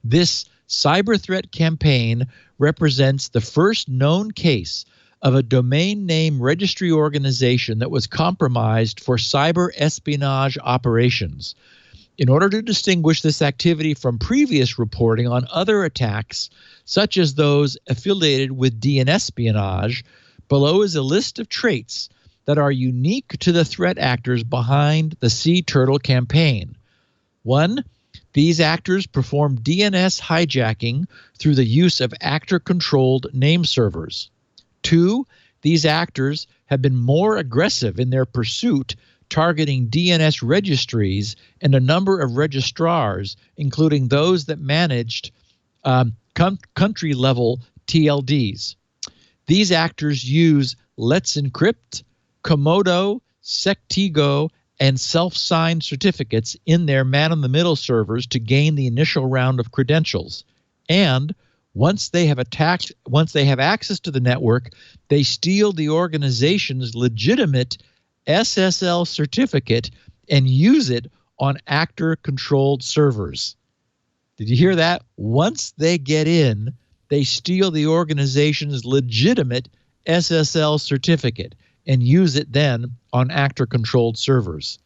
This cyber threat campaign represents the first known case of a domain name registry organization that was compromised for cyber espionage operations. In order to distinguish this activity from previous reporting on other attacks, such as those affiliated with DNSpionage, below is a list of traits that are unique to the threat actors behind the Sea Turtle campaign. 1, these actors perform DNS hijacking through the use of actor-controlled name servers. 2, these actors have been more aggressive in their pursuit, targeting DNS registries and a number of registrars, including those that managed country-level TLDs. These actors use Let's Encrypt, Komodo, Sectigo, and self-signed certificates in their man-in-the-middle servers to gain the initial round of credentials. And once they have access to the network, they steal the organization's legitimate SSL certificate and use it on actor-controlled servers. Did you hear that? Once they get in, they steal the organization's legitimate SSL certificate and use it then on actor-controlled servers.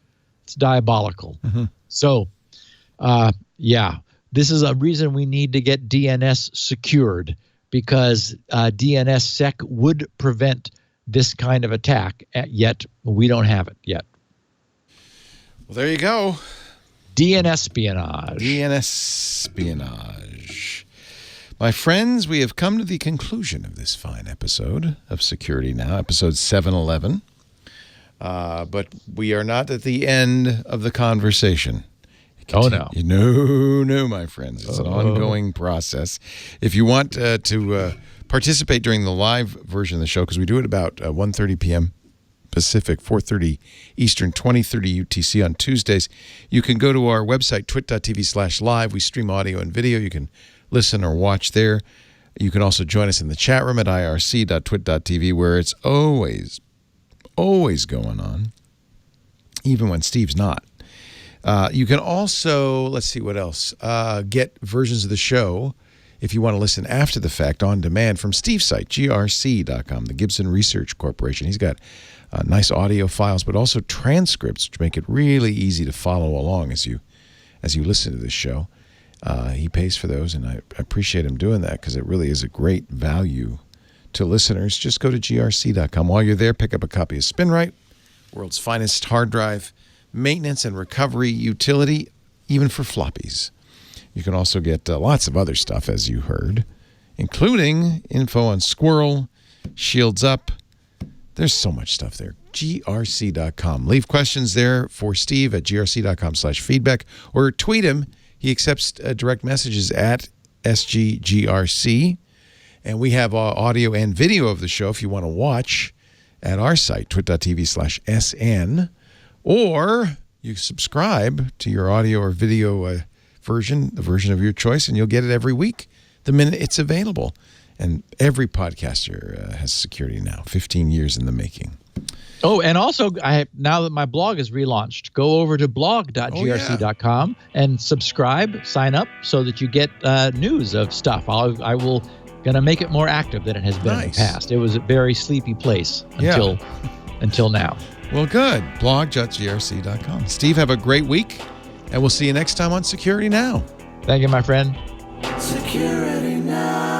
It's diabolical. Mm-hmm. So, this is a reason we need to get DNS secured, because DNSSEC would prevent this kind of attack, yet we don't have it yet. Well, there you go. DNSpionage. DNSpionage. My friends, we have come to the conclusion of this fine episode of Security Now, episode 711. But we are not at the end of the conversation. Oh, no. No, my friends. It's an ongoing process. If you want to participate during the live version of the show, because we do it about 1:30 p.m. Pacific, 4:30 Eastern, 20:30 UTC on Tuesdays, you can go to our website, twit.tv/live. We stream audio and video. You can listen or watch there. You can also join us in the chat room at irc.twit.tv, where it's always going on, even when Steve's not. You can also, let's see what else, get versions of the show if you want to listen after the fact on demand from Steve's site, grc.com, the Gibson Research Corporation. He's got nice audio files, but also transcripts, which make it really easy to follow along as you listen to this show. He pays for those, and I appreciate him doing that because it really is a great value to listeners. Just go to grc.com. While you're there, pick up a copy of SpinRite, world's finest hard drive maintenance and recovery utility, even for floppies. You can also get lots of other stuff, as you heard, including info on Squirrel, Shields Up. There's so much stuff there. grc.com. Leave questions there for Steve at grc.com/feedback, or tweet him. He accepts direct messages at SGGRC. And we have audio and video of the show if you want to watch at our site, twit.tv/SN. Or you subscribe to your audio or video version, the version of your choice, and you'll get it every week the minute it's available. And every podcaster has Security Now, 15 years in the making. Oh, and also, now that my blog is relaunched, go over to blog.grc.com and subscribe, sign up, so that you get news of stuff. I will going to make it more active than it has been in the past. It was a very sleepy place until now. Well, good. Blog.grc.com. Steve, have a great week, and we'll see you next time on Security Now. Thank you, my friend. Security Now.